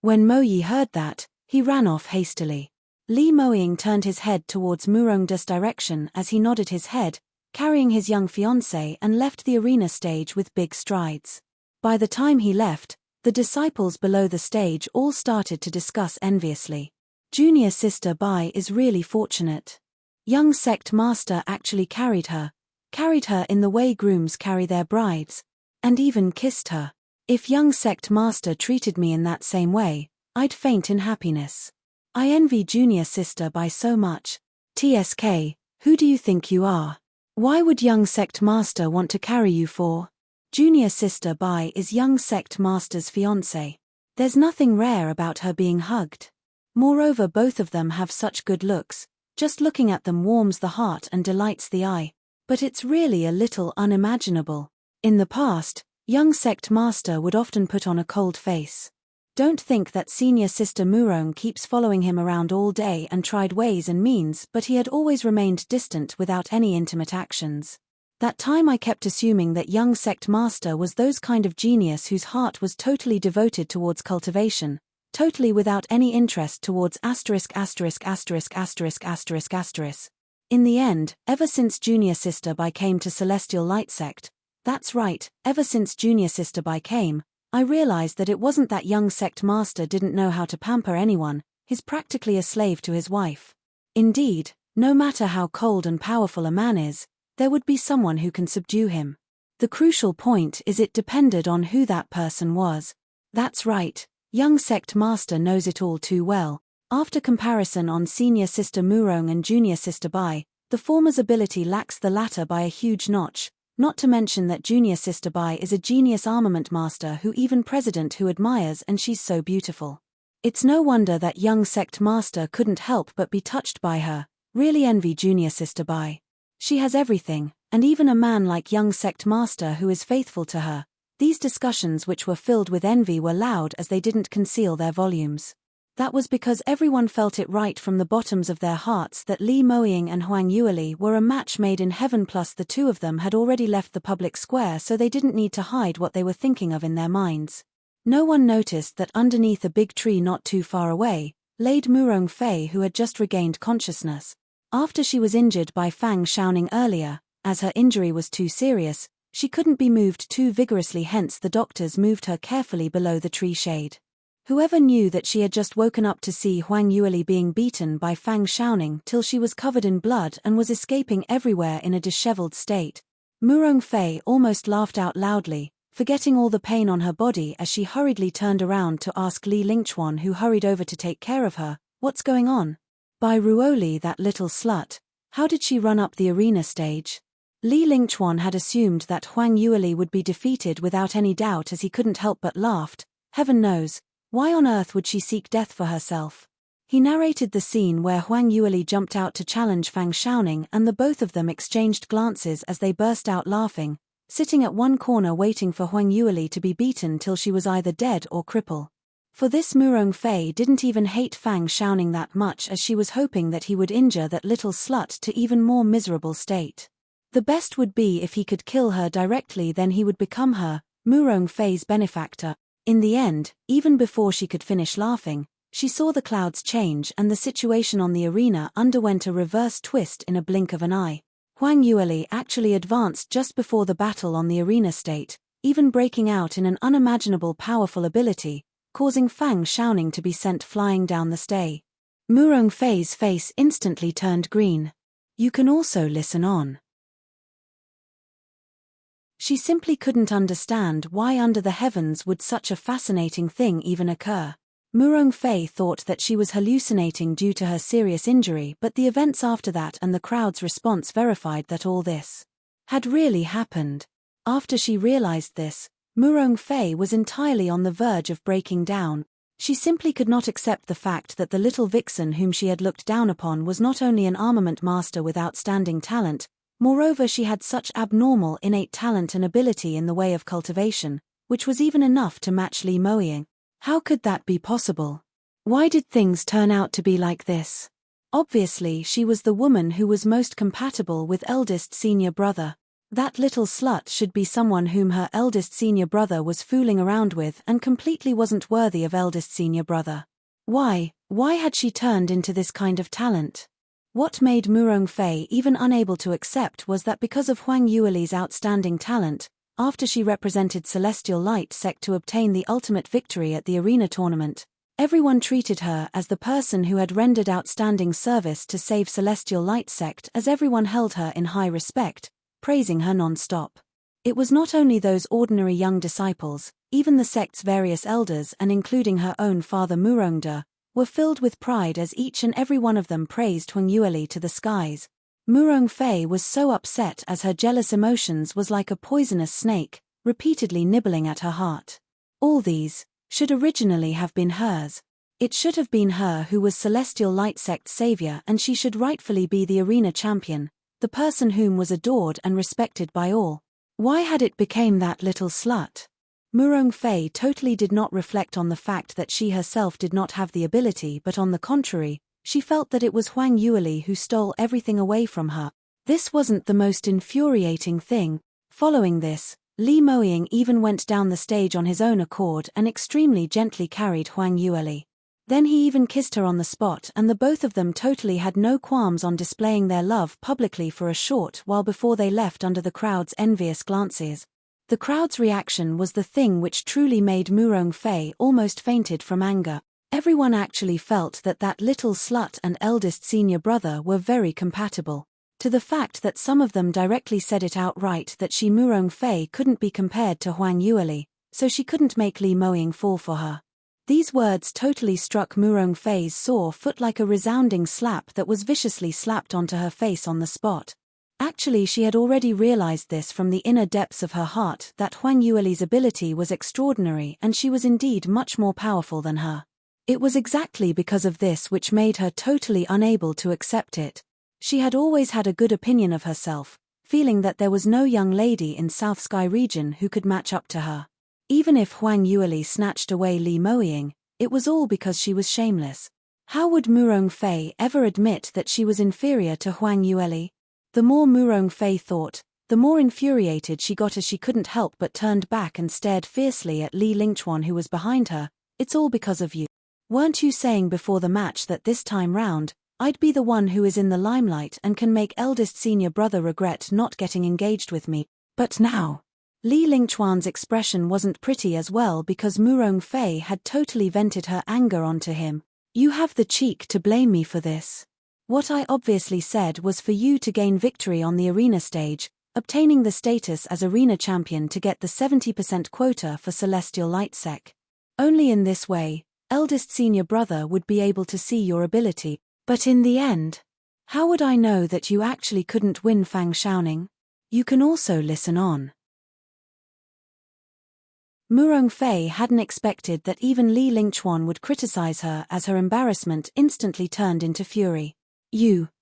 When Mo Yi heard that, he ran off hastily. Li Moying turned his head towards Murongda's direction as he nodded his head, carrying his young fiancée, and left the arena stage with big strides. By the time he left, the disciples below the stage all started to discuss enviously. Junior sister Bai is really fortunate. Young sect master actually carried her in the way grooms carry their brides, and even kissed her. If young sect master treated me in that same way, I'd faint in happiness. I envy junior sister Bai so much. TSK, who do you think you are? Why would young sect master want to carry you for? Junior sister Bai is young sect master's fiancée. There's nothing rare about her being hugged. Moreover, both of them have such good looks, just looking at them warms the heart and delights the eye. But it's really a little unimaginable. In the past, young sect master would often put on a cold face. Don't think that senior sister Murong keeps following him around all day and tried ways and means, but he had always remained distant without any intimate actions. That time I kept assuming that young sect master was those kind of genius whose heart was totally devoted towards cultivation, totally without any interest towards asterisk. In the end, ever since junior sister Bai came to Celestial Light Sect, that's right, ever since junior sister Bai came, I realized that it wasn't that young sect master didn't know how to pamper anyone, he's practically a slave to his wife. Indeed, no matter how cold and powerful a man is, there would be someone who can subdue him. The crucial point is it depended on who that person was. That's right, young sect master knows it all too well. After comparison on senior sister Murong and junior sister Bai, the former's ability lacks the latter by a huge notch. Not to mention that junior sister Bai is a genius armament master who even president who admires, and she's so beautiful. It's no wonder that young sect master couldn't help but be touched by her. Really envy junior sister Bai. She has everything, and even a man like young sect master who is faithful to her. These discussions, which were filled with envy, were loud as they didn't conceal their volumes. That was because everyone felt it right from the bottoms of their hearts that Li Moying and Huang Yueli were a match made in heaven, plus the two of them had already left the public square, so they didn't need to hide what they were thinking of in their minds. No one noticed that underneath a big tree not too far away, laid Murong Fei, who had just regained consciousness. After she was injured by Fang Xiaoning earlier, as her injury was too serious, she couldn't be moved too vigorously, hence the doctors moved her carefully below the tree shade. Whoever knew that she had just woken up to see Huang Yueli being beaten by Fang Xiaoning till she was covered in blood and was escaping everywhere in a disheveled state. Murong Fei almost laughed out loudly, forgetting all the pain on her body as she hurriedly turned around to ask Li Lingchuan, who hurried over to take care of her, "What's going on?" "By Ruoli, that little slut. How did she run up the arena stage?" Li Lingchuan had assumed that Huang Yueli would be defeated without any doubt, as he couldn't help but laughed. Heaven knows, why on earth would she seek death for herself? He narrated the scene where Huang Yueli jumped out to challenge Fang Xiaoning, and the both of them exchanged glances as they burst out laughing, sitting at one corner waiting for Huang Yueli to be beaten till she was either dead or cripple. For this, Murong Fei didn't even hate Fang Xiaoning that much, as she was hoping that he would injure that little slut to even more miserable state. The best would be if he could kill her directly, then he would become her, Murong Fei's benefactor. In the end, even before she could finish laughing, she saw the clouds change and the situation on the arena underwent a reverse twist in a blink of an eye. Huang Yueli actually advanced just before the battle on the arena state, even breaking out in an unimaginable powerful ability, causing Fang Xiaoning to be sent flying down the stage. Murong Fei's face instantly turned green. You can also listen on. She simply couldn't understand why under the heavens would such a fascinating thing even occur. Murong Fei thought that she was hallucinating due to her serious injury, but the events after that and the crowd's response verified that all this had really happened. After she realized this, Murong Fei was entirely on the verge of breaking down. She simply could not accept the fact that the little vixen whom she had looked down upon was not only an armament master with outstanding talent, moreover she had such abnormal innate talent and ability in the way of cultivation, which was even enough to match Li Moying. How could that be possible? Why did things turn out to be like this? Obviously she was the woman who was most compatible with eldest senior brother. That little slut should be someone whom her eldest senior brother was fooling around with and completely wasn't worthy of eldest senior brother. Why had she turned into this kind of talent? What made Murong Fei even unable to accept was that because of Huang Yueli's outstanding talent, after she represented Celestial Light Sect to obtain the ultimate victory at the arena tournament, everyone treated her as the person who had rendered outstanding service to save Celestial Light Sect, as everyone held her in high respect, praising her non-stop. It was not only those ordinary young disciples, even the sect's various elders and including her own father Murongda, were filled with pride as each and every one of them praised Huang Yueli to the skies. Murong Fei was so upset as her jealous emotions was like a poisonous snake, repeatedly nibbling at her heart. All these should originally have been hers. It should have been her who was Celestial Light Sect's savior, and she should rightfully be the arena champion, the person whom was adored and respected by all. Why had it become that little slut? Murong Fei totally did not reflect on the fact that she herself did not have the ability, but on the contrary, she felt that it was Huang Yueli who stole everything away from her. This wasn't the most infuriating thing. Following this, Li Moying even went down the stage on his own accord and extremely gently carried Huang Yueli. Then he even kissed her on the spot, and the both of them totally had no qualms on displaying their love publicly for a short while before they left under the crowd's envious glances. The crowd's reaction was the thing which truly made Murong Fei almost fainted from anger. Everyone actually felt that that little slut and eldest senior brother were very compatible. To the fact that some of them directly said it outright that she Murong Fei couldn't be compared to Huang Yueli, so she couldn't make Li Moying fall for her. These words totally struck Murong Fei's sore foot like a resounding slap that was viciously slapped onto her face on the spot. Actually, she had already realized this from the inner depths of her heart, that Huang Yueli's ability was extraordinary and she was indeed much more powerful than her. It was exactly because of this which made her totally unable to accept it. She had always had a good opinion of herself, feeling that there was no young lady in South Sky region who could match up to her. Even if Huang Yueli snatched away Li Moying, it was all because she was shameless. How would Murong Fei ever admit that she was inferior to Huang Yueli? The more Murong Fei thought, the more infuriated she got as she couldn't help but turned back and stared fiercely at Li Lingchuan who was behind her. It's all because of you. Weren't you saying before the match that this time round, I'd be the one who is in the limelight and can make eldest senior brother regret not getting engaged with me? But now, Li Lingchuan's expression wasn't pretty as well because Murong Fei had totally vented her anger onto him. You have the cheek to blame me for this. What I obviously said was for you to gain victory on the arena stage, obtaining the status as arena champion to get the 70% quota for Celestial Light Sec. Only in this way, eldest senior brother would be able to see your ability. But in the end, how would I know that you actually couldn't win Fang Xiaoning? You can also listen on. Murong Fei hadn't expected that even Li Lingchuan would criticize her, as her embarrassment instantly turned into fury.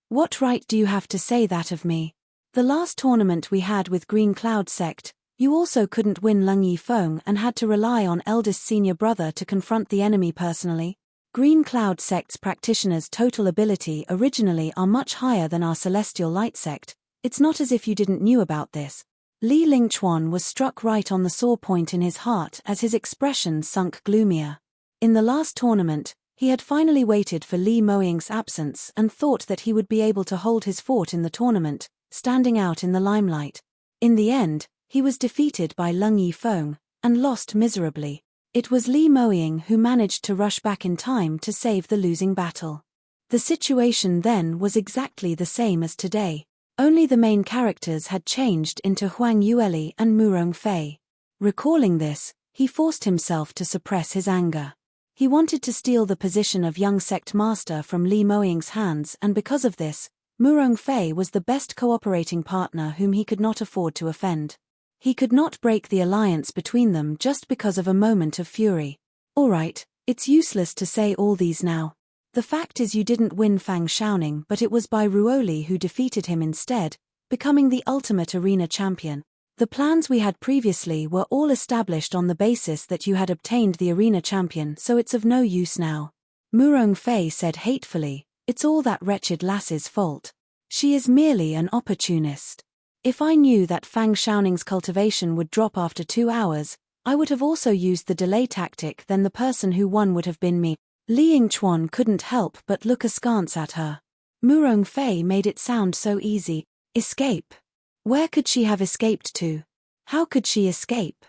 What right do you have to say that of me? The last tournament we had with Green Cloud Sect, you also couldn't win Lung Yifeng and had to rely on eldest senior brother to confront the enemy personally. Green Cloud Sect's practitioners' total ability originally are much higher than our Celestial Light Sect. It's not as if you didn't knew about this. Li Lingchuan was struck right on the sore point in his heart as his expression sunk gloomier. In the last tournament, he had finally waited for Li Moying's absence and thought that he would be able to hold his fort in the tournament, standing out in the limelight. In the end, he was defeated by Lung Yifeng, and lost miserably. It was Li Moying who managed to rush back in time to save the losing battle. The situation then was exactly the same as today. Only the main characters had changed into Huang Yueli and Murong Fei. Recalling this, he forced himself to suppress his anger. He wanted to steal the position of young sect master from Li Moying's hands, and because of this, Murong Fei was the best cooperating partner whom he could not afford to offend. He could not break the alliance between them just because of a moment of fury. Alright, it's useless to say all these now. The fact is you didn't win Fang Xiaoning, but it was Bai Ruoli who defeated him instead, becoming the ultimate arena champion. The plans we had previously were all established on the basis that you had obtained the arena champion, so it's of no use now. Murong Fei said hatefully, it's all that wretched lass's fault. She is merely an opportunist. If I knew that Fang Xiaoning's cultivation would drop after 2 hours, I would have also used the delay tactic. Then the person who won would have been me. Li Yingchuan couldn't help but look askance at her. Mu Rongfei made it sound so easy. Escape. Where could she have escaped to? How could she escape?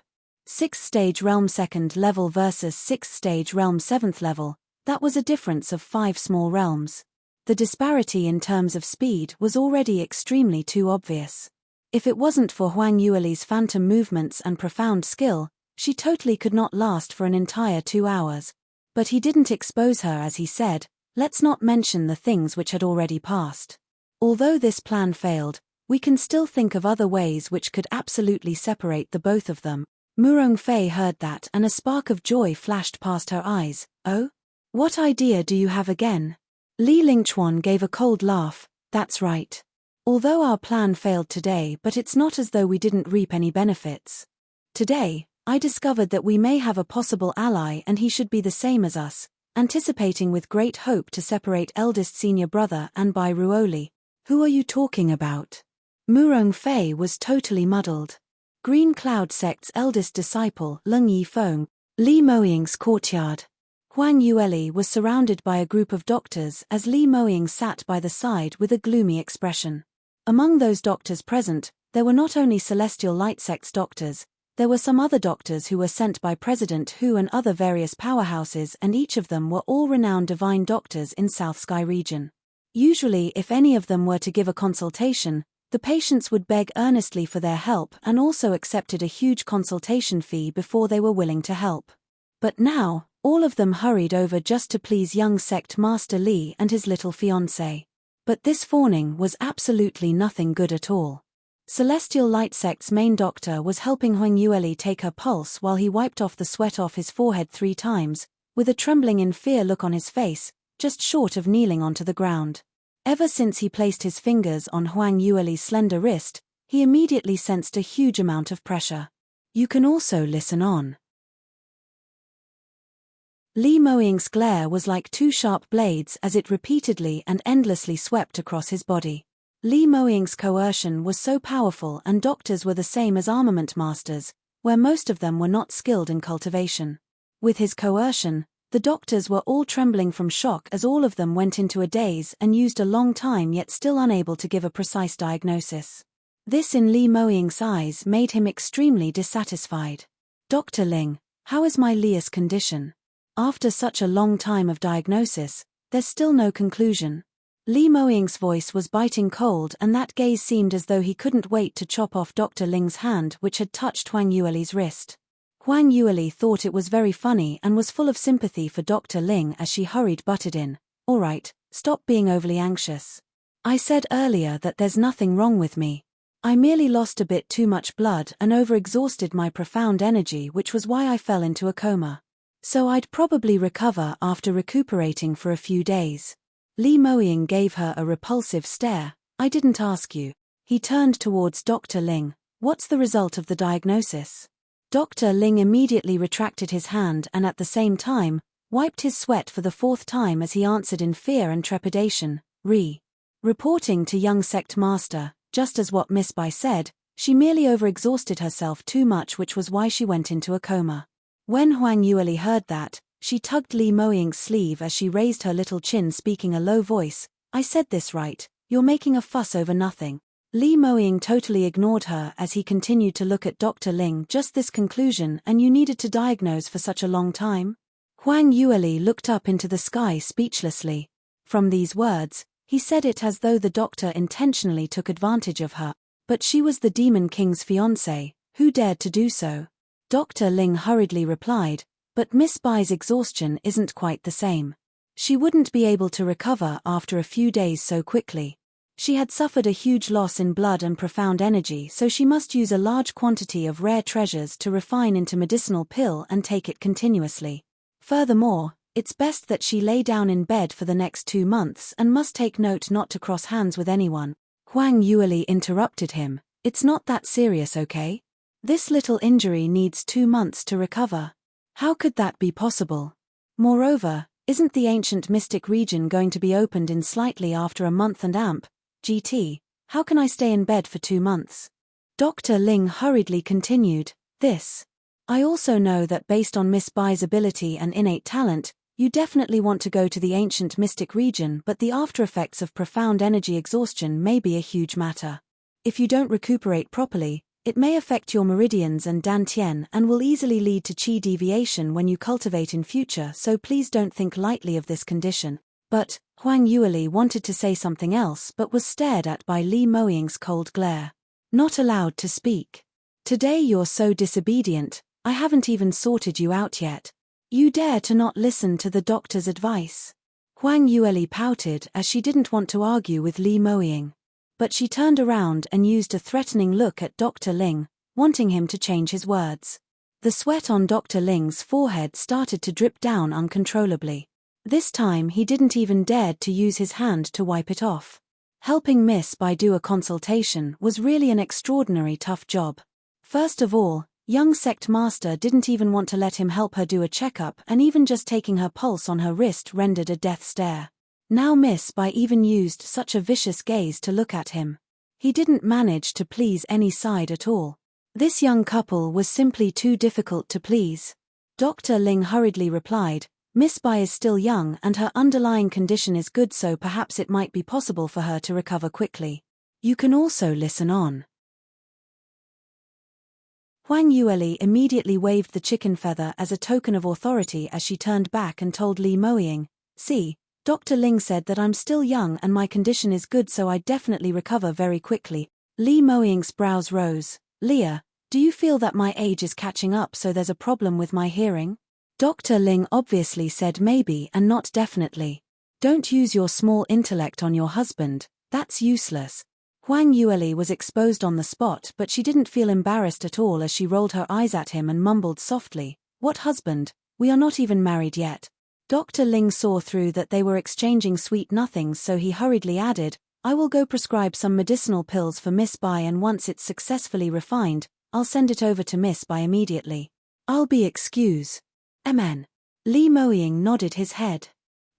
6th stage realm 2nd level versus 6th stage realm 7th level, that was a difference of 5 small realms. The disparity in terms of speed was already extremely too obvious. If it wasn't for Huang Yueli's phantom movements and profound skill, she totally could not last for an entire 2 hours. But he didn't expose her as he said, let's not mention the things which had already passed. Although this plan failed, we can still think of other ways which could absolutely separate the both of them. Mu Rongfei heard that and a spark of joy flashed past her eyes. Oh? What idea do you have again? Li Lingchuan gave a cold laugh. That's right. Although our plan failed today, but it's not as though we didn't reap any benefits. Today, I discovered that we may have a possible ally and he should be the same as us, anticipating with great hope to separate eldest senior brother and Bai Ruoli. Who are you talking about? Mu Rongfei was totally muddled. Green Cloud Sect's eldest disciple, Leng Yifeng, Li Moying's courtyard. Huang Yueli was surrounded by a group of doctors as Li Moying sat by the side with a gloomy expression. Among those doctors present, there were not only Celestial Light Sect's doctors, there were some other doctors who were sent by President Hu and other various powerhouses, and each of them were all renowned divine doctors in South Sky region. Usually if any of them were to give a consultation, the patients would beg earnestly for their help and also accepted a huge consultation fee before they were willing to help. But now, all of them hurried over just to please young sect Master Li and his little fiancée. But this fawning was absolutely nothing good at all. Celestial Light Sect's main doctor was helping Huang Yueli take her pulse while he wiped off the sweat off his forehead 3 times, with a trembling in fear look on his face, just short of kneeling onto the ground. Ever since he placed his fingers on Huang Yueli's slender wrist, he immediately sensed a huge amount of pressure. You can also listen on. Li Moying's glare was like 2 sharp blades as it repeatedly and endlessly swept across his body. Li Moying's coercion was so powerful, and doctors were the same as armament masters, where most of them were not skilled in cultivation. With his coercion, the doctors were all trembling from shock as all of them went into a daze and used a long time yet still unable to give a precise diagnosis. This in Li Moying's eyes made him extremely dissatisfied. Dr. Ling, how is my Lia's condition? After such a long time of diagnosis, there's still no conclusion. Li Moying's voice was biting cold, and that gaze seemed as though he couldn't wait to chop off Dr. Ling's hand which had touched Huang Yueli's wrist. Huang Yueli thought it was very funny and was full of sympathy for Dr. Ling as she butted in. All right, stop being overly anxious. I said earlier that there's nothing wrong with me. I merely lost a bit too much blood and overexhausted my profound energy, which was why I fell into a coma. So I'd probably recover after recuperating for a few days. Li Moying gave her a repulsive stare. I didn't ask you. He turned towards Dr. Ling. What's the result of the diagnosis? Dr. Ling immediately retracted his hand and at the same time, wiped his sweat for the 4th time as he answered in fear and trepidation. Reporting to young sect master, just as what Miss Bai said, she merely overexhausted herself too much, which was why she went into a coma. When Huang Yueli heard that, she tugged Li Moying's sleeve as she raised her little chin, speaking a low voice. I said this right, you're making a fuss over nothing. Li Moying totally ignored her as he continued to look at Dr. Ling. Just this conclusion, and you needed to diagnose for such a long time? Huang Yueli looked up into the sky speechlessly. From these words, he said it as though the doctor intentionally took advantage of her. But she was the Demon King's fiancée. Who dared to do so? Dr. Ling hurriedly replied, but Miss Bai's exhaustion isn't quite the same. She wouldn't be able to recover after a few days so quickly. She had suffered a huge loss in blood and profound energy, so she must use a large quantity of rare treasures to refine into medicinal pill and take it continuously. Furthermore, it's best that she lay down in bed for the next 2 months and must take note not to cross hands with anyone. Huang Yueli interrupted him. It's not that serious, okay? This little injury needs 2 months to recover. How could that be possible? Moreover, isn't the ancient mystic region going to be opened in slightly after a month and GT? How can I stay in bed for 2 months? Dr. Ling hurriedly continued, I also know that based on Miss Bai's ability and innate talent, you definitely want to go to the ancient mystic region, but the after-effects of profound energy exhaustion may be a huge matter. If you don't recuperate properly, it may affect your meridians and dantian and will easily lead to qi deviation when you cultivate in future, so please don't think lightly of this condition. But Huang Yueli wanted to say something else but was stared at by Li Moying's cold glare. Not allowed to speak. Today you're so disobedient, I haven't even sorted you out yet. You dare to not listen to the doctor's advice. Huang Yueli pouted as she didn't want to argue with Li Moying. But she turned around and used a threatening look at Dr. Ling, wanting him to change his words. The sweat on Dr. Ling's forehead started to drip down uncontrollably. This time he didn't even dare to use his hand to wipe it off. Helping Miss Bai do a consultation was really an extraordinary tough job. First of all, young sect master didn't even want to let him help her do a checkup, and even just taking her pulse on her wrist rendered a death stare. Now Miss Bai even used such a vicious gaze to look at him. He didn't manage to please any side at all. This young couple was simply too difficult to please. Dr. Ling hurriedly replied, Miss Bai is still young and her underlying condition is good, so perhaps it might be possible for her to recover quickly. You can also listen on. Huang Yueli immediately waved the chicken feather as a token of authority as she turned back and told Li Moying, See, Dr. Ling said that I'm still young and my condition is good, so I definitely recover very quickly. Li Moying's brows rose. Leah, do you feel that my age is catching up, so there's a problem with my hearing? Dr. Ling obviously said maybe and not definitely. Don't use your small intellect on your husband, that's useless. Huang Yueli was exposed on the spot, but she didn't feel embarrassed at all as she rolled her eyes at him and mumbled softly, What husband? We are not even married yet. Dr. Ling saw through that they were exchanging sweet nothings, so he hurriedly added, I will go prescribe some medicinal pills for Miss Bai, and once it's successfully refined, I'll send it over to Miss Bai immediately. I'll be excuse. Amen. Li Moying nodded his head.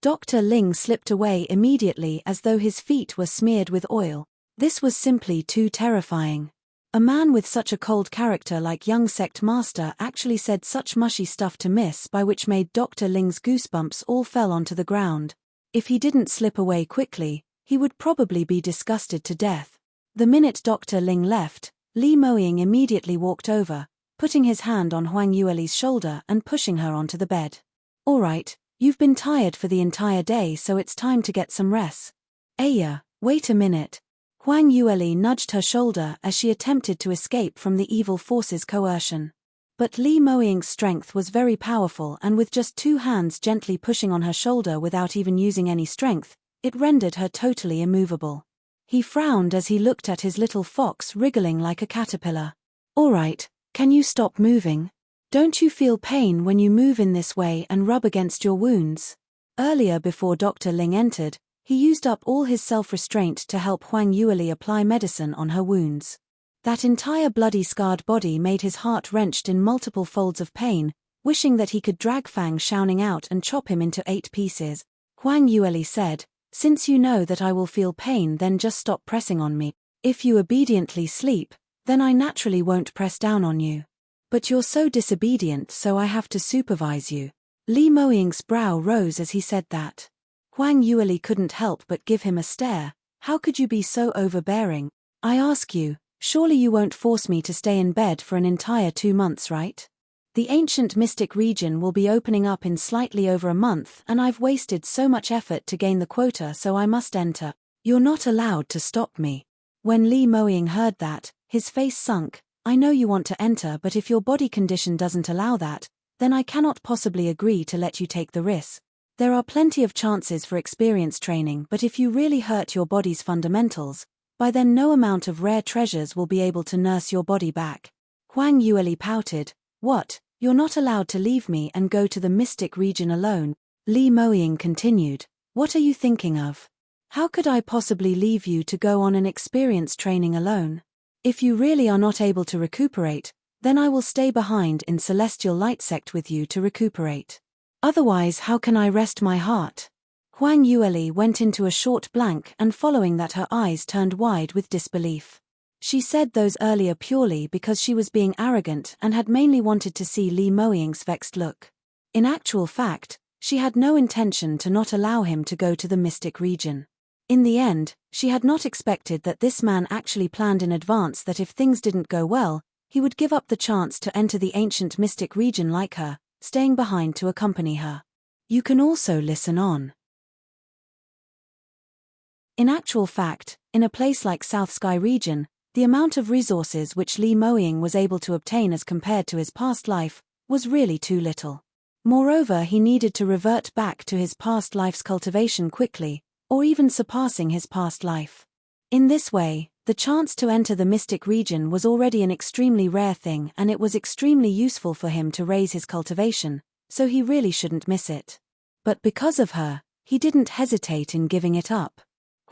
Dr. Ling slipped away immediately as though his feet were smeared with oil. This was simply too terrifying. A man with such a cold character like young sect master actually said such mushy stuff to Miss Bai, which made Dr. Ling's goosebumps all fell onto the ground. If he didn't slip away quickly, he would probably be disgusted to death. The minute Dr. Ling left, Li Moying immediately walked over, putting his hand on Huang Yueli's shoulder and pushing her onto the bed. All right, you've been tired for the entire day, so it's time to get some rest. Aya, wait a minute. Huang Yueli nudged her shoulder as she attempted to escape from the evil force's coercion. But Li Moying's strength was very powerful, and with just 2 hands gently pushing on her shoulder without even using any strength, it rendered her totally immovable. He frowned as he looked at his little fox wriggling like a caterpillar. All right, can you stop moving? Don't you feel pain when you move in this way and rub against your wounds? Earlier, before Dr. Ling entered, he used up all his self-restraint to help Huang Yueli apply medicine on her wounds. That entire bloody scarred body made his heart wrenched in multiple folds of pain, wishing that he could drag Fang Xiaoning out and chop him into 8 pieces. Huang Yueli said, Since you know that I will feel pain, then just stop pressing on me. If you obediently sleep, then I naturally won't press down on you. But you're so disobedient, so I have to supervise you. Li Moying's brow rose as he said that. Huang Yueli couldn't help but give him a stare. How could you be so overbearing? I ask you, surely you won't force me to stay in bed for an entire 2 months, right? The ancient mystic region will be opening up in slightly over a month, and I've wasted so much effort to gain the quota, so I must enter. You're not allowed to stop me. When Li Moying heard that, his face sunk. I know you want to enter, but if your body condition doesn't allow that, then I cannot possibly agree to let you take the risk. There are plenty of chances for experience training, but if you really hurt your body's fundamentals, by then no amount of rare treasures will be able to nurse your body back. Huang Yueli pouted. What? You're not allowed to leave me and go to the mystic region alone? Li Moying continued. What are you thinking of? How could I possibly leave you to go on an experience training alone? If you really are not able to recuperate, then I will stay behind in Celestial Light Sect with you to recuperate. Otherwise, how can I rest my heart? Huang Yueli went into a short blank, and following that her eyes turned wide with disbelief. She said those earlier purely because she was being arrogant and had mainly wanted to see Li Moying's vexed look. In actual fact, she had no intention to not allow him to go to the mystic region. In the end, she had not expected that this man actually planned in advance that if things didn't go well, he would give up the chance to enter the ancient mystic region like her, staying behind to accompany her. You can also listen on. In actual fact, in a place like South Sky region, the amount of resources which Li Moying was able to obtain as compared to his past life was really too little. Moreover, he needed to revert back to his past life's cultivation quickly, or even surpassing his past life. In this way, the chance to enter the mystic region was already an extremely rare thing, and it was extremely useful for him to raise his cultivation, so he really shouldn't miss it. But because of her, he didn't hesitate in giving it up.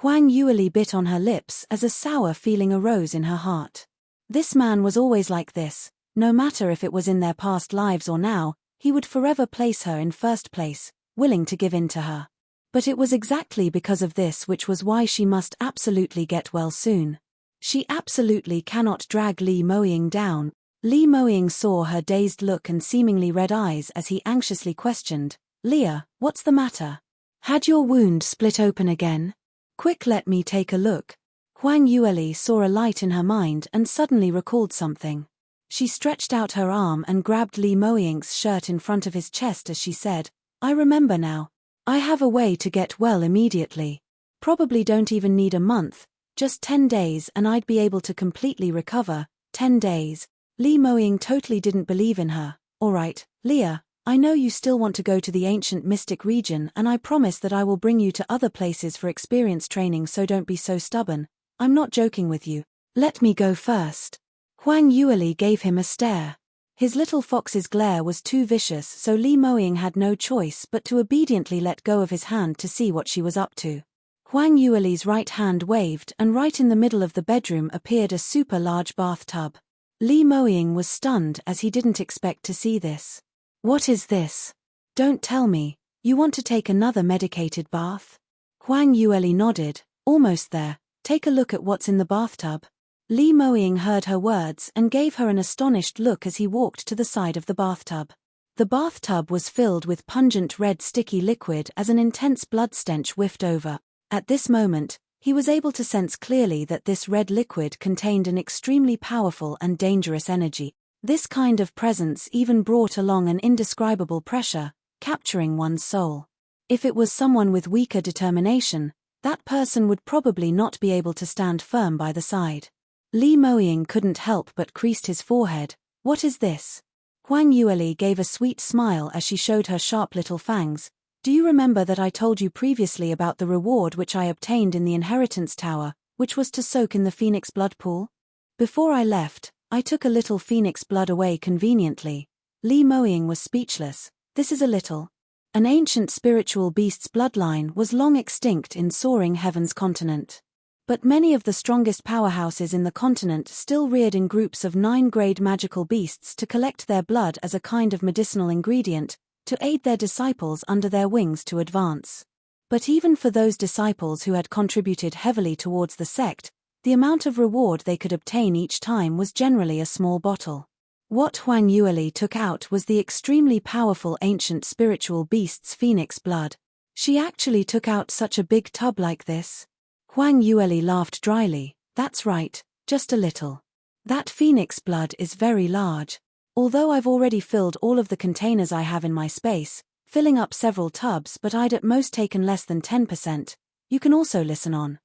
Huang Yueli bit on her lips as a sour feeling arose in her heart. This man was always like this, no matter if it was in their past lives or now, he would forever place her in first place, willing to give in to her. But it was exactly because of this which was why she must absolutely get well soon. She absolutely cannot drag Li Moying down. Li Moying saw her dazed look and seemingly red eyes as he anxiously questioned, "Leah, what's the matter? Had your wound split open again? Quick, let me take a look." Huang Yueli saw a light in her mind and suddenly recalled something. She stretched out her arm and grabbed Li Moying's shirt in front of his chest as she said, "I remember now. I have a way to get well immediately. Probably don't even need a month, just 10 days and I'd be able to completely recover." 10 days. Li Moying totally didn't believe in her. "Alright, Leah, I know you still want to go to the ancient mystic region and I promise that I will bring you to other places for experience training, so don't be so stubborn. I'm not joking with you. Let me go first." Huang Yueli gave him a stare. His little fox's glare was too vicious, so Li Moying had no choice but to obediently let go of his hand to see what she was up to. Huang Yueli's right hand waved and right in the middle of the bedroom appeared a super large bathtub. Li Moying was stunned as he didn't expect to see this. "What is this? Don't tell me, you want to take another medicated bath?" Huang Yueli nodded. "Almost there, take a look at what's in the bathtub." Li Moying heard her words and gave her an astonished look as he walked to the side of the bathtub. The bathtub was filled with pungent red sticky liquid as an intense blood stench whiffed over. At this moment, he was able to sense clearly that this red liquid contained an extremely powerful and dangerous energy. This kind of presence even brought along an indescribable pressure, capturing one's soul. If it was someone with weaker determination, that person would probably not be able to stand firm by the side. Li Moying couldn't help but creased his forehead. "What is this?" Huang Yueli gave a sweet smile as she showed her sharp little fangs. "Do you remember that I told you previously about the reward which I obtained in the inheritance tower, which was to soak in the phoenix blood pool? Before I left, I took a little phoenix blood away conveniently." Li Moying was speechless. "This is a little." An ancient spiritual beast's bloodline was long extinct in Soaring Heaven's continent. But many of the strongest powerhouses in the continent still reared in groups of 9-grade magical beasts to collect their blood as a kind of medicinal ingredient, to aid their disciples under their wings to advance. But even for those disciples who had contributed heavily towards the sect, the amount of reward they could obtain each time was generally a small bottle. What Huang Yueli took out was the extremely powerful ancient spiritual beast's phoenix blood. She actually took out such a big tub like this. Huang Yueli laughed dryly. "That's right, just a little. That phoenix blood is very large. Although I've already filled all of the containers I have in my space, filling up several tubs, but I'd at most taken less than 10%. You can also listen on."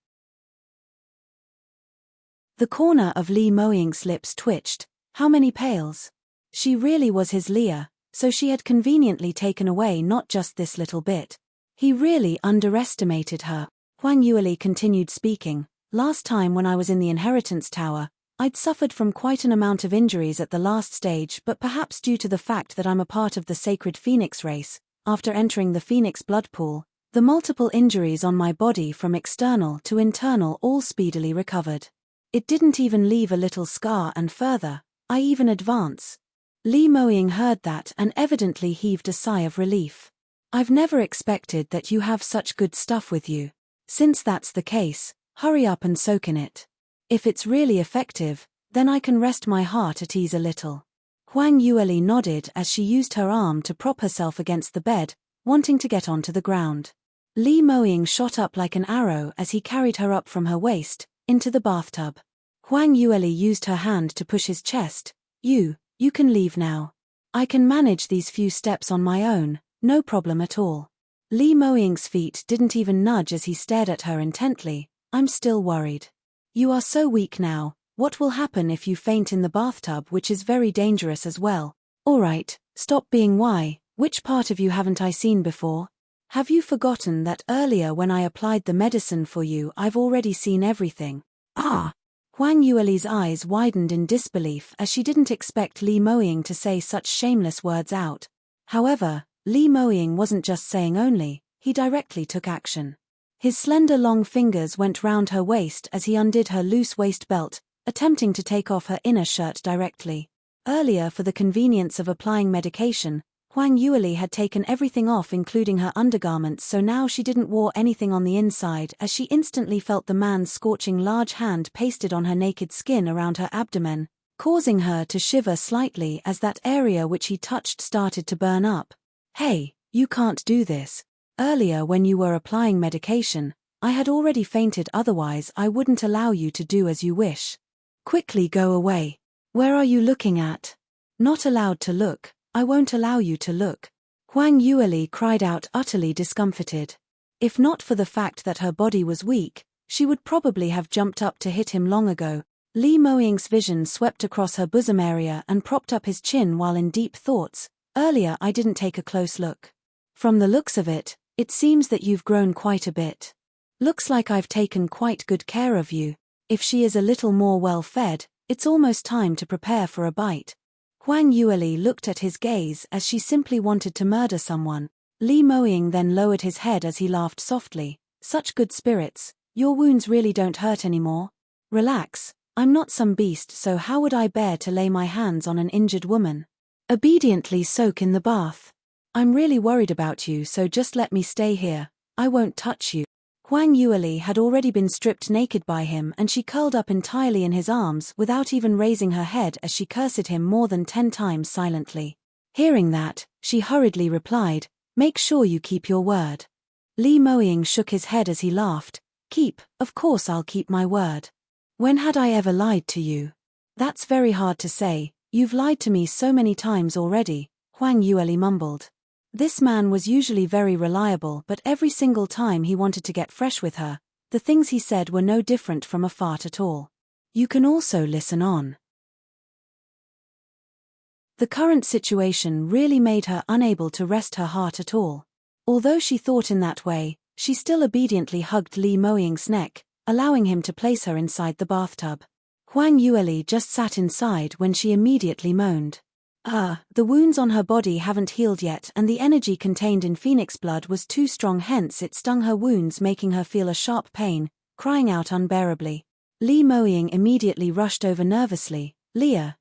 The corner of Li Moying's lips twitched. How many pails? She really was his Leah, so she had conveniently taken away not just this little bit. He really underestimated her. Huang Yueli continued speaking. "Last time when I was in the inheritance tower, I'd suffered from quite an amount of injuries at the last stage, but perhaps due to the fact that I'm a part of the sacred phoenix race, after entering the phoenix blood pool, the multiple injuries on my body from external to internal all speedily recovered. It didn't even leave a little scar, and further, I even advance." Li Moying heard that and evidently heaved a sigh of relief. I've never expected that you have such good stuff with you. Since that's the case, hurry up and soak in it. If it's really effective, then I can rest my heart at ease a little. Huang Yueli nodded as she used her arm to prop herself against the bed, wanting to get onto the ground. Li Moying shot up like an arrow as he carried her up from her waist, into the bathtub. Huang Yueli used her hand to push his chest. You can leave now. I can manage these few steps on my own, no problem at all. Li Moying's feet didn't even nudge as he stared at her intently. I'm still worried. You are so weak now. What will happen if you faint in the bathtub, which is very dangerous as well? Alright, stop being why. Which part of you haven't I seen before? Have you forgotten that earlier when I applied the medicine for you I've already seen everything? Ah! Huang Yueli's eyes widened in disbelief as she didn't expect Li Moying to say such shameless words out. However, Li Moying wasn't just saying only, he directly took action. His slender long fingers went round her waist as he undid her loose waist belt, attempting to take off her inner shirt directly. Earlier, for the convenience of applying medication, Huang Yueli had taken everything off including her undergarments, so now she didn't wear anything on the inside as she instantly felt the man's scorching large hand pasted on her naked skin around her abdomen, causing her to shiver slightly as that area which he touched started to burn up. Hey, you can't do this. Earlier when you were applying medication, I had already fainted, otherwise I wouldn't allow you to do as you wish. Quickly go away. Where are you looking at? Not allowed to look. I won't allow you to look. Huang Yueli cried out, utterly discomfited. If not for the fact that her body was weak, she would probably have jumped up to hit him long ago. Li Moying's vision swept across her bosom area and propped up his chin while in deep thoughts. Earlier I didn't take a close look. From the looks of it, it seems that you've grown quite a bit. Looks like I've taken quite good care of you. If she is a little more well-fed, it's almost time to prepare for a bite. Huang Yueli looked at his gaze as she simply wanted to murder someone. Li Moying then lowered his head as he laughed softly. Such good spirits, your wounds really don't hurt anymore. Relax, I'm not some beast, so how would I bear to lay my hands on an injured woman? Obediently soak in the bath. I'm really worried about you, so just let me stay here. I won't touch you. Huang Yueli had already been stripped naked by him and she curled up entirely in his arms without even raising her head as she cursed him more than 10 times silently. Hearing that, she hurriedly replied, "Make sure you keep your word." Li Moying shook his head as he laughed. "Keep, of course I'll keep my word. When had I ever lied to you?" "That's very hard to say, you've lied to me so many times already," Huang Yueli mumbled. This man was usually very reliable, but every single time he wanted to get fresh with her, the things he said were no different from a fart at all. You can also listen on. The current situation really made her unable to rest her heart at all. Although she thought in that way, she still obediently hugged Li Moying's neck, allowing him to place her inside the bathtub. Huang Yueli just sat inside when she immediately moaned. The wounds on her body haven't healed yet and the energy contained in phoenix blood was too strong, hence it stung her wounds, making her feel a sharp pain, crying out unbearably. Li Moying immediately rushed over nervously. "Leah,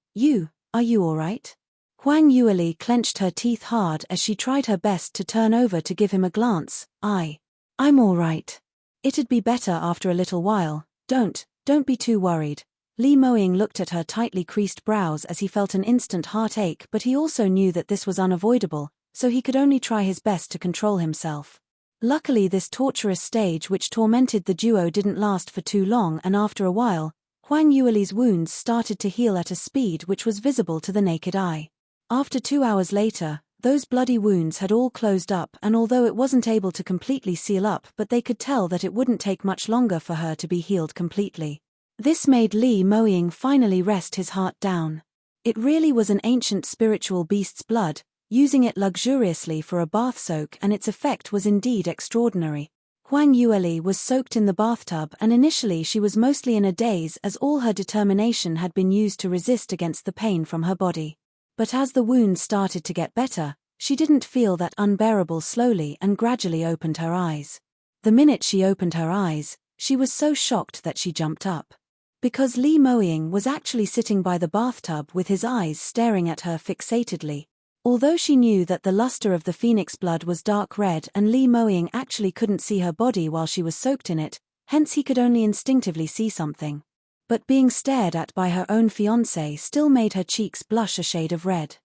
are you alright?" Huang Yueli clenched her teeth hard as she tried her best to turn over to give him a glance. I'm alright. It'd be better after a little while, don't be too worried." Li Moying looked at her tightly creased brows as he felt an instant heartache, but he also knew that this was unavoidable, so he could only try his best to control himself. Luckily this torturous stage which tormented the duo didn't last for too long, and after a while, Huang Yueli's wounds started to heal at a speed which was visible to the naked eye. After 2 hours later, those bloody wounds had all closed up, and although it wasn't able to completely seal up, but they could tell that it wouldn't take much longer for her to be healed completely. This made Li Moying finally rest his heart down. It really was an ancient spiritual beast's blood, using it luxuriously for a bath soak, and its effect was indeed extraordinary. Huang Yueli was soaked in the bathtub, and initially she was mostly in a daze as all her determination had been used to resist against the pain from her body. But as the wounds started to get better, she didn't feel that unbearable slowly and gradually opened her eyes. The minute she opened her eyes, she was so shocked that she jumped up. Because Li Moying was actually sitting by the bathtub with his eyes staring at her fixatedly. Although she knew that the luster of the phoenix blood was dark red and Li Moying actually couldn't see her body while she was soaked in it, hence he could only instinctively see something. But being stared at by her own fiancé still made her cheeks blush a shade of red.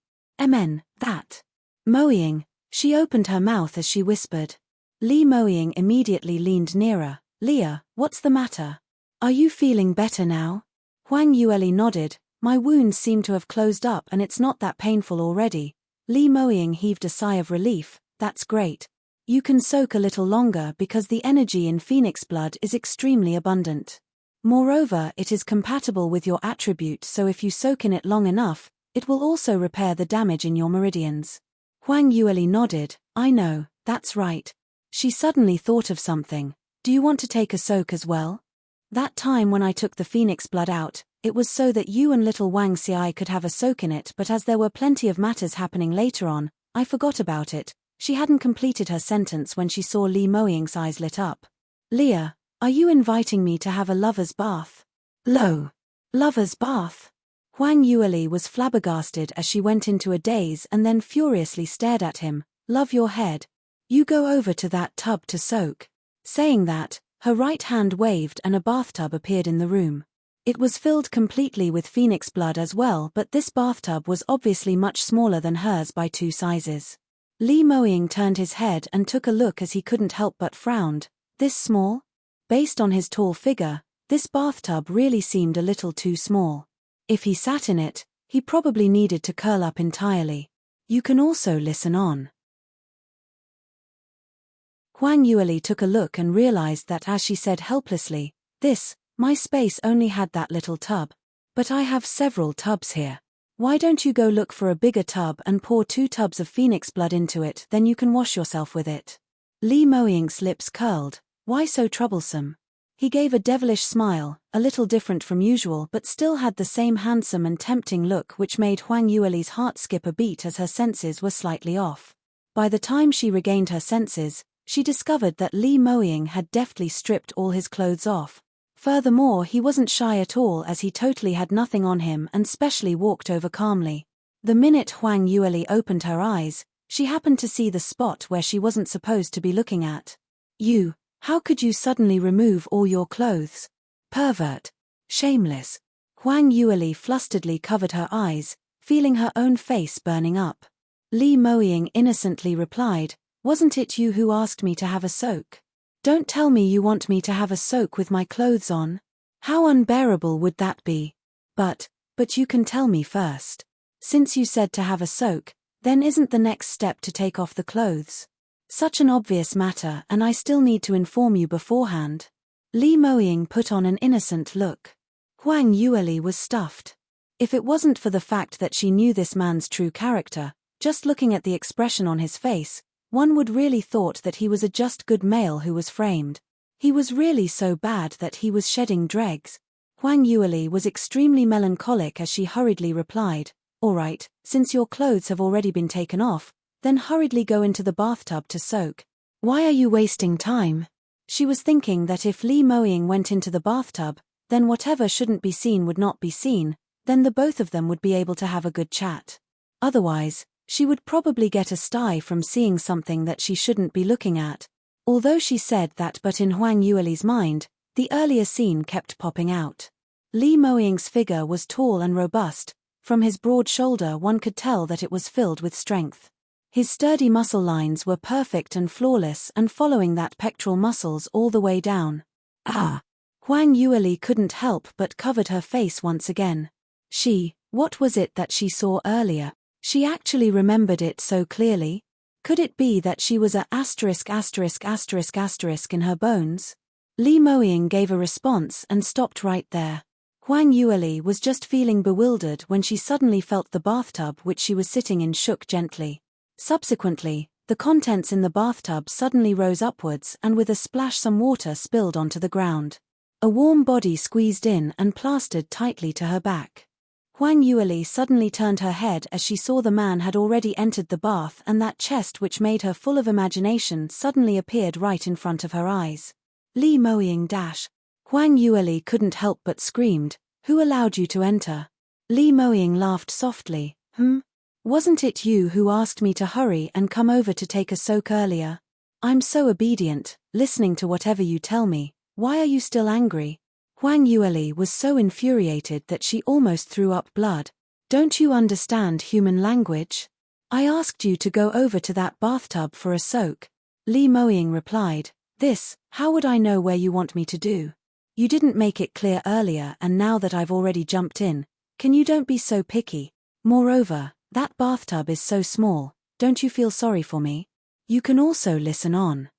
That. Moying. She opened her mouth as she whispered. Li Moying immediately leaned nearer. Leah, what's the matter? Are you feeling better now? Huang Yueli nodded. My wounds seem to have closed up and it's not that painful already. Li Moying heaved a sigh of relief. That's great. You can soak a little longer because the energy in phoenix blood is extremely abundant. Moreover, it is compatible with your attribute, so if you soak in it long enough, it will also repair the damage in your meridians. Huang Yueli nodded. I know, that's right. She suddenly thought of something. Do you want to take a soak as well? That time when I took the phoenix blood out, it was so that you and little Wang Xiai could have a soak in it, but as there were plenty of matters happening later on, I forgot about it. She hadn't completed her sentence when she saw Li Moying's eyes lit up. Leah, are you inviting me to have a lover's bath? Lover's bath? Huang Yueli was flabbergasted as she went into a daze and then furiously stared at him. Love your head. You go over to that tub to soak. Saying that, her right hand waved and a bathtub appeared in the room. It was filled completely with phoenix blood as well, but this bathtub was obviously much smaller than hers by 2 sizes. Li Moying turned his head and took a look as he couldn't help but frowned. This small? Based on his tall figure, this bathtub really seemed a little too small. If he sat in it, he probably needed to curl up entirely. You can also listen on. Huang Yueli took a look and realized that as she said helplessly, my space only had that little tub. But I have several tubs here. Why don't you go look for a bigger tub and pour 2 tubs of phoenix blood into it, then you can wash yourself with it. Li Moying's lips curled. Why so troublesome? He gave a devilish smile, a little different from usual but still had the same handsome and tempting look which made Huang Yueli's heart skip a beat as her senses were slightly off. By the time she regained her senses, she discovered that Li Moying had deftly stripped all his clothes off. Furthermore, he wasn't shy at all as he totally had nothing on him and specially walked over calmly. The minute Huang Yueli opened her eyes, she happened to see the spot where she wasn't supposed to be looking at. How could you suddenly remove all your clothes? Pervert. Shameless. Huang Yueli flusteredly covered her eyes, feeling her own face burning up. Li Moying innocently replied, wasn't it you who asked me to have a soak? Don't tell me you want me to have a soak with my clothes on. How unbearable would that be? But you can tell me first. Since you said to have a soak, then isn't the next step to take off the clothes? Such an obvious matter, and I still need to inform you beforehand. Li Moying put on an innocent look. Huang Yueli was stuffed. If it wasn't for the fact that she knew this man's true character, just looking at the expression on his face, one would really thought that he was a just good male who was framed. He was really so bad that he was shedding dregs. Huang Yueli was extremely melancholic as she hurriedly replied, all right, since your clothes have already been taken off, then hurriedly go into the bathtub to soak. Why are you wasting time? She was thinking that if Li Moying went into the bathtub, then whatever shouldn't be seen would not be seen, then the both of them would be able to have a good chat. Otherwise, she would probably get a sty from seeing something that she shouldn't be looking at. Although she said that, but in Huang Yueli's mind, the earlier scene kept popping out. Li Moying's figure was tall and robust. From his broad shoulder one could tell that it was filled with strength. His sturdy muscle lines were perfect and flawless and following that pectoral muscles all the way down. Huang Yueli couldn't help but covered her face once again. What was it that she saw earlier? She actually remembered it so clearly. Could it be that she was a ***** in her bones? Li Moying gave a response and stopped right there. Huang Yueli was just feeling bewildered when she suddenly felt the bathtub which she was sitting in shook gently. Subsequently, the contents in the bathtub suddenly rose upwards and with a splash some water spilled onto the ground. A warm body squeezed in and plastered tightly to her back. Huang Yueli suddenly turned her head as she saw the man had already entered the bath and that chest which made her full of imagination suddenly appeared right in front of her eyes. Li Moying *. Huang Yueli couldn't help but screamed, "Who allowed you to enter?" Li Moying laughed softly. Wasn't it you who asked me to hurry and come over to take a soak earlier? I'm so obedient, listening to whatever you tell me. Why are you still angry? Huang Yueli was so infuriated that she almost threw up blood. Don't you understand human language? I asked you to go over to that bathtub for a soak. Li Moying replied, how would I know where you want me to do? You didn't make it clear earlier, and now that I've already jumped in, don't be so picky. Moreover, that bathtub is so small, don't you feel sorry for me? You can also listen on.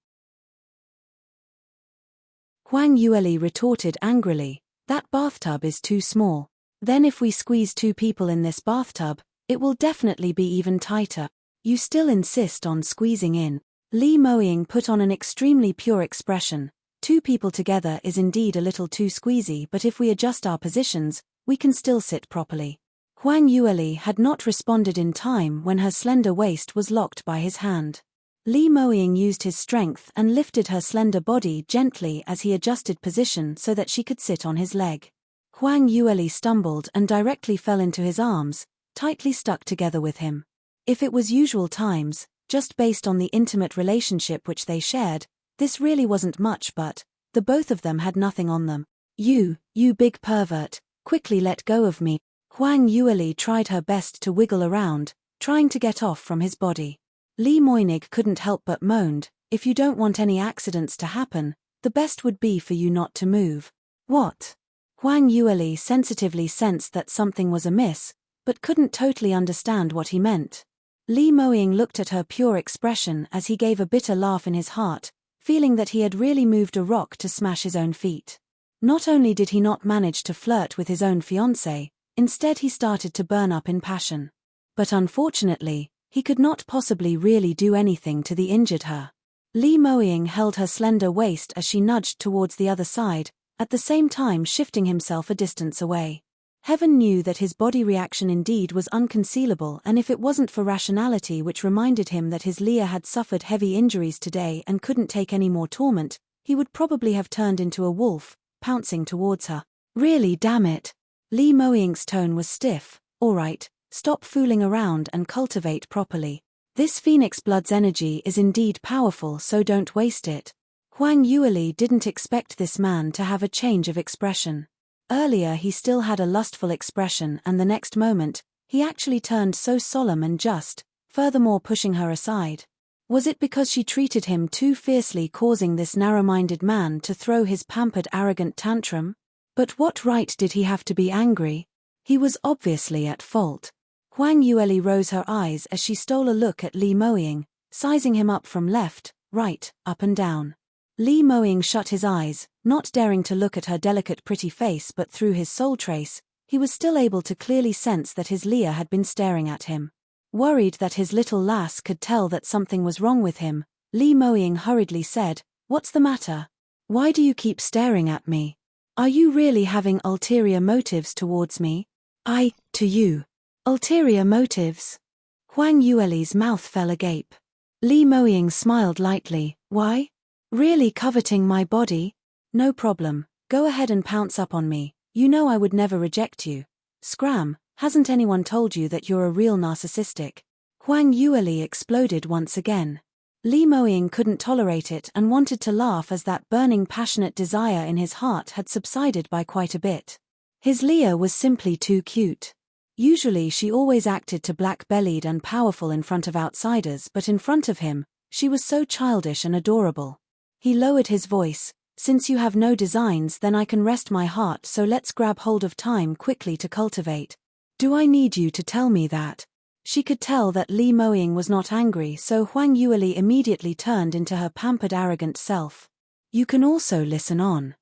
Huang Yueli retorted angrily, that bathtub is too small. Then if we squeeze 2 people in this bathtub, it will definitely be even tighter. You still insist on squeezing in. Li Moying put on an extremely pure expression. 2 people together is indeed a little too squeezy, but if we adjust our positions, we can still sit properly. Huang Yueli had not responded in time when her slender waist was locked by his hand. Li Moying used his strength and lifted her slender body gently as he adjusted position so that she could sit on his leg. Huang Yueli stumbled and directly fell into his arms, tightly stuck together with him. If it was usual times, just based on the intimate relationship which they shared, this really wasn't much, but the both of them had nothing on them. You big pervert, quickly let go of me. Huang Yueli tried her best to wiggle around, trying to get off from his body. Li Moying couldn't help but moaned, if you don't want any accidents to happen, the best would be for you not to move. What? Huang Yueli sensitively sensed that something was amiss, but couldn't totally understand what he meant. Li Moying looked at her pure expression as he gave a bitter laugh in his heart, feeling that he had really moved a rock to smash his own feet. Not only did he not manage to flirt with his own fiancée, instead he started to burn up in passion. But unfortunately, he could not possibly really do anything to the injured her. Li Moying held her slender waist as she nudged towards the other side, at the same time shifting himself a distance away. Heaven knew that his body reaction indeed was unconcealable, and if it wasn't for rationality which reminded him that his Leah had suffered heavy injuries today and couldn't take any more torment, he would probably have turned into a wolf, pouncing towards her. Really, damn it. Li Moying's tone was stiff. All right, stop fooling around and cultivate properly. This phoenix blood's energy is indeed powerful, so don't waste it. Huang Yueli didn't expect this man to have a change of expression. Earlier he still had a lustful expression, and the next moment, he actually turned so solemn and just, furthermore pushing her aside. Was it because she treated him too fiercely, causing this narrow-minded man to throw his pampered arrogant tantrum? But what right did he have to be angry? He was obviously at fault. Huang Yueli rose her eyes as she stole a look at Li Moying, sizing him up from left, right, up and down. Li Moying shut his eyes, not daring to look at her delicate pretty face, but through his soul trace, he was still able to clearly sense that his Leah had been staring at him. Worried that his little lass could tell that something was wrong with him, Li Moying hurriedly said, "What's the matter? Why do you keep staring at me? Are you really having ulterior motives towards me?" To you. Ulterior motives? Huang Yueli's mouth fell agape. Li Moying smiled lightly. Why? Really coveting my body? No problem, go ahead and pounce up on me, you know I would never reject you. Scram, hasn't anyone told you that you're a real narcissistic? Huang Yueli exploded once again. Li Moying couldn't tolerate it and wanted to laugh as that burning passionate desire in his heart had subsided by quite a bit. His Leah was simply too cute. Usually she always acted too black-bellied and powerful in front of outsiders, but in front of him, she was so childish and adorable. He lowered his voice, "Since you have no designs, then I can rest my heart, so let's grab hold of time quickly to cultivate." Do I need you to tell me that? She could tell that Li Moying was not angry, so Huang Yueli immediately turned into her pampered arrogant self. You can also listen on.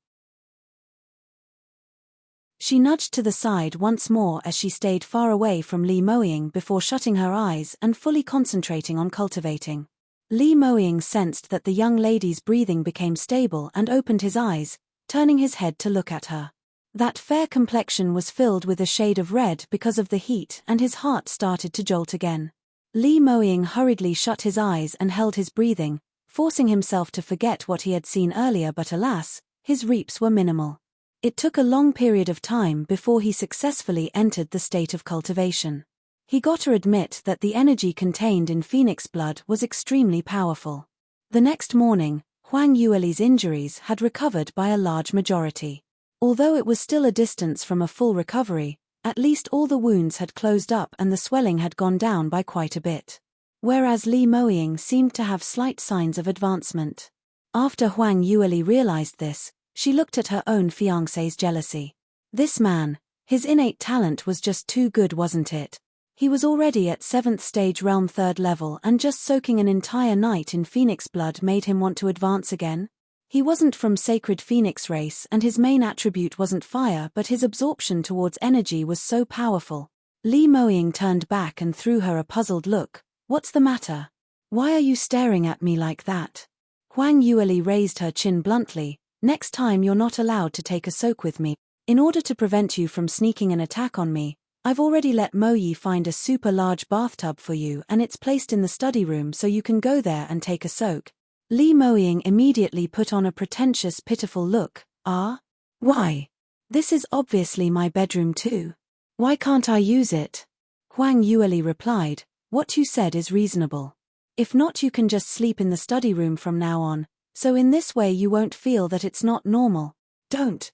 She nudged to the side once more as she stayed far away from Li Moying before shutting her eyes and fully concentrating on cultivating. Li Moying sensed that the young lady's breathing became stable and opened his eyes, turning his head to look at her. That fair complexion was filled with a shade of red because of the heat, and his heart started to jolt again. Li Moying hurriedly shut his eyes and held his breathing, forcing himself to forget what he had seen earlier, but alas, his reaps were minimal. It took a long period of time before he successfully entered the state of cultivation. He gotta admit that the energy contained in phoenix blood was extremely powerful. The next morning, Huang Yueli's injuries had recovered by a large majority. Although it was still a distance from a full recovery, at least all the wounds had closed up and the swelling had gone down by quite a bit. Whereas Li Moying seemed to have slight signs of advancement. After Huang Yueli realized this, she looked at her own fiancé's jealousy. This man, his innate talent was just too good, wasn't it? He was already at 7th stage realm 3rd level, and just soaking an entire night in phoenix blood made him want to advance again. He wasn't from sacred phoenix race and his main attribute wasn't fire, but his absorption towards energy was so powerful. Li Moying turned back and threw her a puzzled look. What's the matter? Why are you staring at me like that? Huang Yueli raised her chin bluntly. Next time you're not allowed to take a soak with me. In order to prevent you from sneaking an attack on me, I've already let Mo Yi find a super large bathtub for you, and it's placed in the study room so you can go there and take a soak. Li Moying immediately put on a pretentious, pitiful look. Ah? Why? This is obviously my bedroom too. Why can't I use it? Huang Yueli replied, what you said is reasonable. If not, you can just sleep in the study room from now on, so in this way you won't feel that it's not normal. Don't.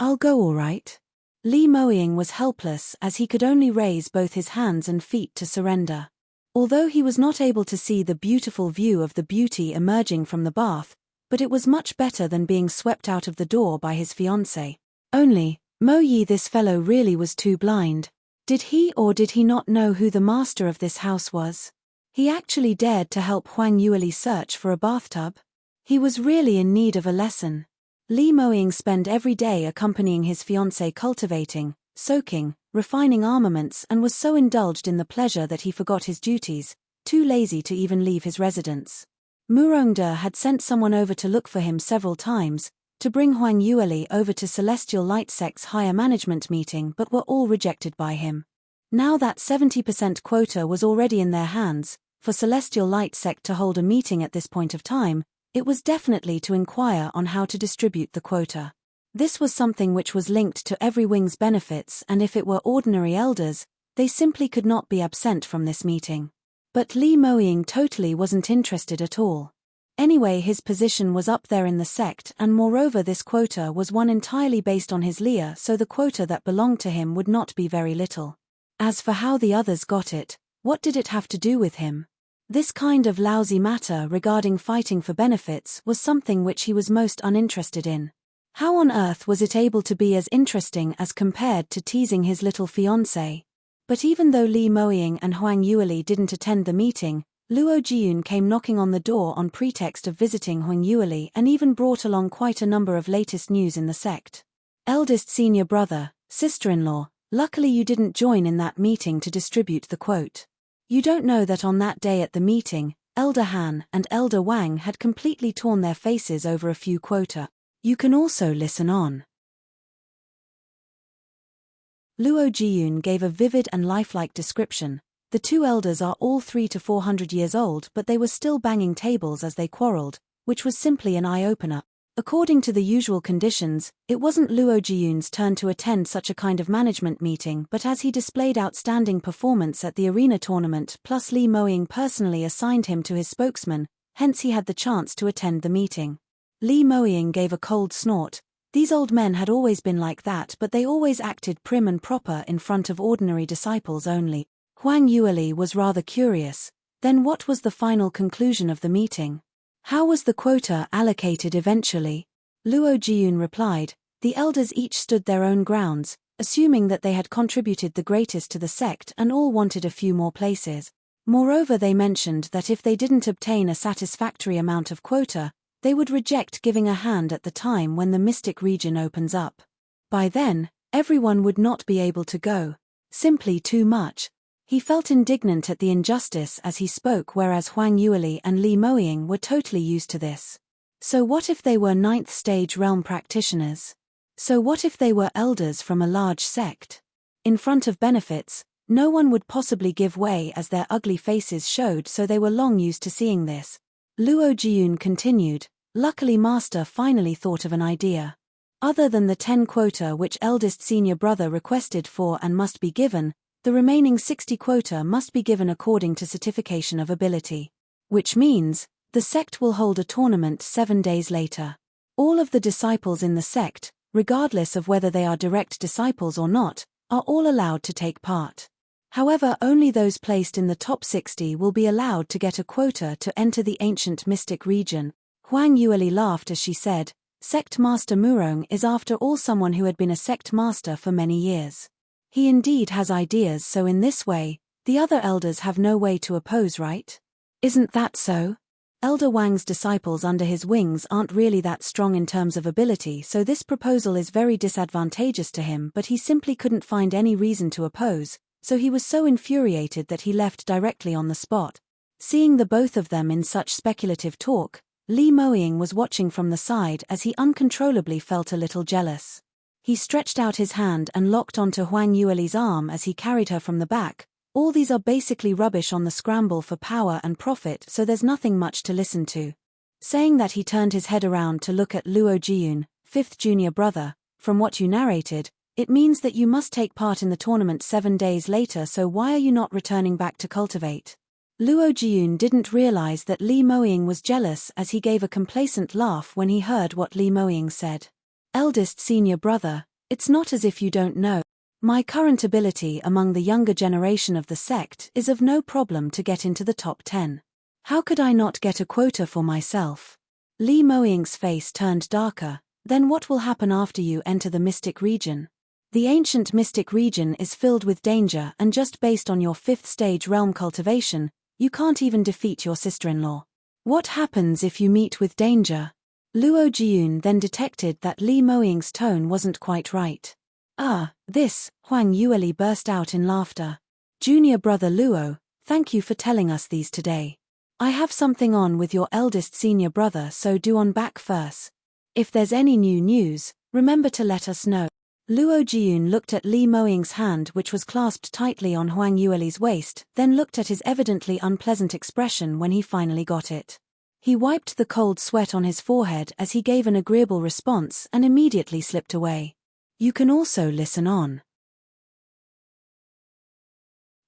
I'll go, all right. Li Moying was helpless as he could only raise both his hands and feet to surrender. Although he was not able to see the beautiful view of the beauty emerging from the bath, but it was much better than being swept out of the door by his fiancée. Only, Mo Yi, this fellow really was too blind. Did he or did he not know who the master of this house was? He actually dared to help Huang Yueli search for a bathtub? He was really in need of a lesson. Li Moying spent every day accompanying his fiancée cultivating, soaking, refining armaments, and was so indulged in the pleasure that he forgot his duties, too lazy to even leave his residence. Murongde had sent someone over to look for him several times, to bring Huang Yueli over to Celestial Light Sect's higher management meeting, but were all rejected by him. Now that 70% quota was already in their hands, for Celestial Light Sect to hold a meeting at this point of time, it was definitely to inquire on how to distribute the quota. This was something which was linked to every wing's benefits, and if it were ordinary elders, they simply could not be absent from this meeting. But Li Moying totally wasn't interested at all. Anyway, his position was up there in the sect, and moreover this quota was one entirely based on his Leah, so the quota that belonged to him would not be very little. As for how the others got it, what did it have to do with him? This kind of lousy matter regarding fighting for benefits was something which he was most uninterested in. How on earth was it able to be as interesting as compared to teasing his little fiancée? But even though Li Moying and Huang Yueli didn't attend the meeting, Luo Jiyun came knocking on the door on pretext of visiting Huang Yueli and even brought along quite a number of latest news in the sect. Eldest senior brother, sister-in-law, luckily you didn't join in that meeting to distribute the quote. You don't know that on that day at the meeting, Elder Han and Elder Wang had completely torn their faces over a few quota. You can also listen on. Luo Jiyun gave a vivid and lifelike description. The two elders are all 300 to 400 years old, but they were still banging tables as they quarreled, which was simply an eye-opener. According to the usual conditions, it wasn't Luo Jiyun's turn to attend such a kind of management meeting, but as he displayed outstanding performance at the arena tournament, plus Li Moying personally assigned him to his spokesman, hence he had the chance to attend the meeting. Li Moying gave a cold snort. These old men had always been like that, but they always acted prim and proper in front of ordinary disciples only. Huang Yueli was rather curious. Then what was the final conclusion of the meeting? How was the quota allocated eventually? Luo Jiyun replied, the elders each stood their own grounds, assuming that they had contributed the greatest to the sect and all wanted a few more places. Moreover, they mentioned that if they didn't obtain a satisfactory amount of quota, they would reject giving a hand at the time when the mystic region opens up. By then, everyone would not be able to go. Simply too much. He felt indignant at the injustice as he spoke, whereas Huang Yueli and Li Moying were totally used to this. So what if they were 9th stage realm practitioners? So what if they were elders from a large sect? In front of benefits, no one would possibly give way as their ugly faces showed, so they were long used to seeing this. Luo Jiyun continued, luckily Master finally thought of an idea. Other than the 10 quota which eldest senior brother requested for and must be given, The remaining 60 quota must be given according to certification of ability. Which means, the sect will hold a tournament 7 days later. All of the disciples in the sect, regardless of whether they are direct disciples or not, are all allowed to take part. However, only those placed in the top 60 will be allowed to get a quota to enter the ancient mystic region. Huang Yueli laughed as she said, Sect Master Murong is after all someone who had been a sect master for many years. He indeed has ideas, so in this way, the other elders have no way to oppose, right? Isn't that so? Elder Wang's disciples under his wings aren't really that strong in terms of ability, so this proposal is very disadvantageous to him, but he simply couldn't find any reason to oppose, so he was so infuriated that he left directly on the spot. Seeing the both of them in such speculative talk, Li Moying was watching from the side as he uncontrollably felt a little jealous. He stretched out his hand and locked onto Huang Yueli's arm as he carried her from the back. All these are basically rubbish on the scramble for power and profit, so there's nothing much to listen to. Saying that, he turned his head around to look at Luo Jiyun, fifth junior brother. From what you narrated, it means that you must take part in the tournament 7 days later, so why are you not returning back to cultivate? Luo Jiyun didn't realize that Li Moying was jealous as he gave a complacent laugh when he heard what Li Moying said. Eldest senior brother, it's not as if you don't know. My current ability among the younger generation of the sect is of no problem to get into the top 10. How could I not get a quota for myself? Li Moying's face turned darker. Then what will happen after you enter the mystic region? The ancient mystic region is filled with danger, and just based on your 5th stage realm cultivation, you can't even defeat your sister-in-law. What happens if you meet with danger? Luo Jiyun then detected that Li Moying's tone wasn't quite right. Huang Yueli burst out in laughter. Junior brother Luo, thank you for telling us these today. I have something on with your eldest senior brother, so do on back first. If there's any new news, remember to let us know. Luo Jiyun looked at Li Moying's hand, which was clasped tightly on Huang Yueli's waist, then looked at his evidently unpleasant expression when he finally got it. He wiped the cold sweat on his forehead as he gave an agreeable response and immediately slipped away. You can also listen on.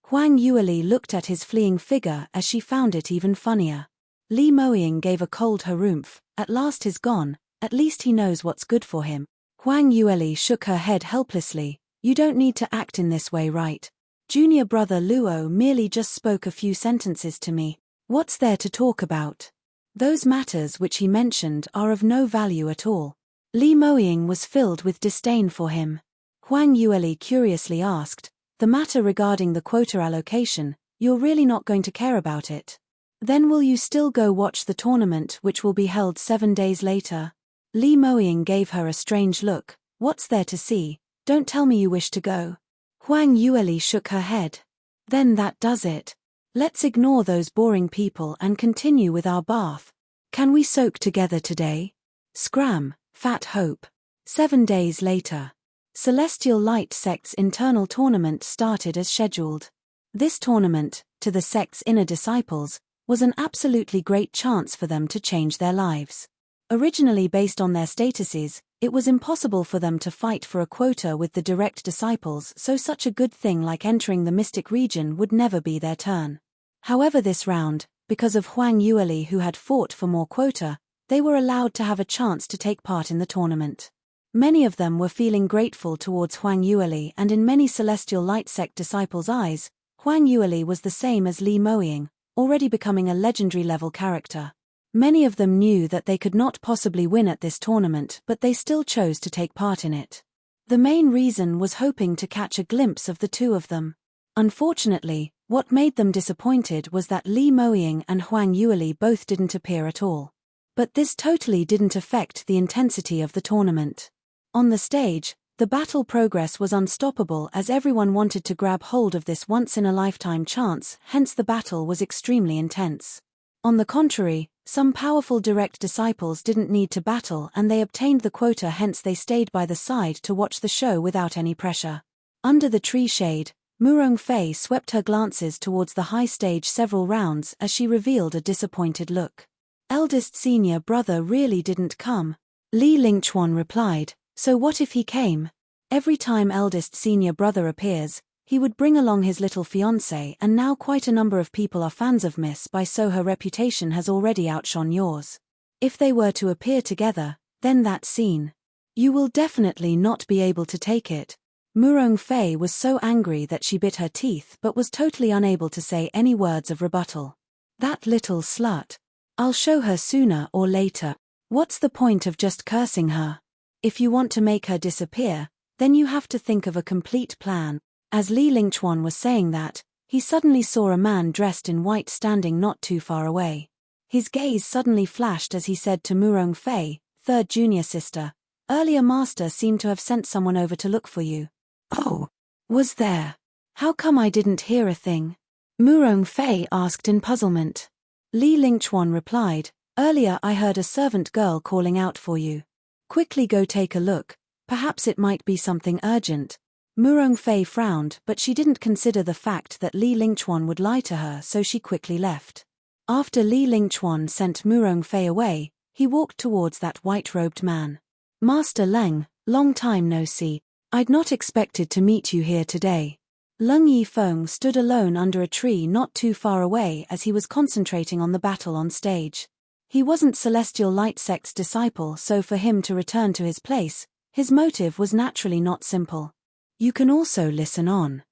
Huang Yueli looked at his fleeing figure as she found it even funnier. Li Moying gave a cold harumph. At last he's gone, at least he knows what's good for him. Huang Yueli shook her head helplessly. You don't need to act in this way, right? Junior brother Luo merely just spoke a few sentences to me. What's there to talk about? Those matters which he mentioned are of no value at all. Li Moying was filled with disdain for him. Huang Yueli curiously asked, the matter regarding the quota allocation, you're really not going to care about it? Then will you still go watch the tournament which will be held 7 days later? Li Moying gave her a strange look. What's there to see? Don't tell me you wish to go. Huang Yueli shook her head. Then that does it. Let's ignore those boring people and continue with our bath. Can we soak together today? Scram, fat hope. 7 days later. Celestial Light Sect's internal tournament started as scheduled. This tournament, to the sect's inner disciples, was an absolutely great chance for them to change their lives. Originally based on their statuses, it was impossible for them to fight for a quota with the direct disciples, so such a good thing like entering the mystic region would never be their turn. However, this round, because of Huang Yueli who had fought for more quota, they were allowed to have a chance to take part in the tournament. Many of them were feeling grateful towards Huang Yueli, and in many Celestial Light Sect disciples' eyes, Huang Yueli was the same as Li Moying, already becoming a legendary level character. Many of them knew that they could not possibly win at this tournament, but they still chose to take part in it. The main reason was hoping to catch a glimpse of the two of them. Unfortunately, what made them disappointed was that Li Moying and Huang Yueli both didn't appear at all. But this totally didn't affect the intensity of the tournament. On the stage, the battle progress was unstoppable as everyone wanted to grab hold of this once-in-a-lifetime chance, hence the battle was extremely intense. On the contrary, some powerful direct disciples didn't need to battle and they obtained the quota, hence they stayed by the side to watch the show without any pressure. Under the tree shade, Murong Fei swept her glances towards the high stage several rounds as she revealed a disappointed look. Eldest senior brother really didn't come. Li Lingchuan replied, so what if he came? Every time eldest senior brother appears, He would bring along his little fiancée, and now quite a number of people are fans of Miss Bai, so her reputation has already outshone yours. If they were to appear together, then that scene. You will definitely not be able to take it. Murong Fei was so angry that she bit her teeth but was totally unable to say any words of rebuttal. That little slut. I'll show her sooner or later. What's the point of just cursing her? If you want to make her disappear, then you have to think of a complete plan. As Li Lingchuan was saying that, he suddenly saw a man dressed in white standing not too far away. His gaze suddenly flashed as he said to Murong Fei, "Third junior sister, earlier master seemed to have sent someone over to look for you." "Oh, was there? How come I didn't hear a thing?" Murong Fei asked in puzzlement. Li Lingchuan replied, "Earlier I heard a servant girl calling out for you. Quickly go take a look, perhaps it might be something urgent." Murong Fei frowned, but she didn't consider the fact that Li Lingchuan would lie to her, so she quickly left. After Li Lingchuan sent Murong Fei away, he walked towards that white-robed man. "Master Leng, long time no see. I'd not expected to meet you here today." Leng Yifeng stood alone under a tree not too far away as he was concentrating on the battle on stage. He wasn't Celestial Light Sect's disciple, so for him to return to his place, his motive was naturally not simple. You can also listen on.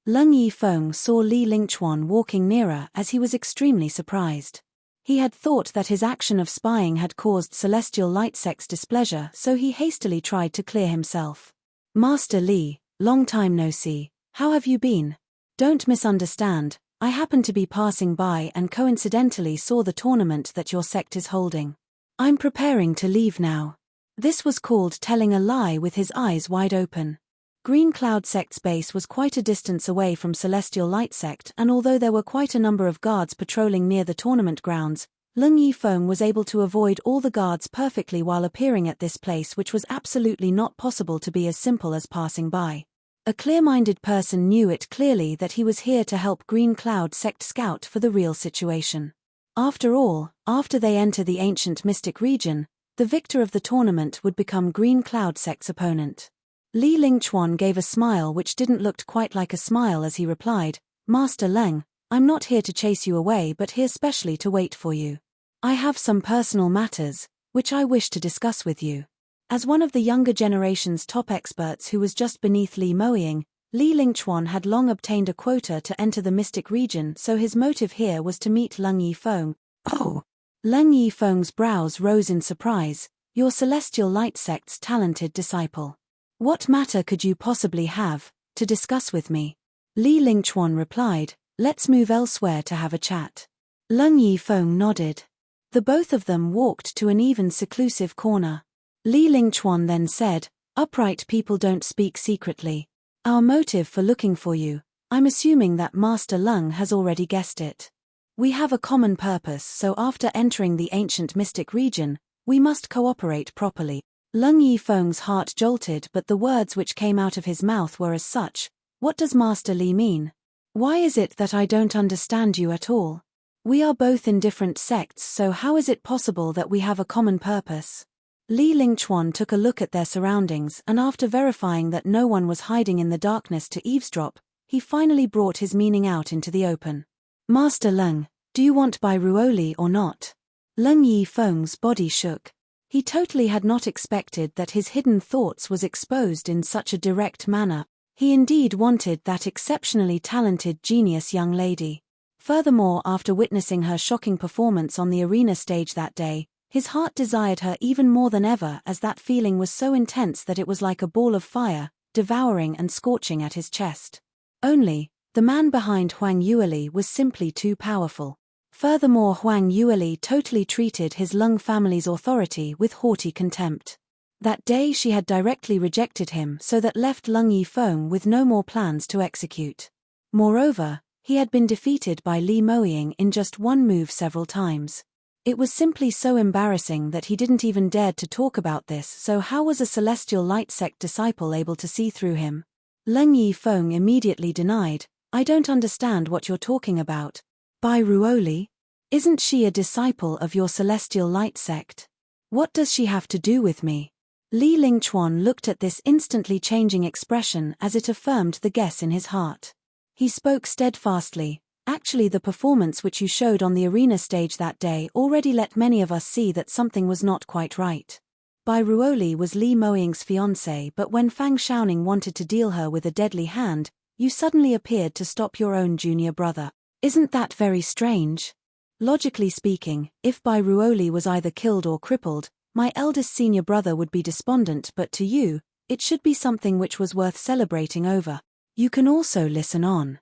Leng Yifeng saw Li Lingchuan walking nearer as he was extremely surprised. He had thought that his action of spying had caused Celestial Light Sect's displeasure, so he hastily tried to clear himself. "Master Li, long time no see, how have you been? Don't misunderstand, I happened to be passing by and coincidentally saw the tournament that your sect is holding. I'm preparing to leave now." This was called telling a lie with his eyes wide open. Green Cloud Sect's base was quite a distance away from Celestial Light Sect, and although there were quite a number of guards patrolling near the tournament grounds, Leng Yifeng was able to avoid all the guards perfectly while appearing at this place, which was absolutely not possible to be as simple as passing by. A clear-minded person knew it clearly that he was here to help Green Cloud Sect scout for the real situation. After all, after they enter the ancient mystic region, the victor of the tournament would become Green Cloud Sect's opponent. Li Lingchuan gave a smile which didn't look quite like a smile as he replied, "Master Leng, I'm not here to chase you away but here specially to wait for you. I have some personal matters, which I wish to discuss with you." As one of the younger generation's top experts who was just beneath Li Moying, Li Lingchuan had long obtained a quota to enter the mystic region, so his motive here was to meet Leng Yifeng. "Oh!" Leng Yifeng's brows rose in surprise, "Your Celestial Light Sect's talented disciple. What matter could you possibly have to discuss with me?" Li Lingchuan replied, "Let's move elsewhere to have a chat." Leng Yifeng nodded. The both of them walked to an even seclusive corner. Li Lingchuan then said, "Upright people don't speak secretly. Our motive for looking for you, I'm assuming that Master Leng has already guessed it. We have a common purpose, so after entering the ancient mystic region, we must cooperate properly." Leng Yifeng's heart jolted, but the words which came out of his mouth were as such. "What does Master Li mean? Why is it that I don't understand you at all? We are both in different sects, so how is it possible that we have a common purpose?" Li Lingchuan took a look at their surroundings, and after verifying that no one was hiding in the darkness to eavesdrop, he finally brought his meaning out into the open. "Master Leng, do you want Bai Ruoli or not?" Leng Yifeng's body shook. He totally had not expected that his hidden thoughts was exposed in such a direct manner. He indeed wanted that exceptionally talented genius young lady. Furthermore, after witnessing her shocking performance on the arena stage that day, his heart desired her even more than ever, as that feeling was so intense that it was like a ball of fire, devouring and scorching at his chest. Only, the man behind Huang Yueli was simply too powerful. Furthermore, Huang Yueli totally treated his Leng family's authority with haughty contempt. That day she had directly rejected him, so that left Leng Yifeng with no more plans to execute. Moreover, he had been defeated by Li Moying in just one move several times. It was simply so embarrassing that he didn't even dare to talk about this, so how was a Celestial Light Sect disciple able to see through him? Leng Yifeng immediately denied, "I don't understand what you're talking about. Bai Ruoli? Isn't she a disciple of your Celestial Light Sect? What does she have to do with me?" Li Lingchuan looked at this instantly changing expression as it affirmed the guess in his heart. He spoke steadfastly. Actually, the performance which you showed on the arena stage that day already let many of us see that something was not quite right. Bai Ruoli was Li Moying's fiancée, but when Fang Xiaoning wanted to deal her with a deadly hand, you suddenly appeared to stop your own junior brother. Isn't that very strange? Logically speaking, if Bai Ruoli was either killed or crippled, my eldest senior brother would be despondent, but to you, it should be something which was worth celebrating over. You can also listen on.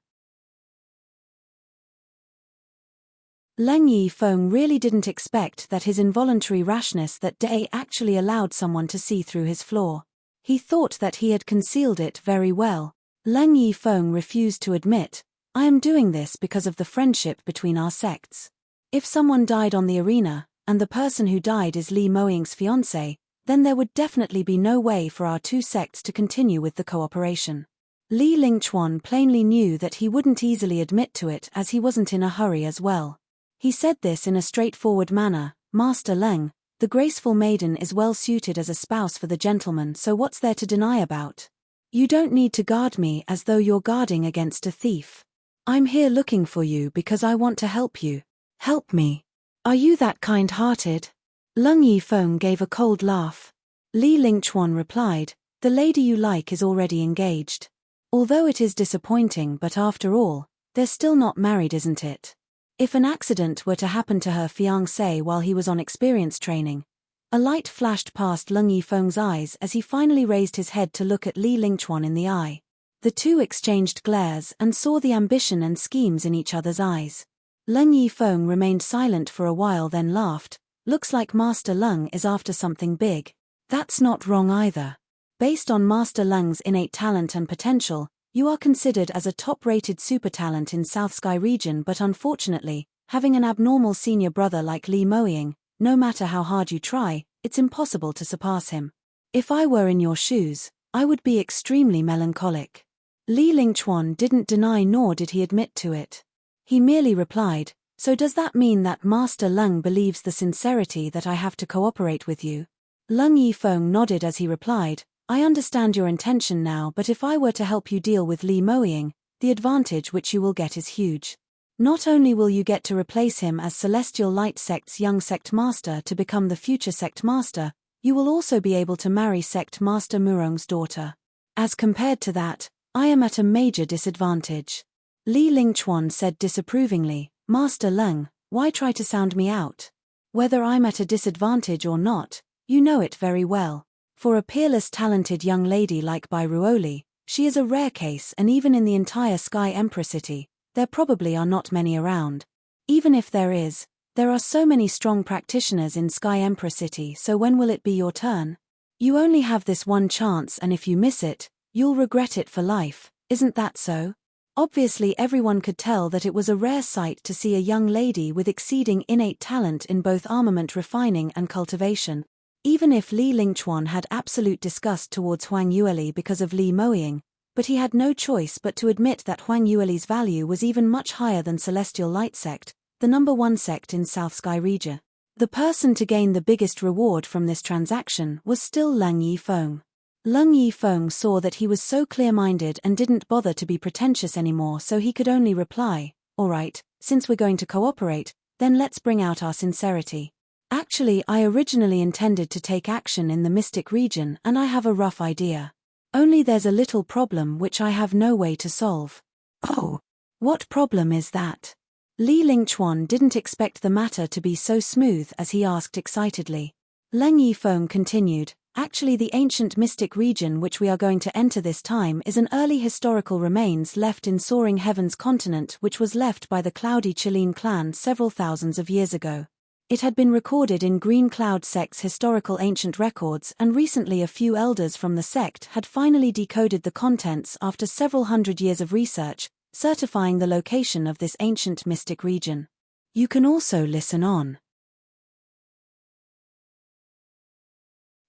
Leng Yifeng really didn't expect that his involuntary rashness that day actually allowed someone to see through his flaw. He thought that he had concealed it very well. Leng Yifeng refused to admit, I am doing this because of the friendship between our sects. If someone died on the arena, and the person who died is Li Moying's fiancé, then there would definitely be no way for our two sects to continue with the cooperation. Li Lingchuan plainly knew that he wouldn't easily admit to it as he wasn't in a hurry as well. He said this in a straightforward manner, Master Leng, the graceful maiden is well suited as a spouse for the gentleman, so what's there to deny about? You don't need to guard me as though you're guarding against a thief. I'm here looking for you because I want to help you. Help me. Are you that kind-hearted? Leng Yifeng gave a cold laugh. Li Lingchuan replied, the lady you like is already engaged. Although it is disappointing, but after all, they're still not married, isn't it? If an accident were to happen to her fiancé while he was on experience training. A light flashed past Leng Yifeng's eyes as he finally raised his head to look at Li Lingchuan in the eye. The two exchanged glares and saw the ambition and schemes in each other's eyes. Leng Yifeng remained silent for a while, then laughed. Looks like Master Leng is after something big. That's not wrong either. Based on Master Leng's innate talent and potential, you are considered as a top-rated super talent in South Sky region, but unfortunately, having an abnormal senior brother like Li Moying, no matter how hard you try, it's impossible to surpass him. If I were in your shoes, I would be extremely melancholic. Li Lingchuan didn't deny nor did he admit to it. He merely replied, so does that mean that Master Leng believes the sincerity that I have to cooperate with you? Leng Yifeng nodded as he replied, I understand your intention now, but if I were to help you deal with Li Moying, the advantage which you will get is huge. Not only will you get to replace him as Celestial Light Sect's young sect master to become the future sect master, you will also be able to marry sect master Murong's daughter. As compared to that, I am at a major disadvantage. Li Lingchuan said disapprovingly, Master Leng, why try to sound me out? Whether I'm at a disadvantage or not, you know it very well. For a peerless talented young lady like Bai Ruoli, she is a rare case, and even in the entire Sky Emperor City, there probably are not many around. Even if there is, there are so many strong practitioners in Sky Emperor City, so when will it be your turn? You only have this one chance, and if you miss it, you'll regret it for life, isn't that so? Obviously everyone could tell that it was a rare sight to see a young lady with exceeding innate talent in both armament refining and cultivation. Even if Li Lingchuan had absolute disgust towards Huang Yueli because of Li Moying, but he had no choice but to admit that Huang Yueli's value was even much higher than Celestial Light Sect, the #1 sect in South Sky region. The person to gain the biggest reward from this transaction was still Leng Yifeng. Leng Yifeng saw that he was so clear-minded and didn't bother to be pretentious anymore, so he could only reply, all right, since we're going to cooperate, then let's bring out our sincerity. Actually, I originally intended to take action in the Mystic region, and I have a rough idea. Only there's a little problem which I have no way to solve. Oh, what problem is that? Li Lingchuan didn't expect the matter to be so smooth as he asked excitedly. Leng Yifeng continued, actually the ancient Mystic region which we are going to enter this time is an early historical remains left in Soaring Heavens continent which was left by the Cloudy Chilean clan several thousands of years ago. It had been recorded in Green Cloud Sect's historical ancient records, and recently a few elders from the sect had finally decoded the contents after several hundred years of research, certifying the location of this ancient mystic region. You can also listen on.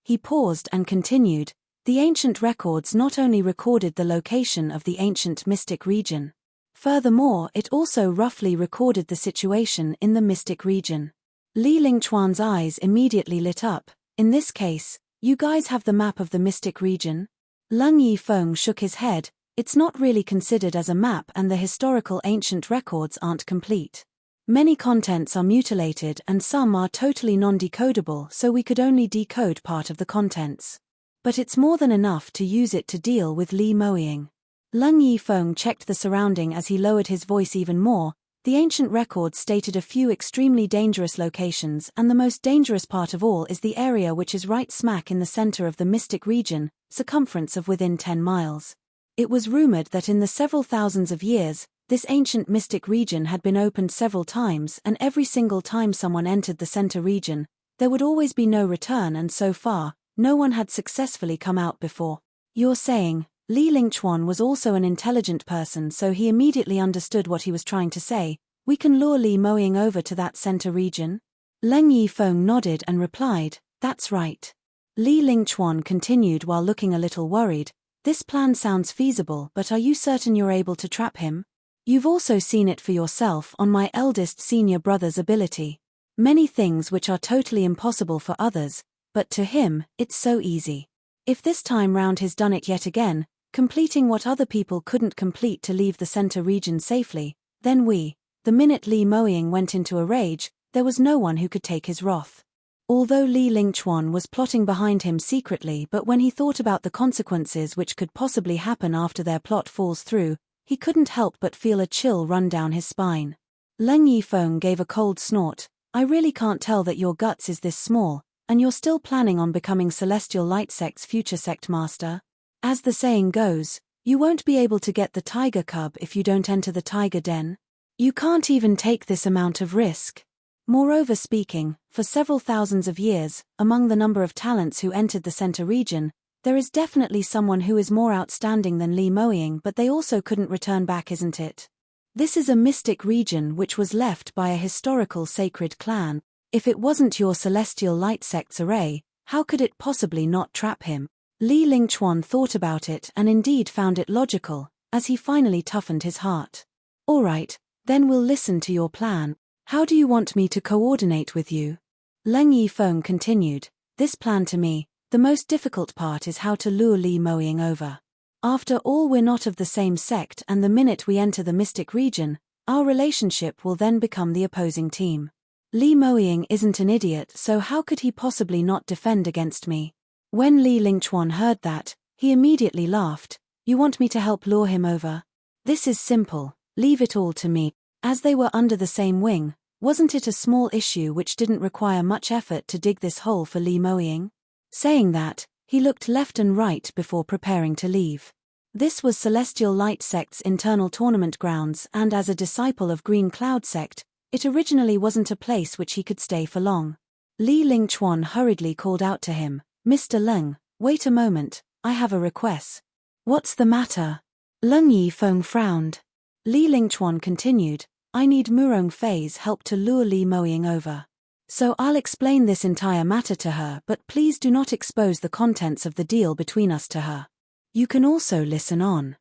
He paused and continued, the ancient records not only recorded the location of the ancient mystic region. Furthermore, it also roughly recorded the situation in the mystic region. Li Lingchuan's eyes immediately lit up. In this case, You guys have the map of the mystic region? Leng Yifeng shook his head. It's not really considered as a map and the historical ancient records aren't complete. Many contents are mutilated and some are totally non-decodable, so we could only decode part of the contents. But it's more than enough to use it to deal with Li Moying. Leng Yifeng checked the surrounding as he lowered his voice even more. The ancient records stated a few extremely dangerous locations, and the most dangerous part of all is the area which is right smack in the center of the mystic region, circumference of within 10 miles. It was rumored that in the several thousands of years, this ancient mystic region had been opened several times, and every single time someone entered the center region, there would always be no return, and so far, no one had successfully come out before. You're saying, Li Lingchuan was also an intelligent person, so he immediately understood what he was trying to say. We can lure Li Moying over to that center region? Leng Yifeng nodded and replied, that's right. Li Lingchuan continued while looking a little worried. This plan sounds feasible, but are you certain you're able to trap him? You've also seen it for yourself on my eldest senior brother's ability. Many things which are totally impossible for others, but to him, it's so easy. If this time round he's done it yet again, completing what other people couldn't complete to leave the center region safely, then the minute Li Moying went into a rage, there was no one who could take his wrath. Although Li Lingchuan was plotting behind him secretly, but when he thought about the consequences which could possibly happen after their plot falls through, he couldn't help but feel a chill run down his spine. Leng Yifeng gave a cold snort. I really can't tell that your guts is this small, and you're still planning on becoming Celestial Light Sect's future sect master? As the saying goes, you won't be able to get the tiger cub if you don't enter the tiger den. You can't even take this amount of risk. Moreover speaking, for several thousands of years, among the number of talents who entered the center region, there is definitely someone who is more outstanding than Li Moying, but they also couldn't return back, isn't it? This is a mystic region which was left by a historical sacred clan. If it wasn't your Celestial Light Sect's array, how could it possibly not trap him? Li Lingchuan thought about it and indeed found it logical, as he finally toughened his heart. All right, then we'll listen to your plan. How do you want me to coordinate with you? Leng Yifeng continued, this plan to me, the most difficult part is how to lure Li Moying over. After all, we're not of the same sect, and the minute we enter the mystic region, our relationship will then become the opposing team. Li Moying isn't an idiot, so how could he possibly not defend against me? When Li Lingchuan heard that, he immediately laughed. You want me to help lure him over? This is simple, leave it all to me. As they were under the same wing, wasn't it a small issue which didn't require much effort to dig this hole for Li Moying? Saying that, he looked left and right before preparing to leave. This was Celestial Light Sect's internal tournament grounds, and as a disciple of Green Cloud Sect, it originally wasn't a place which he could stay for long. Li Lingchuan hurriedly called out to him, Mr. Leng, wait a moment, I have a request. What's the matter? Leng Yifeng frowned. Li Lingchuan continued, I need Murong Fei's help to lure Li Moying over. So I'll explain this entire matter to her, but please do not expose the contents of the deal between us to her. You can also listen on.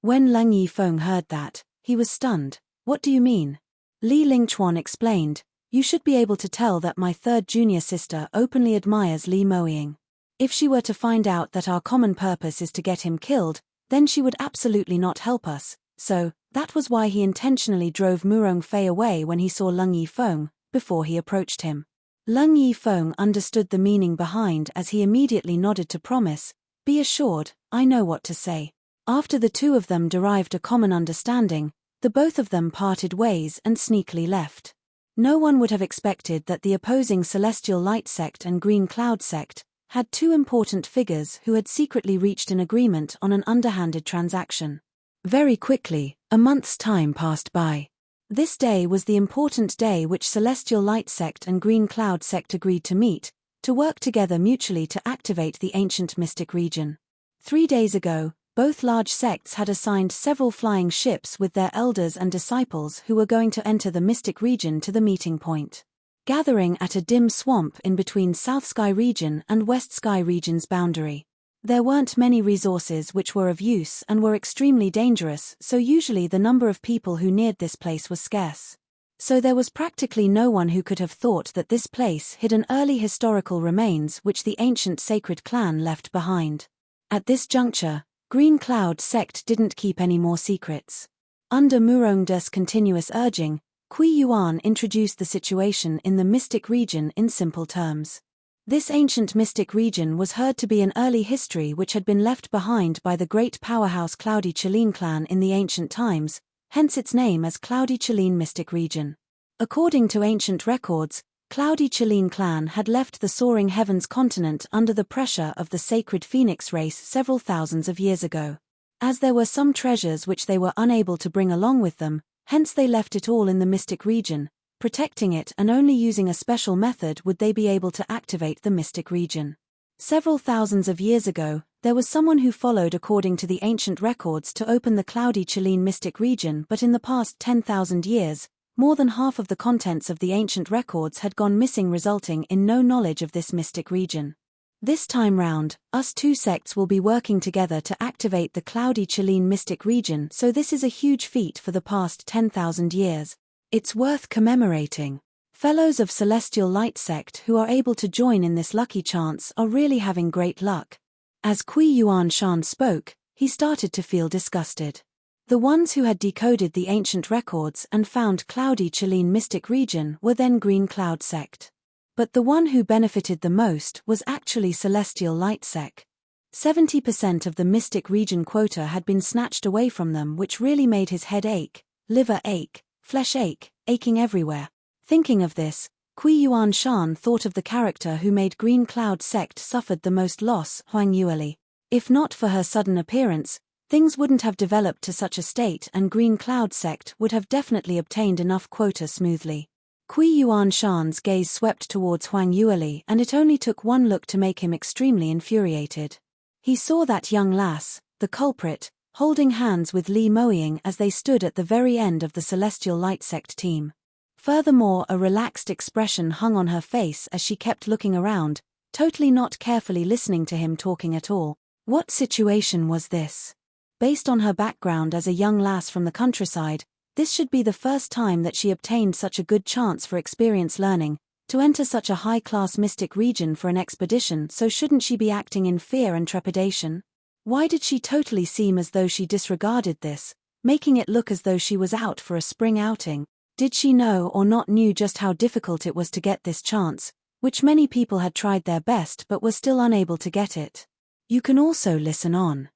When Leng Yifeng heard that, he was stunned. What do you mean? Li Lingchuan explained, you should be able to tell that my third junior sister openly admires Li Moying. If she were to find out that our common purpose is to get him killed, then she would absolutely not help us, so that was why he intentionally drove Murong Fei away when he saw Leng Yifeng, before he approached him. Leng Yifeng understood the meaning behind as he immediately nodded to promise, be assured, I know what to say. After the two of them derived a common understanding, the both of them parted ways and sneakily left. No one would have expected that the opposing Celestial Light Sect and Green Cloud Sect had two important figures who had secretly reached an agreement on an underhanded transaction. Very quickly, a month's time passed by. This day was the important day which Celestial Light Sect and Green Cloud Sect agreed to meet, to work together mutually to activate the ancient mystic region. 3 days ago, both large sects had assigned several flying ships with their elders and disciples who were going to enter the mystic region to the meeting point. Gathering at a dim swamp in between South Sky Region and West Sky Region's boundary. There weren't many resources which were of use and were extremely dangerous, so usually the number of people who neared this place was scarce. So there was practically no one who could have thought that this place hid an early historical remains which the ancient sacred clan left behind. At this juncture, Green Cloud sect didn't keep any more secrets. Under Murongda's continuous urging, Kui Yuan introduced the situation in the mystic region in simple terms. This ancient mystic region was heard to be an early history which had been left behind by the great powerhouse Cloudy Chelene clan in the ancient times, hence its name as Cloudy Chelene Mystic Region. According to ancient records, Cloudy Chelene clan had left the soaring heavens continent under the pressure of the sacred phoenix race several thousands of years ago. As there were some treasures which they were unable to bring along with them, hence they left it all in the mystic region, protecting it, and only using a special method would they be able to activate the mystic region. Several thousands of years ago, there was someone who followed according to the ancient records to open the Cloudy Chelene mystic region, but in the past 10,000 years, more than half of the contents of the ancient records had gone missing, resulting in no knowledge of this mystic region. This time round, us two sects will be working together to activate the Cloudy Chelene mystic region, so this is a huge feat for the past 10,000 years. It's worth commemorating. Fellows of Celestial Light sect who are able to join in this lucky chance are really having great luck. As Kui Yuan Shan spoke, he started to feel disgusted. The ones who had decoded the ancient records and found Cloudy Chelene mystic region were then Green Cloud sect. But the one who benefited the most was actually Celestial Light sect. 70% of the mystic region quota had been snatched away from them, which really made his head ache, liver ache, flesh ache, aching everywhere. Thinking of this, Kui Yuan Shan thought of the character who made Green Cloud sect suffered the most loss, Huang Yueli. If not for her sudden appearance, things wouldn't have developed to such a state, and Green Cloud sect would have definitely obtained enough quota smoothly. Kui Yuan Shan's gaze swept towards Huang Yueli, and it only took one look to make him extremely infuriated. He saw that young lass, the culprit, holding hands with Li Moying as they stood at the very end of the Celestial Light sect team. Furthermore, a relaxed expression hung on her face as she kept looking around, totally not carefully listening to him talking at all. What situation was this? Based on her background as a young lass from the countryside, this should be the first time that she obtained such a good chance for experience learning, to enter such a high-class mystic region for an expedition, so shouldn't she be acting in fear and trepidation? Why did she totally seem as though she disregarded this, making it look as though she was out for a spring outing? Did she know or not knew just how difficult it was to get this chance, which many people had tried their best but were still unable to get it? You can also listen on.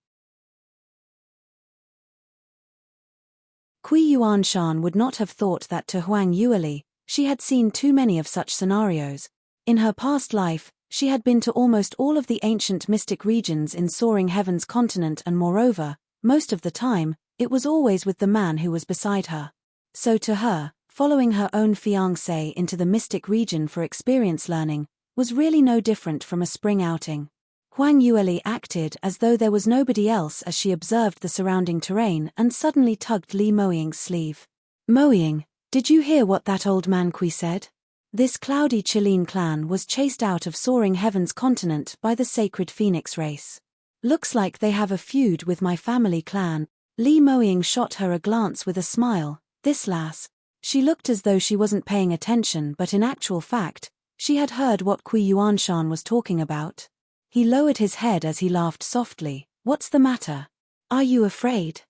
Kui Yuan Shan would not have thought that to Huang Yueli, she had seen too many of such scenarios. In her past life, she had been to almost all of the ancient mystic regions in Soaring Heavens continent, and moreover, most of the time, it was always with the man who was beside her. So to her, following her own fiancé into the mystic region for experience learning, was really no different from a spring outing. Huang Yueli acted as though there was nobody else as she observed the surrounding terrain and suddenly tugged Li Moying's sleeve. Moying, did you hear what that old man Kui said? This Cloudy Chelene clan was chased out of Soaring Heavens continent by the sacred phoenix race. Looks like they have a feud with my family clan. Li Moying shot her a glance with a smile. This lass. She looked as though she wasn't paying attention, but in actual fact, she had heard what Kui Yuan Shan was talking about. He lowered his head as he laughed softly. What's the matter? Are you afraid?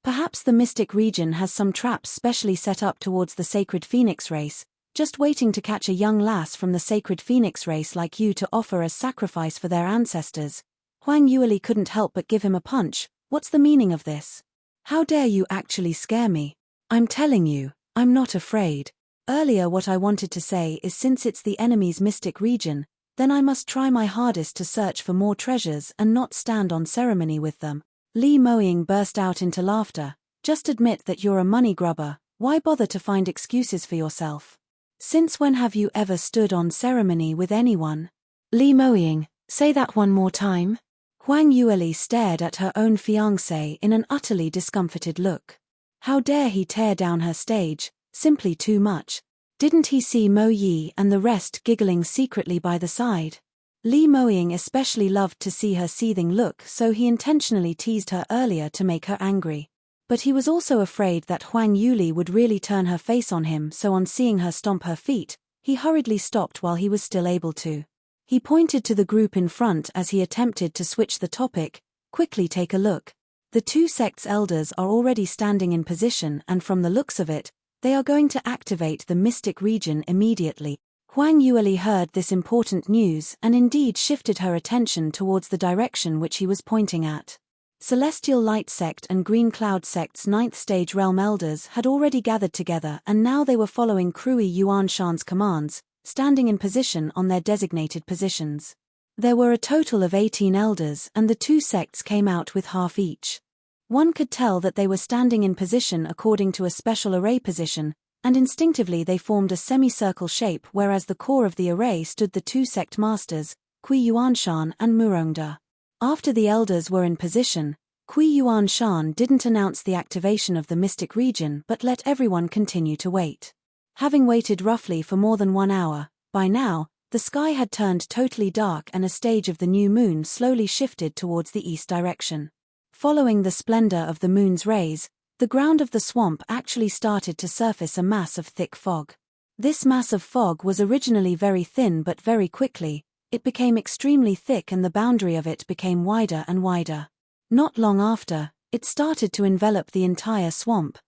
Perhaps the mystic region has some traps specially set up towards the sacred phoenix race, just waiting to catch a young lass from the sacred phoenix race like you to offer as sacrifice for their ancestors. Huang Yueli couldn't help but give him a punch. What's the meaning of this? How dare you actually scare me? I'm telling you, I'm not afraid. Earlier what I wanted to say is, since it's the enemy's mystic region, then I must try my hardest to search for more treasures and not stand on ceremony with them. Li Moying burst out into laughter. Just admit that you're a money grubber. Why bother to find excuses for yourself? Since when have you ever stood on ceremony with anyone? Li Moying, say that one more time. Huang Yueli stared at her own fiancé in an utterly discomfited look. How dare he tear down her stage? Simply too much. Didn't he see Mo Yi and the rest giggling secretly by the side? Li Moying especially loved to see her seething look, so he intentionally teased her earlier to make her angry. But he was also afraid that Huang Yuli would really turn her face on him, so on seeing her stomp her feet, he hurriedly stopped while he was still able to. He pointed to the group in front as he attempted to switch the topic. Quickly take a look. The two sect's elders are already standing in position, and from the looks of it, they are going to activate the mystic region immediately. Huang Yueli heard this important news and indeed shifted her attention towards the direction which he was pointing at. Celestial Light Sect and Green Cloud Sect's 9th stage realm elders had already gathered together, and now they were following Krui Yuanshan's commands, standing in position on their designated positions. There were a total of 18 elders, and the two sects came out with half each. One could tell that they were standing in position according to a special array position, and instinctively they formed a semicircle shape, whereas the core of the array stood the two sect masters, Kui Yuanshan and Murongda. After the elders were in position, Kui Yuanshan didn't announce the activation of the mystic region but let everyone continue to wait. Having waited roughly for more than 1 hour, by now, the sky had turned totally dark and a stage of the new moon slowly shifted towards the east direction. Following the splendor of the moon's rays, the ground of the swamp actually started to surface a mass of thick fog. This mass of fog was originally very thin, but very quickly, it became extremely thick and the boundary of it became wider and wider. Not long after, it started to envelop the entire swamp.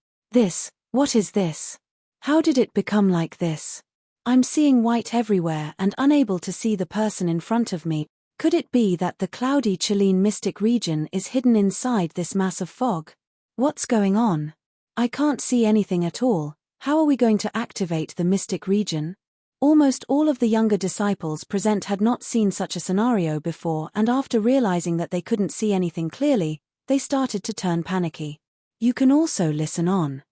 What is this? How did it become like this? I'm seeing white everywhere and unable to see the person in front of me. Could it be that the cloudy Chilean mystic region is hidden inside this mass of fog? What's going on? I can't see anything at all. How are we going to activate the mystic region? Almost all of the younger disciples present had not seen such a scenario before, and after realizing that they couldn't see anything clearly, they started to turn panicky. You can also listen on.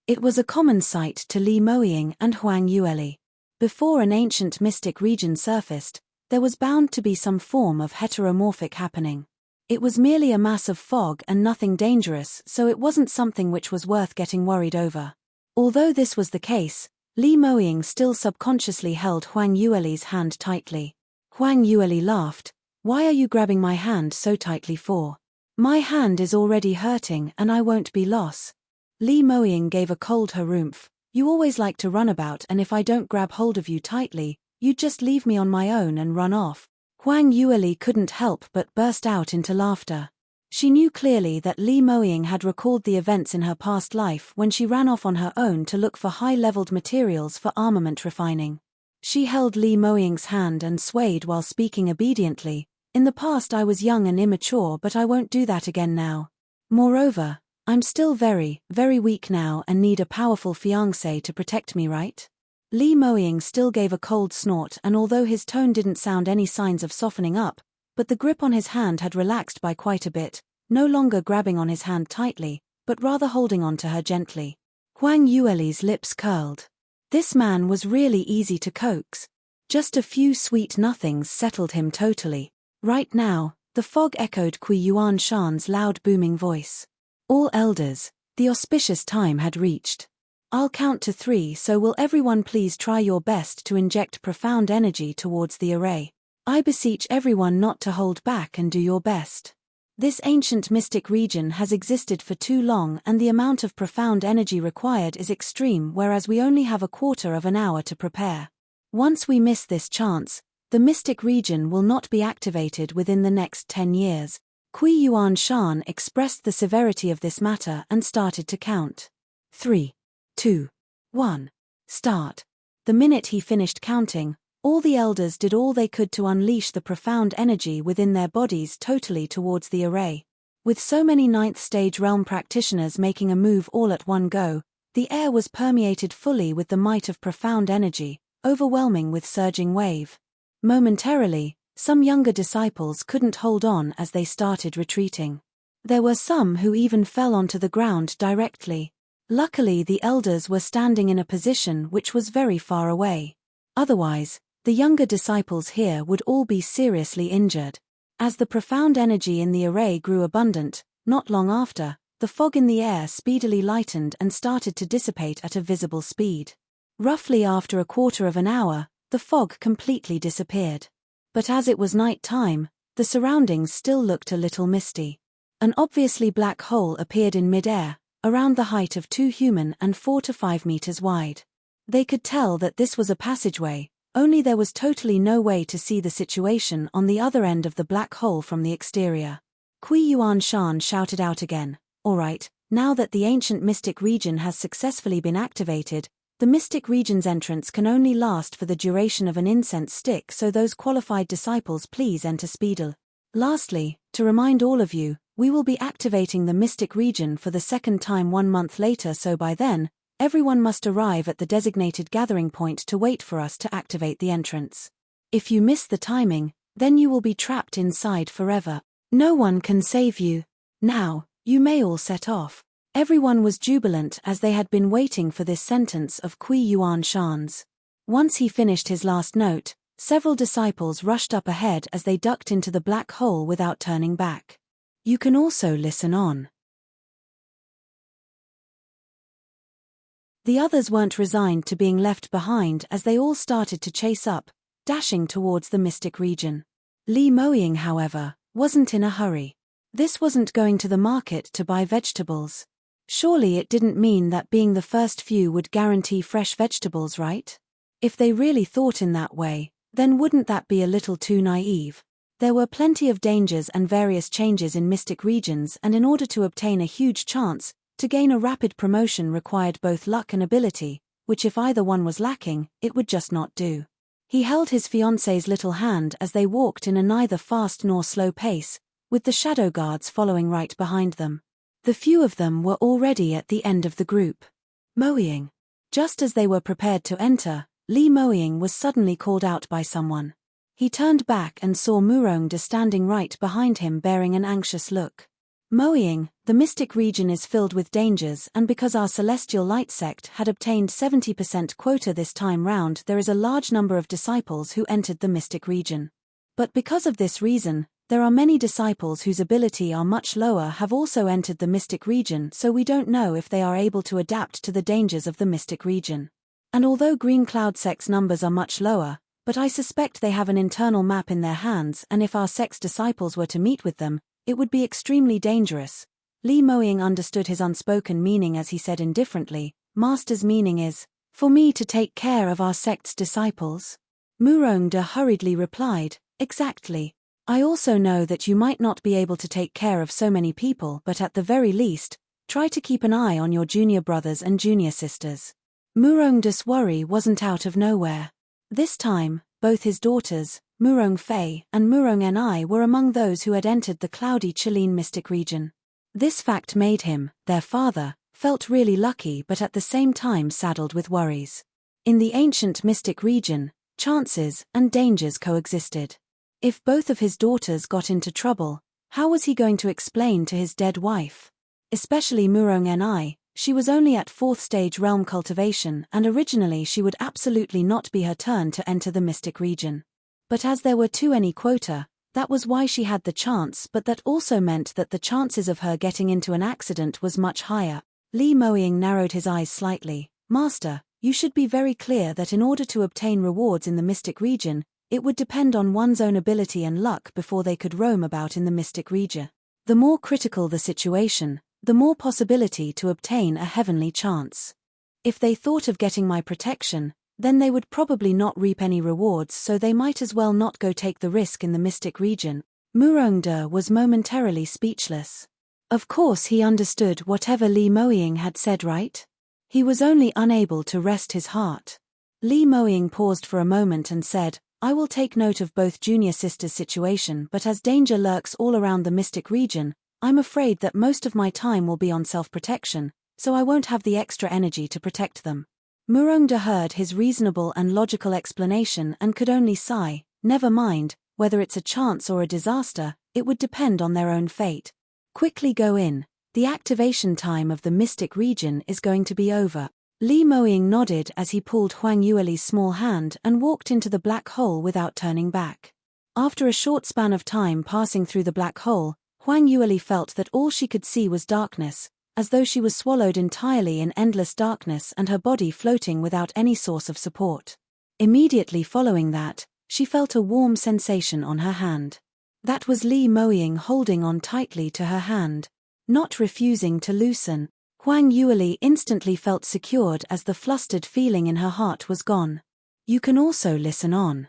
It was a common sight to Li Moying and Huang Yueli. Before an ancient mystic region surfaced, there was bound to be some form of heteromorphic happening. It was merely a mass of fog and nothing dangerous, so it wasn't something which was worth getting worried over. Although this was the case, Li Moying still subconsciously held Huang Yueli's hand tightly. Huang Yueli laughed. Why are you grabbing my hand so tightly for? My hand is already hurting and I won't be lost. Li Moying gave a cold harumph. You always like to run about, and if I don't grab hold of you tightly, you'd just leave me on my own and run off. Huang Yueli couldn't help but burst out into laughter. She knew clearly that Li Moying had recalled the events in her past life when she ran off on her own to look for high-leveled materials for armament refining. She held Li Moying's hand and swayed while speaking obediently. In the past I was young and immature, but I won't do that again now. Moreover, I'm still very, very weak now and need a powerful fiancé to protect me, right? Li Moying still gave a cold snort, and although his tone didn't sound any signs of softening up, but the grip on his hand had relaxed by quite a bit, no longer grabbing on his hand tightly, but rather holding on to her gently. Huang Yueli's lips curled. This man was really easy to coax. Just a few sweet nothings settled him totally. Right now, the fog echoed Kui Yuanshan's loud booming voice. All elders, the auspicious time had reached. I'll count to 3, so will everyone please try your best to inject profound energy towards the array. I beseech everyone not to hold back and do your best. This ancient mystic region has existed for too long and the amount of profound energy required is extreme, whereas we only have a quarter of an hour to prepare. Once we miss this chance, the mystic region will not be activated within the next 10 years. Kui Yuanshan expressed the severity of this matter and started to count. 3, 2, 1. Start. The minute he finished counting, all the elders did all they could to unleash the profound energy within their bodies totally towards the array. With so many 9th stage realm practitioners making a move all at one go, the air was permeated fully with the might of profound energy, overwhelming with surging wave. Momentarily, some younger disciples couldn't hold on as they started retreating. There were some who even fell onto the ground directly. Luckily, the elders were standing in a position which was very far away. Otherwise, the younger disciples here would all be seriously injured. As the profound energy in the array grew abundant, not long after, the fog in the air speedily lightened and started to dissipate at a visible speed. Roughly after a quarter of an hour, the fog completely disappeared. But as it was night time, the surroundings still looked a little misty. An obviously black hole appeared in mid-air, around the height of 2 human and 4 to 5 meters wide. They could tell that this was a passageway, only there was totally no way to see the situation on the other end of the black hole from the exterior. Kui Yuan Shan shouted out again, "All right, now that the ancient mystic region has successfully been activated, the mystic region's entrance can only last for the duration of an incense stick, so those qualified disciples please enter speedily. Lastly, to remind all of you, we will be activating the mystic region for the second time 1 month later, so by then, everyone must arrive at the designated gathering point to wait for us to activate the entrance. If you miss the timing, then you will be trapped inside forever. No one can save you. Now, you may all set off." Everyone was jubilant as they had been waiting for this sentence of Kui Yuan Shan's. Once he finished his last note, several disciples rushed up ahead as they ducked into the black hole without turning back. You can also listen on. The others weren't resigned to being left behind as they all started to chase up, dashing towards the mystic region. Li Moying, however, wasn't in a hurry. This wasn't going to the market to buy vegetables. Surely it didn't mean that being the first few would guarantee fresh vegetables, right? If they really thought in that way, then wouldn't that be a little too naive? There were plenty of dangers and various changes in mystic regions, and in order to obtain a huge chance to gain a rapid promotion required both luck and ability, which if either one was lacking, it would just not do. He held his fiancée's little hand as they walked in a neither fast nor slow pace, with the shadow guards following right behind them. The few of them were already at the end of the group. Moying. Just as they were prepared to enter, Li Moying was suddenly called out by someone. He turned back and saw Murongda standing right behind him bearing an anxious look. "Moying, the mystic region is filled with dangers, and because our celestial light sect had obtained 70% quota this time round, there is a large number of disciples who entered the mystic region. But because of this reason, there are many disciples whose ability are much lower have also entered the mystic region, so we don't know if they are able to adapt to the dangers of the mystic region. And although Green Cloud Sect's numbers are much lower, but I suspect they have an internal map in their hands, and if our sect's disciples were to meet with them, it would be extremely dangerous." Li Moying understood his unspoken meaning as he said indifferently, "Master's meaning is, for me to take care of our sect's disciples?" Murongda hurriedly replied, "Exactly. I also know that you might not be able to take care of so many people, but at the very least, try to keep an eye on your junior brothers and junior sisters." Murongda's worry wasn't out of nowhere. This time, both his daughters, Murong Fei and Murong Ni, were among those who had entered the cloudy Chilean mystic region. This fact made him, their father, felt really lucky but at the same time saddled with worries. In the ancient mystic region, chances and dangers coexisted. If both of his daughters got into trouble, how was he going to explain to his dead wife? Especially Murong Ni, she was only at 4th stage realm cultivation, and originally she would absolutely not be her turn to enter the mystic region. But as there were 2 any quota, that was why she had the chance, but that also meant that the chances of her getting into an accident was much higher. Li Moying narrowed his eyes slightly. "Master, you should be very clear that in order to obtain rewards in the mystic region, it would depend on one's own ability and luck before they could roam about in the mystic region. The more critical the situation, the more possibility to obtain a heavenly chance. If they thought of getting my protection, then they would probably not reap any rewards, so they might as well not go take the risk in the mystic region." Murongda was momentarily speechless. Of course he understood whatever Li Moying had said, right? He was only unable to rest his heart. Li Moying paused for a moment and said, "I will take note of both junior sisters' situation, but as danger lurks all around the mystic region, I'm afraid that most of my time will be on self-protection, so I won't have the extra energy to protect them." Murongda heard his reasonable and logical explanation and could only sigh. Never mind, whether it's a chance or a disaster, it would depend on their own fate. Quickly go in. The activation time of the mystic region is going to be over. Li Moying nodded as he pulled Huang Yueli's small hand and walked into the black hole without turning back. After a short span of time passing through the black hole, Huang Yueli felt that all she could see was darkness, as though she was swallowed entirely in endless darkness and her body floating without any source of support. Immediately following that, she felt a warm sensation on her hand. That was Li Moying holding on tightly to her hand, not refusing to loosen. Huang Yueli instantly felt secured as the flustered feeling in her heart was gone. You can also listen on.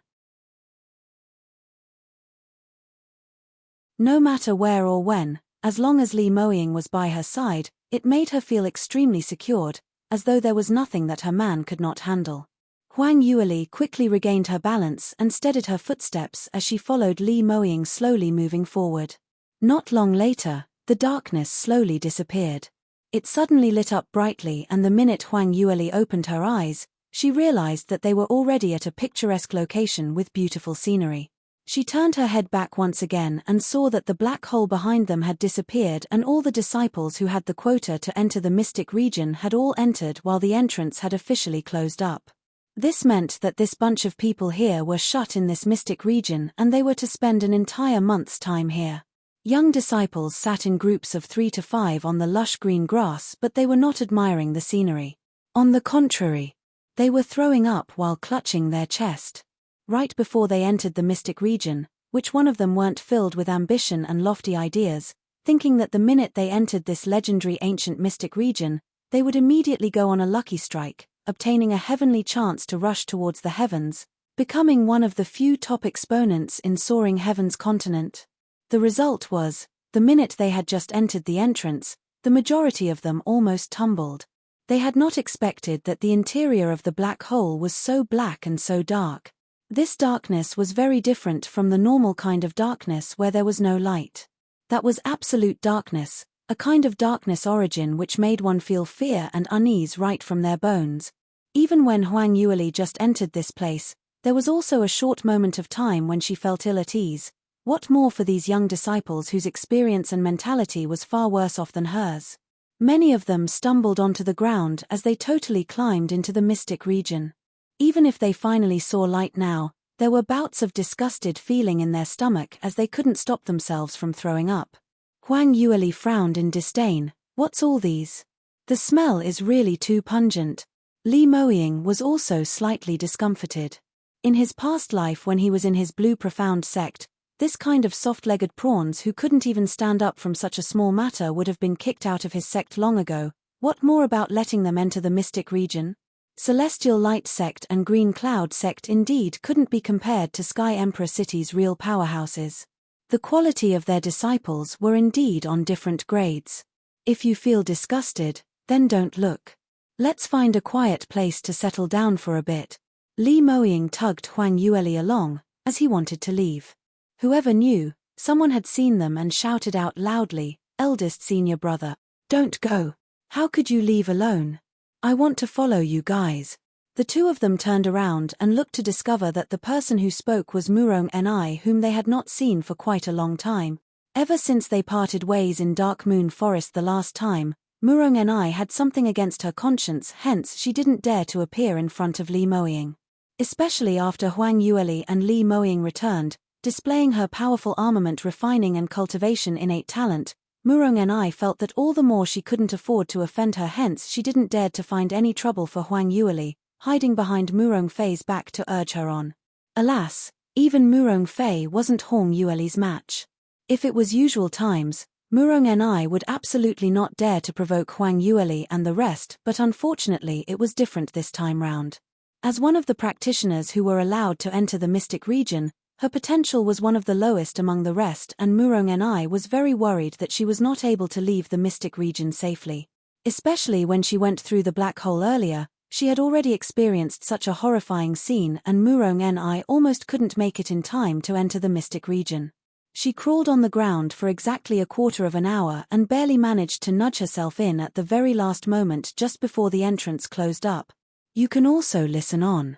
No matter where or when, as long as Li Moying was by her side, it made her feel extremely secured, as though there was nothing that her man could not handle. Huang Yueli quickly regained her balance and steadied her footsteps as she followed Li Moying slowly moving forward. Not long later, the darkness slowly disappeared. It suddenly lit up brightly, and the minute Huang Yueli opened her eyes, she realized that they were already at a picturesque location with beautiful scenery. She turned her head back once again and saw that the black hole behind them had disappeared, and all the disciples who had the quota to enter the mystic region had all entered while the entrance had officially closed up. This meant that this bunch of people here were shut in this mystic region, and they were to spend an entire month's time here. Young disciples sat in groups of 3 to 5 on the lush green grass, but they were not admiring the scenery. On the contrary, they were throwing up while clutching their chest. Right before they entered the mystic region, which one of them weren't filled with ambition and lofty ideas, thinking that the minute they entered this legendary ancient mystic region, they would immediately go on a lucky strike, obtaining a heavenly chance to rush towards the heavens, becoming one of the few top exponents in soaring heaven's continent. The result was, the minute they had just entered the entrance, the majority of them almost tumbled. They had not expected that the interior of the black hole was so black and so dark. This darkness was very different from the normal kind of darkness where there was no light. That was absolute darkness, a kind of darkness origin which made one feel fear and unease right from their bones. Even when Huang Yueli just entered this place, there was also a short moment of time when she felt ill at ease. What more for these young disciples whose experience and mentality was far worse off than hers? Many of them stumbled onto the ground as they totally climbed into the mystic region. Even if they finally saw light now, there were bouts of disgusted feeling in their stomach as they couldn't stop themselves from throwing up. Huang Yueli frowned in disdain. What's all these? The smell is really too pungent. Li Moying was also slightly discomforted. In his past life when he was in his blue profound sect, this kind of soft-legged prawns who couldn't even stand up from such a small matter would have been kicked out of his sect long ago. What more about letting them enter the mystic region? Celestial Light Sect and Green Cloud Sect indeed couldn't be compared to Sky Emperor City's real powerhouses. The quality of their disciples were indeed on different grades. If you feel disgusted, then don't look. Let's find a quiet place to settle down for a bit. Li Moying tugged Huang Yueli along, as he wanted to leave. Whoever knew, someone had seen them and shouted out loudly, "Eldest senior brother, don't go. How could you leave alone? I want to follow you guys." The two of them turned around and looked to discover that the person who spoke was Murong Ni, whom they had not seen for quite a long time. Ever since they parted ways in Dark Moon Forest the last time, Murong Ni had something against her conscience, hence she didn't dare to appear in front of Li Moying. Especially after Huang Yueli and Li Moying returned, displaying her powerful armament, refining and cultivation innate talent, Murong Ni felt that all the more she couldn't afford to offend her, hence she didn't dare to find any trouble for Huang Yueli, hiding behind Murong Fei's back to urge her on. Alas, even Murong Fei wasn't Huang Yueli's match. If it was usual times, Murong Ni would absolutely not dare to provoke Huang Yueli and the rest, but unfortunately it was different this time round. As one of the practitioners who were allowed to enter the mystic region, her potential was one of the lowest among the rest, and Murong Ni was very worried that she was not able to leave the mystic region safely. Especially when she went through the black hole earlier, she had already experienced such a horrifying scene, and Murong Ni almost couldn't make it in time to enter the mystic region. She crawled on the ground for exactly a quarter of an hour and barely managed to nudge herself in at the very last moment just before the entrance closed up. You can also listen on.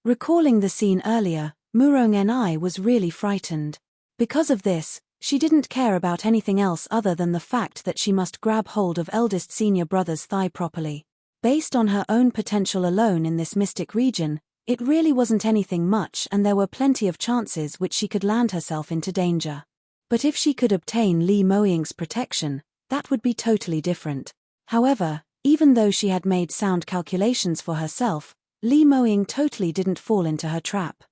Recalling the scene earlier, Murong Ni was really frightened. Because of this, she didn't care about anything else other than the fact that she must grab hold of eldest senior brother's thigh properly. Based on her own potential alone in this mystic region, it really wasn't anything much, and there were plenty of chances which she could land herself into danger. But if she could obtain Li Moying's protection, that would be totally different. However, even though she had made sound calculations for herself, Li Moying totally didn't fall into her trap.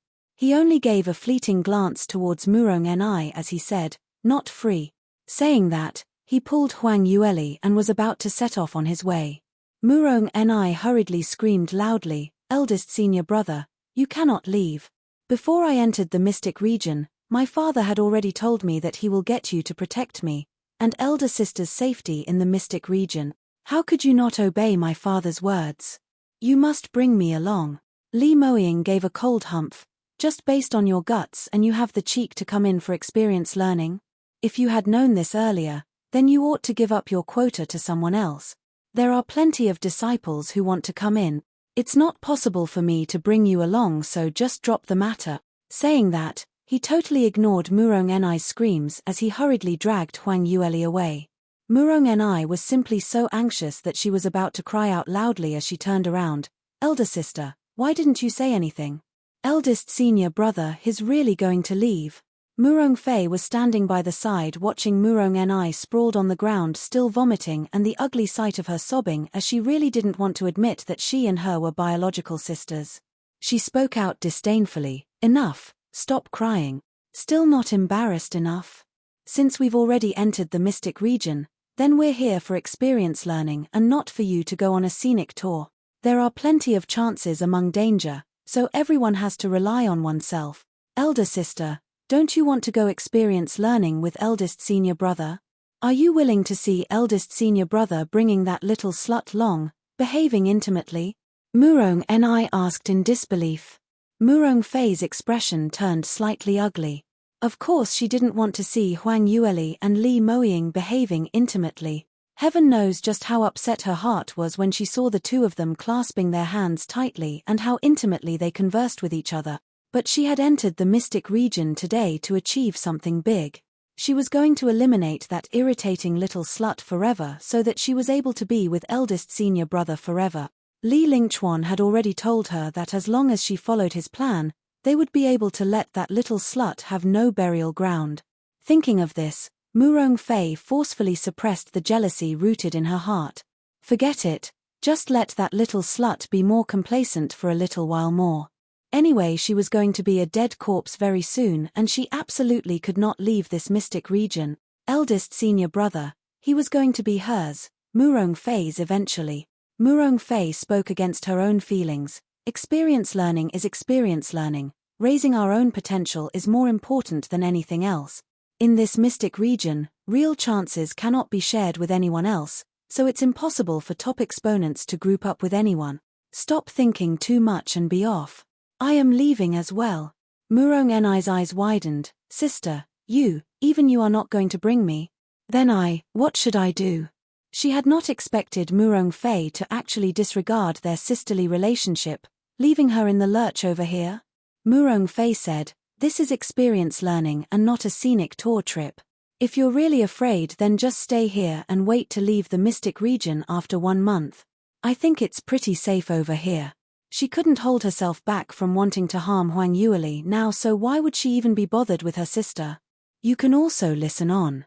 He only gave a fleeting glance towards Murong Ni as he said, "Not free." Saying that, he pulled Huang Yueli and was about to set off on his way. Murong Ni hurriedly screamed loudly, "Eldest senior brother, you cannot leave. Before I entered the mystic region, my father had already told me that he will get you to protect me, and elder sister's safety in the mystic region. How could you not obey my father's words? You must bring me along." Li Moying gave a cold humph. "Just based on your guts and you have the cheek to come in for experience learning? If you had known this earlier, then you ought to give up your quota to someone else. There are plenty of disciples who want to come in. It's not possible for me to bring you along, so just drop the matter." Saying that, he totally ignored Murong Ni's screams as he hurriedly dragged Huang Yueli away. Murong Ni was simply so anxious that she was about to cry out loudly as she turned around. "Elder sister, why didn't you say anything? Eldest senior brother, he's really going to leave." Murong Fei was standing by the side watching Murong Ni sprawled on the ground still vomiting and the ugly sight of her sobbing as she really didn't want to admit that she and her were biological sisters. She spoke out disdainfully, "Enough, stop crying. Still not embarrassed enough? Since we've already entered the mystic region, then we're here for experience learning and not for you to go on a scenic tour. There are plenty of chances among danger, so everyone has to rely on oneself. Elder sister, don't you want to go experience learning with eldest senior brother? Are you willing to see eldest senior brother bringing that little slut along, behaving intimately?" Murong Ni asked in disbelief. Murong Fei's expression turned slightly ugly. Of course she didn't want to see Huang Yueli and Li Moying behaving intimately. Heaven knows just how upset her heart was when she saw the two of them clasping their hands tightly and how intimately they conversed with each other. But she had entered the mystic region today to achieve something big. She was going to eliminate that irritating little slut forever so that she was able to be with eldest senior brother forever. Li Lingchuan had already told her that as long as she followed his plan, they would be able to let that little slut have no burial ground. Thinking of this, Murong Fei forcefully suppressed the jealousy rooted in her heart. Forget it, just let that little slut be more complacent for a little while more. Anyway, she was going to be a dead corpse very soon and she absolutely could not leave this mystic region. Eldest senior brother, he was going to be hers, Murong Fei's eventually. Murong Fei spoke against her own feelings. Experience learning is experience learning. Raising our own potential is more important than anything else. In this mystic region, real chances cannot be shared with anyone else, so it's impossible for top exponents to group up with anyone. Stop thinking too much and be off. I am leaving as well. Murong Ni's eyes widened. Sister, even you are not going to bring me? Then what should I do? She had not expected Murong Fei to actually disregard their sisterly relationship, leaving her in the lurch over here. Murong Fei said, "This is experience learning and not a scenic tour trip. If you're really afraid, then just stay here and wait to leave the mystic region after 1 month. I think it's pretty safe over here." She couldn't hold herself back from wanting to harm Huang Yueli now, so why would she even be bothered with her sister? You can also listen on.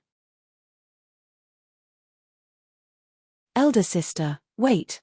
Elder sister, wait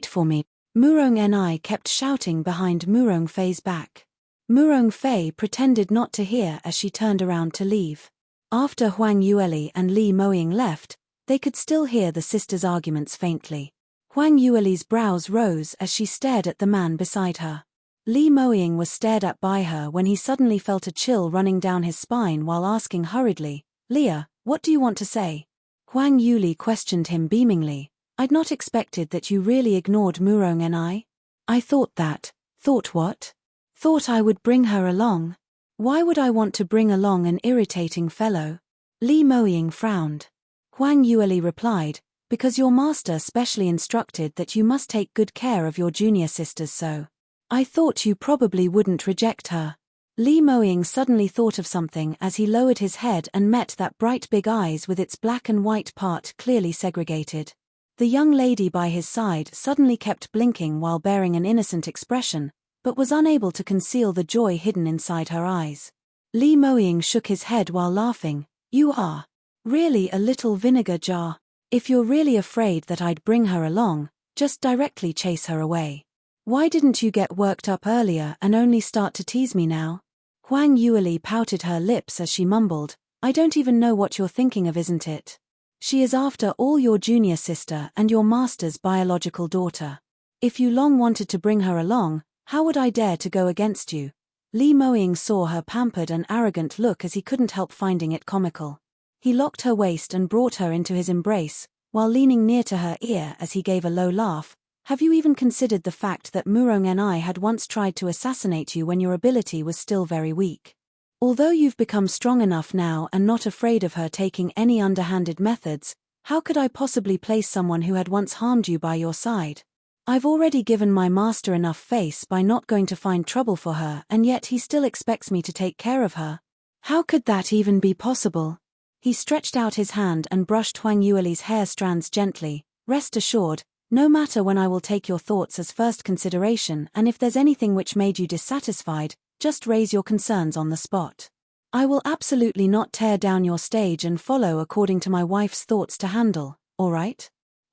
for me. Murong Ni kept shouting behind Murong Fei's back. Murong Fei pretended not to hear as she turned around to leave. After Huang Yueli and Li Moying left, they could still hear the sisters' arguments faintly. Huang Yueli's brows rose as she stared at the man beside her. Li Moying was stared at by her when he suddenly felt a chill running down his spine while asking hurriedly, "Leah, what do you want to say?" Huang Yueli questioned him beamingly. "I'd not expected that you really ignored Murong Ni. I thought that." "Thought what?" "Thought I would bring her along." "Why would I want to bring along an irritating fellow?" Li Moying frowned. Huang Yueli replied, "Because your master specially instructed that you must take good care of your junior sisters, so I thought you probably wouldn't reject her." Li Moying suddenly thought of something as he lowered his head and met that bright big eyes with its black and white part clearly segregated. The young lady by his side suddenly kept blinking while bearing an innocent expression, but was unable to conceal the joy hidden inside her eyes. Li Moying shook his head while laughing. "You are really a little vinegar jar. If you're really afraid that I'd bring her along, just directly chase her away. Why didn't you get worked up earlier and only start to tease me now?" Huang Yueli pouted her lips as she mumbled, I don't even know what you're thinking of, isn't it? She is after all your junior sister and your master's biological daughter. If you long wanted to bring her along, how would I dare to go against you? Li Moying saw her pampered and arrogant look as he couldn't help finding it comical. He locked her waist and brought her into his embrace, while leaning near to her ear as he gave a low laugh. Have you even considered the fact that Murong and I had once tried to assassinate you when your ability was still very weak? Although you've become strong enough now and not afraid of her taking any underhanded methods, how could I possibly place someone who had once harmed you by your side? I've already given my master enough face by not going to find trouble for her, and yet he still expects me to take care of her. How could that even be possible? He stretched out his hand and brushed Huang Yueli's hair strands gently. Rest assured, no matter when, I will take your thoughts as first consideration, and if there's anything which made you dissatisfied, just raise your concerns on the spot. I will absolutely not tear down your stage and follow according to my wife's thoughts to handle, all right?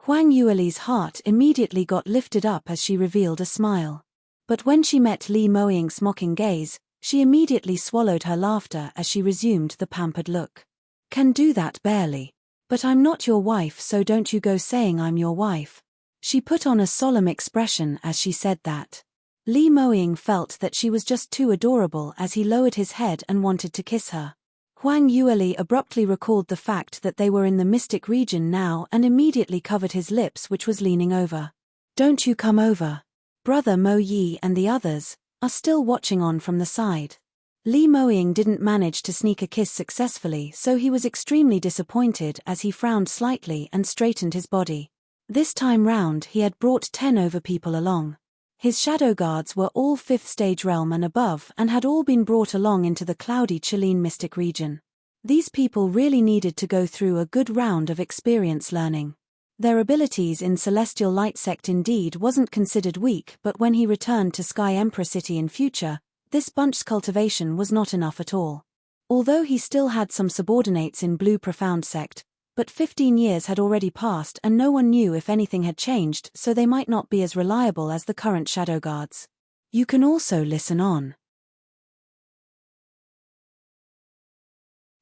Huang Yueli's heart immediately got lifted up as she revealed a smile. But when she met Li Moying's mocking gaze, she immediately swallowed her laughter as she resumed the pampered look. Can do that barely. But I'm not your wife, so don't you go saying I'm your wife. She put on a solemn expression as she said that. Li Moying felt that she was just too adorable as he lowered his head and wanted to kiss her. Huang Yueli abruptly recalled the fact that they were in the mystic region now and immediately covered his lips, which was leaning over. Don't you come over. Brother Mo Yi and the others are still watching on from the side. Li Moying didn't manage to sneak a kiss successfully, so he was extremely disappointed as he frowned slightly and straightened his body. This time round he had brought 10 over people along. His shadow guards were all 5th stage realm and above and had all been brought along into the cloudy Chilean mystic region. These people really needed to go through a good round of experience learning. Their abilities in Celestial Light Sect indeed wasn't considered weak, but when he returned to Sky Emperor City in future, this bunch's cultivation was not enough at all. Although he still had some subordinates in Blue Profound Sect, but 15 years had already passed and no one knew if anything had changed, so they might not be as reliable as the current shadow guards. You can also listen on.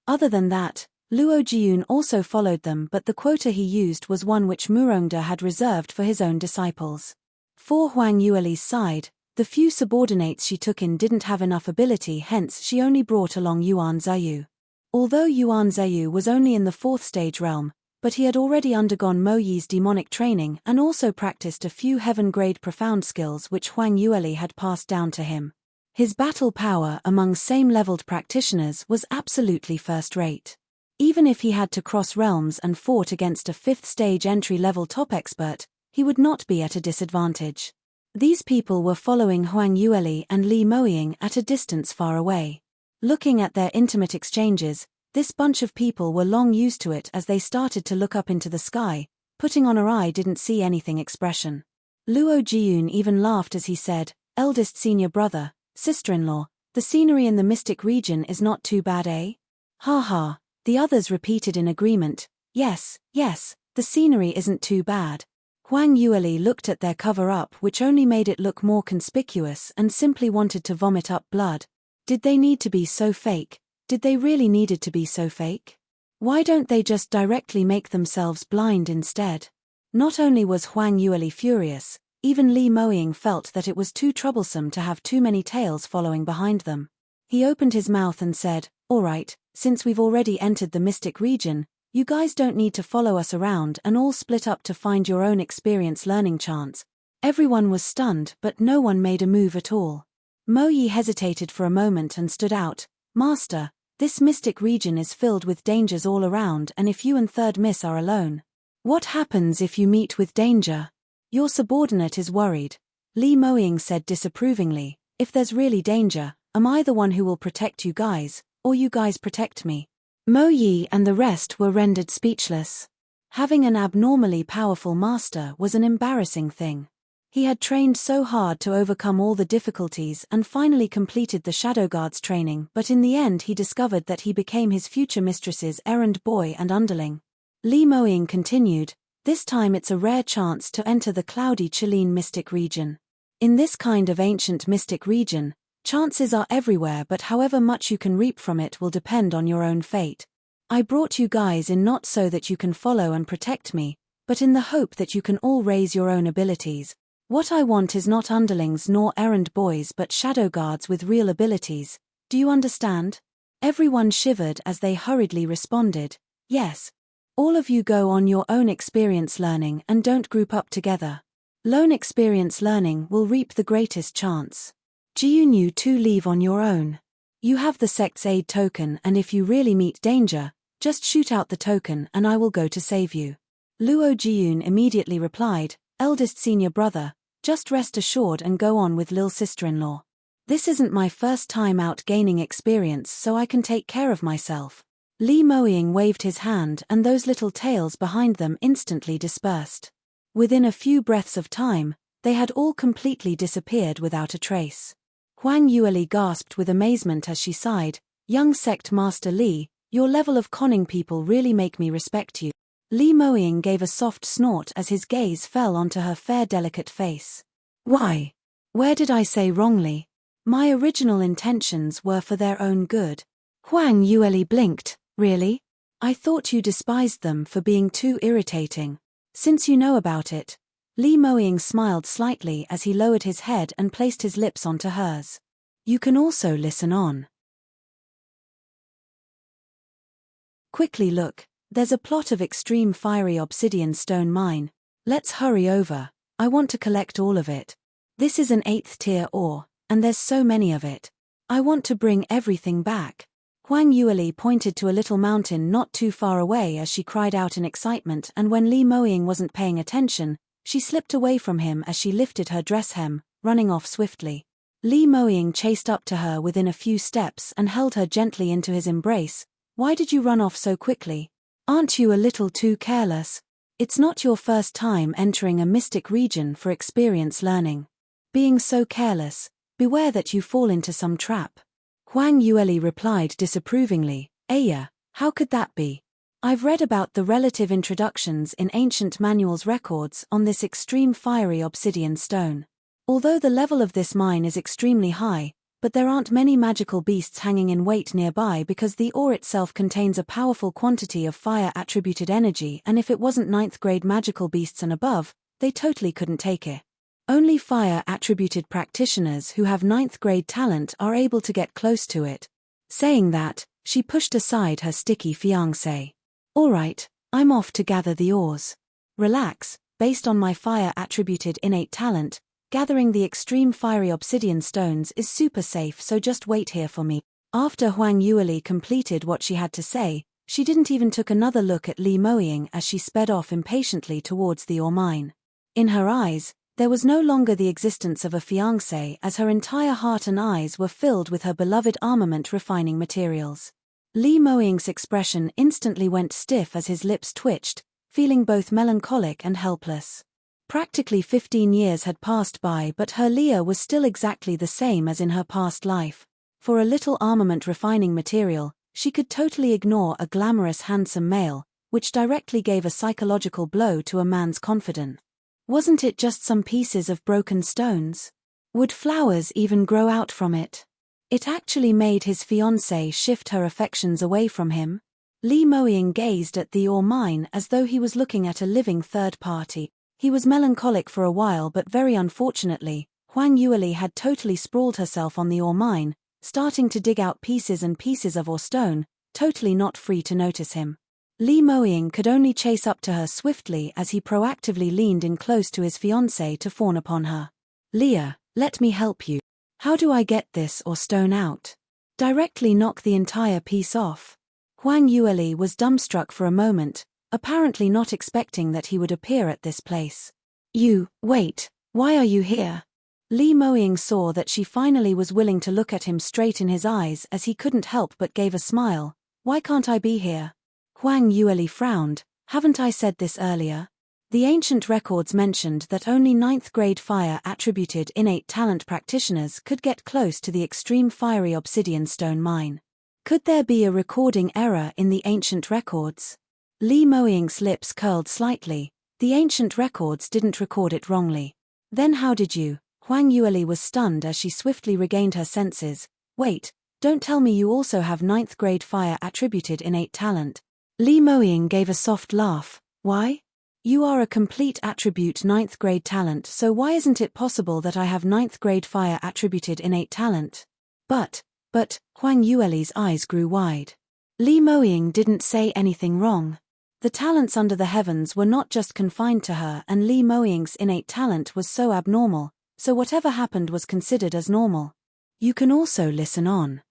Other than that, Luo Jiun also followed them, but the quota he used was one which Murongda had reserved for his own disciples. For Huang Yueli's side, the few subordinates she took in didn't have enough ability, hence she only brought along Yuan Zhayu. Although Yuan Zhayu was only in the 4th stage realm, but he had already undergone Mo Yi's demonic training and also practiced a few heaven-grade profound skills which Huang Yueli had passed down to him. His battle power among same-leveled practitioners was absolutely first-rate. Even if he had to cross realms and fought against a 5th stage entry-level top expert, he would not be at a disadvantage. These people were following Huang Yueli and Li Moying at a distance far away. Looking at their intimate exchanges, this bunch of people were long used to it as they started to look up into the sky, putting on her I didn't see anything expression. Luo Jiun even laughed as he said, eldest senior brother, sister-in-law, the scenery in the mystic region is not too bad, eh? Ha ha, the others repeated in agreement, yes, the scenery isn't too bad. Huang Yueli looked at their cover-up, which only made it look more conspicuous, and simply wanted to vomit up blood. Did they need to be so fake? Did they really needed to be so fake? Why don't they just directly make themselves blind instead? Not only was Huang Yueli furious, even Li Moying felt that it was too troublesome to have too many tails following behind them. He opened his mouth and said, all right, since we've already entered the mystic region, you guys don't need to follow us around and all split up to find your own experience learning chance. Everyone was stunned, but no one made a move at all. Mo Yi hesitated for a moment and stood out. Master, this mystic region is filled with dangers all around, and if you and Third Miss are alone, what happens if you meet with danger? Your subordinate is worried. Li Moying said disapprovingly, if there's really danger, am I the one who will protect you guys, or you guys protect me? Mo Yi and the rest were rendered speechless. Having an abnormally powerful master was an embarrassing thing. He had trained so hard to overcome all the difficulties and finally completed the Shadow Guard's training, but in the end he discovered that he became his future mistress's errand boy and underling. Li Moying continued, this time it's a rare chance to enter the cloudy Chilean mystic region. In this kind of ancient mystic region, Chances are everywhere, but however much you can reap from it will depend on your own fate. I brought you guys in not so that you can follow and protect me, but in the hope that you can all raise your own abilities. What I want is not underlings nor errand boys but shadow guards with real abilities. Do you understand? Everyone shivered as they hurriedly responded, yes. All of you go on your own experience learning and don't group up together. Lone experience learning will reap the greatest chance. Jiyun, you two leave on your own. You have the sect's aid token, and if you really meet danger, just shoot out the token and I will go to save you. Luo Jiyun immediately replied, eldest senior brother, just rest assured and go on with Lil sister-in-law. This isn't my first time out gaining experience, so I can take care of myself. Li Moying waved his hand and those little tails behind them instantly dispersed. Within a few breaths of time, they had all completely disappeared without a trace. Huang Yueli gasped with amazement as she sighed, young sect master Li, your level of conning people really make me respect you. Li Moying gave a soft snort as his gaze fell onto her fair delicate face. Why? Where did I say wrongly? My original intentions were for their own good. Huang Yueli blinked, really? I thought you despised them for being too irritating. Since you know about it. Li Moying smiled slightly as he lowered his head and placed his lips onto hers. You can also listen on. Quickly look, there's a plot of extreme fiery obsidian stone mine. Let's hurry over, I want to collect all of it. This is an 8th tier ore, and there's so many of it. I want to bring everything back. Huang Yueli pointed to a little mountain not too far away as she cried out in excitement, and when Li Moying wasn't paying attention, she slipped away from him as she lifted her dress hem, running off swiftly. Li Moying chased up to her within a few steps and held her gently into his embrace. Why did you run off so quickly? Aren't you a little too careless? It's not your first time entering a mystic region for experience learning. Being so careless, beware that you fall into some trap. Huang Yueli replied disapprovingly, Aya, how could that be? I've read about the relative introductions in ancient manuals records on this extreme fiery obsidian stone. Although the level of this mine is extremely high, but there aren't many magical beasts hanging in wait nearby because the ore itself contains a powerful quantity of fire-attributed energy, and if it wasn't 9th grade magical beasts and above, they totally couldn't take it. Only fire-attributed practitioners who have 9th grade talent are able to get close to it. Saying that, she pushed aside her sticky fiancé. Alright, I'm off to gather the ores. Relax, based on my fire-attributed innate talent, gathering the extreme fiery obsidian stones is super safe, so just wait here for me. After Huang Yueli completed what she had to say, she didn't even took another look at Li Moying as she sped off impatiently towards the ore mine. In her eyes, there was no longer the existence of a fiancé, as her entire heart and eyes were filled with her beloved armament refining materials. Li Moying's expression instantly went stiff as his lips twitched, feeling both melancholic and helpless. Practically 15 years had passed by, but her Leah was still exactly the same as in her past life. For a little armament refining material, she could totally ignore a glamorous handsome male, which directly gave a psychological blow to a man's confidence. Wasn't it just some pieces of broken stones? Would flowers even grow out from it? It actually made his fiancée shift her affections away from him. Li Moying gazed at the ore mine as though he was looking at a living third party. He was melancholic for a while, but very unfortunately, Huang Yueli had totally sprawled herself on the ore mine, starting to dig out pieces and pieces of ore stone, totally not free to notice him. Li Moying could only chase up to her swiftly as he proactively leaned in close to his fiancée to fawn upon her. Leah, let me help you. How do I get this ore stone out? Directly knock the entire piece off. Huang Yueli was dumbstruck for a moment, apparently not expecting that he would appear at this place. Wait, why are you here? Li Moying saw that she finally was willing to look at him straight in his eyes as he couldn't help but gave a smile. Why can't I be here? Huang Yueli frowned. Haven't I said this earlier? The ancient records mentioned that only 9th grade fire-attributed innate talent practitioners could get close to the extreme fiery obsidian stone mine. Could there be a recording error in the ancient records? Li Moying's lips curled slightly. The ancient records didn't record it wrongly. Then how did you? Huang Yueli was stunned as she swiftly regained her senses. Wait, don't tell me you also have 9th grade fire attributed innate talent. Li Moying gave a soft laugh. Why? You are a complete attribute 9th grade talent, so why isn't it possible that I have 9th grade fire attributed innate talent? But, Huang Yueli's eyes grew wide. Li Moying didn't say anything wrong. The talents under the heavens were not just confined to her, and Li Moying's innate talent was so abnormal, so whatever happened was considered as normal. You can also listen on.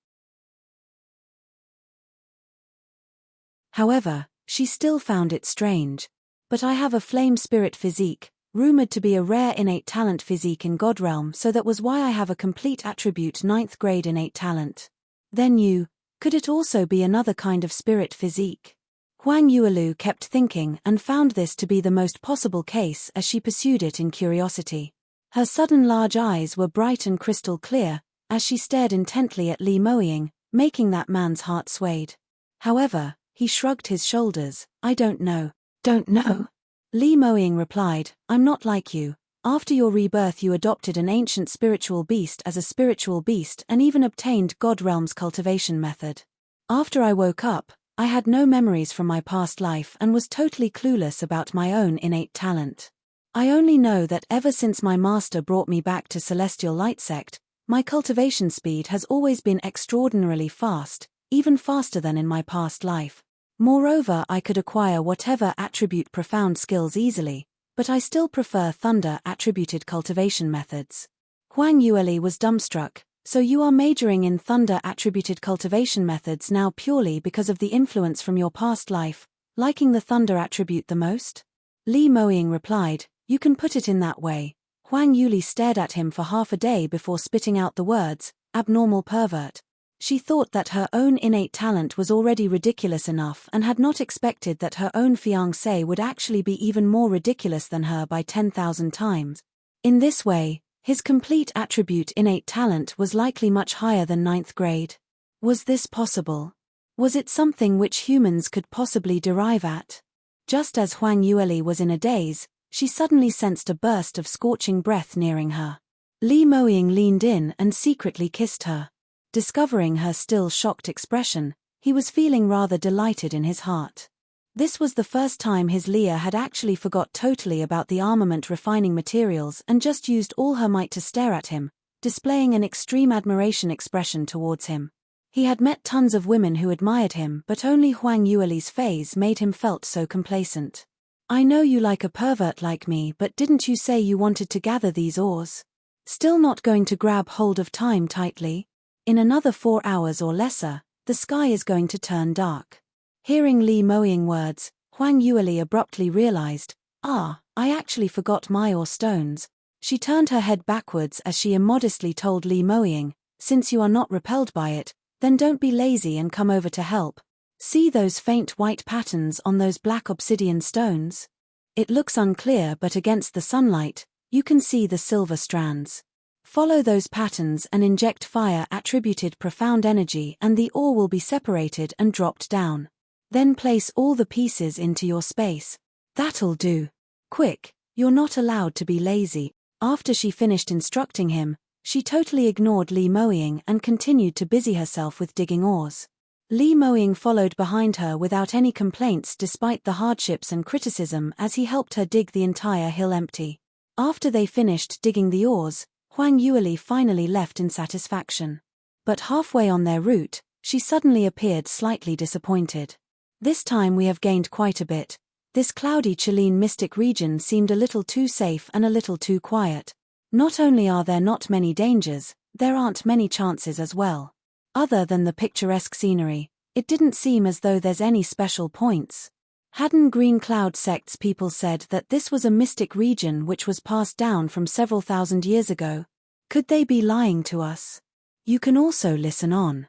However, she still found it strange. But I have a flame spirit physique, rumored to be a rare innate talent physique in God realm, so that was why I have a complete attribute 9th grade innate talent. Then could it also be another kind of spirit physique? Huang Yuelu kept thinking and found this to be the most possible case as she pursued it in curiosity. Her sudden large eyes were bright and crystal clear, as she stared intently at Li Moying, making that man's heart swayed. However, he shrugged his shoulders. I don't know. Don't know? Li Moying replied, I'm not like you. After your rebirth you adopted an ancient spiritual beast as a spiritual beast and even obtained God realm's cultivation method. After I woke up, I had no memories from my past life and was totally clueless about my own innate talent. I only know that ever since my master brought me back to Celestial Light Sect, my cultivation speed has always been extraordinarily fast, even faster than in my past life. Moreover, I could acquire whatever attribute profound skills easily, but I still prefer thunder-attributed cultivation methods. Huang Yueli was dumbstruck. So you are majoring in thunder-attributed cultivation methods now purely because of the influence from your past life, liking the thunder attribute the most? Li Moying replied, you can put it in that way. Huang Yueli stared at him for half a day before spitting out the words, abnormal pervert. She thought that her own innate talent was already ridiculous enough and had not expected that her own fiancé would actually be even more ridiculous than her by 10,000 times. In this way, his complete attribute innate talent was likely much higher than 9th grade. Was this possible? Was it something which humans could possibly derive at? Just as Huang Yueli was in a daze, she suddenly sensed a burst of scorching breath nearing her. Li Moying leaned in and secretly kissed her. Discovering her still shocked expression, he was feeling rather delighted in his heart. This was the first time his Leah had actually forgot totally about the armament refining materials and just used all her might to stare at him, displaying an extreme admiration expression towards him. He had met tons of women who admired him, but only Huang Yueli's phase made him felt so complacent. I know you like a pervert like me, but didn't you say you wanted to gather these ores? Still not going to grab hold of time tightly? In another 4 hours or lesser, the sky is going to turn dark. Hearing Li Moying words, Huang Yueli abruptly realized, I actually forgot my ore stones. She turned her head backwards as she immodestly told Li Moying, since you are not repelled by it, then don't be lazy and come over to help. See those faint white patterns on those black obsidian stones? It looks unclear, but against the sunlight, you can see the silver strands. Follow those patterns and inject fire-attributed profound energy and the ore will be separated and dropped down. Then place all the pieces into your space. That'll do. Quick, you're not allowed to be lazy. After she finished instructing him, she totally ignored Li Moying and continued to busy herself with digging ores. Li Moying followed behind her without any complaints despite the hardships and criticism as he helped her dig the entire hill empty. After they finished digging the ores, Huang Yueli finally left in satisfaction. But halfway on their route, she suddenly appeared slightly disappointed. This time we have gained quite a bit. This cloudy Chilean mystic region seemed a little too safe and a little too quiet. Not only are there not many dangers, there aren't many chances as well. Other than the picturesque scenery, it didn't seem as though there's any special points. Hadn't Green Cloud Sect's people said that this was a mystic region which was passed down from several thousand years ago? Could they be lying to us? You can also listen on.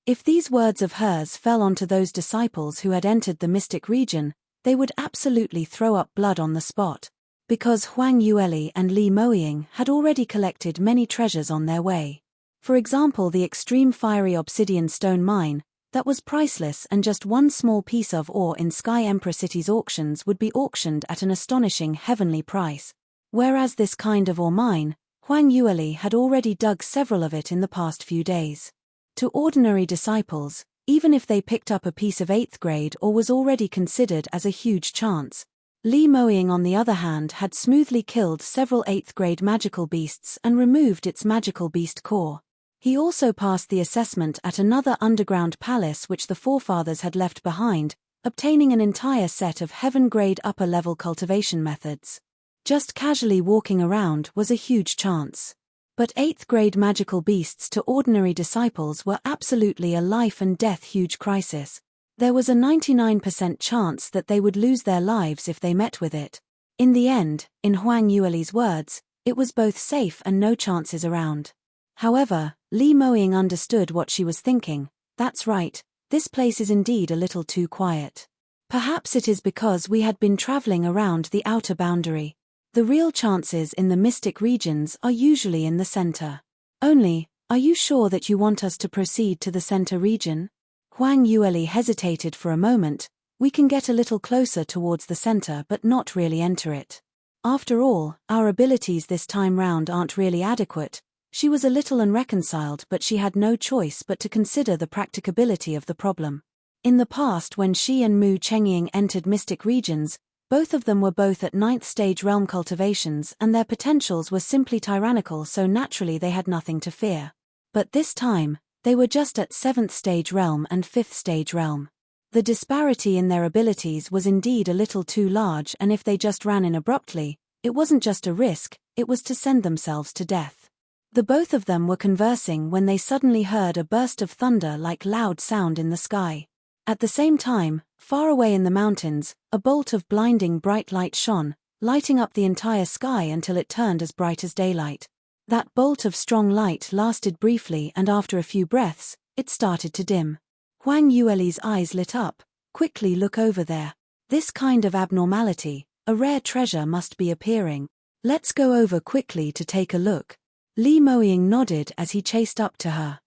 If these words of hers fell onto those disciples who had entered the mystic region, they would absolutely throw up blood on the spot, because Huang Yueli and Li Moying had already collected many treasures on their way. For example, the extreme fiery obsidian stone mine, That was priceless, and just one small piece of ore in Sky Emperor City's auctions would be auctioned at an astonishing heavenly price. Whereas this kind of ore mine, Huang Yueli had already dug several of it in the past few days. To ordinary disciples, even if they picked up a piece of 8th grade ore was already considered as a huge chance. Li Moying, on the other hand, had smoothly killed several 8th grade magical beasts and removed its magical beast core. He also passed the assessment at another underground palace which the forefathers had left behind, obtaining an entire set of heaven-grade upper-level cultivation methods. Just casually walking around was a huge chance. But 8th grade magical beasts to ordinary disciples were absolutely a life-and-death huge crisis. There was a 99% chance that they would lose their lives if they met with it. In the end, in Huang Yueli's words, it was both safe and no chances around. However, Li Moying understood what she was thinking. That's right, this place is indeed a little too quiet. Perhaps it is because we had been traveling around the outer boundary. The real chances in the mystic regions are usually in the center. Only, are you sure that you want us to proceed to the center region? Huang Yueli hesitated for a moment. We can get a little closer towards the center but not really enter it. After all, our abilities this time round aren't really adequate. She was a little unreconciled, but she had no choice but to consider the practicability of the problem. In the past, when she and Mu Chengying entered mystic regions, both of them were both at 9th stage realm cultivations and their potentials were simply tyrannical, so naturally they had nothing to fear. But this time, they were just at 7th stage realm and 5th stage realm. The disparity in their abilities was indeed a little too large, and if they just ran in abruptly, it wasn't just a risk, it was to send themselves to death. The both of them were conversing when they suddenly heard a burst of thunder like loud sound in the sky. At the same time, far away in the mountains, a bolt of blinding bright light shone, lighting up the entire sky until it turned as bright as daylight. That bolt of strong light lasted briefly, and after a few breaths, it started to dim. Huang Yueli's eyes lit up. Quickly, look over there. This kind of abnormality, a rare treasure must be appearing. Let's go over quickly to take a look. Li Moying nodded as he chased up to her.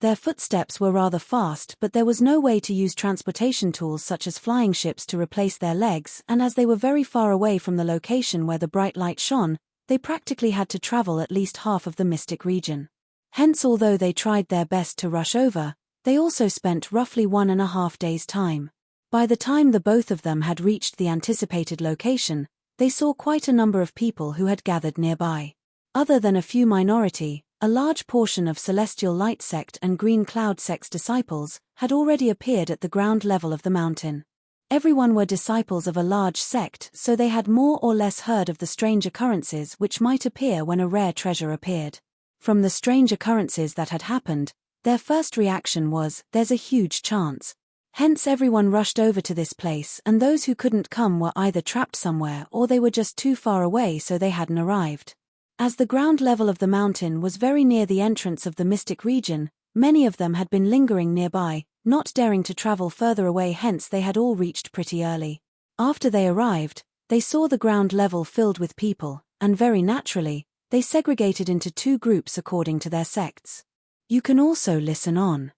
Their footsteps were rather fast, but there was no way to use transportation tools such as flying ships to replace their legs, and as they were very far away from the location where the bright light shone, they practically had to travel at least half of the mystic region. Hence, although they tried their best to rush over, they also spent roughly 1.5 days' time. By the time the both of them had reached the anticipated location, they saw quite a number of people who had gathered nearby. Other than a few minority, a large portion of Celestial Light Sect and Green Cloud Sect's disciples had already appeared at the ground level of the mountain. Everyone were disciples of a large sect, so they had more or less heard of the strange occurrences which might appear when a rare treasure appeared. From the strange occurrences that had happened, their first reaction was, "There's a huge chance." Hence everyone rushed over to this place, and those who couldn't come were either trapped somewhere or they were just too far away, so they hadn't arrived. As the ground level of the mountain was very near the entrance of the mystic region, many of them had been lingering nearby, not daring to travel further away, hence they had all reached pretty early. After they arrived, they saw the ground level filled with people, and very naturally, they segregated into 2 groups according to their sects. You can also listen on.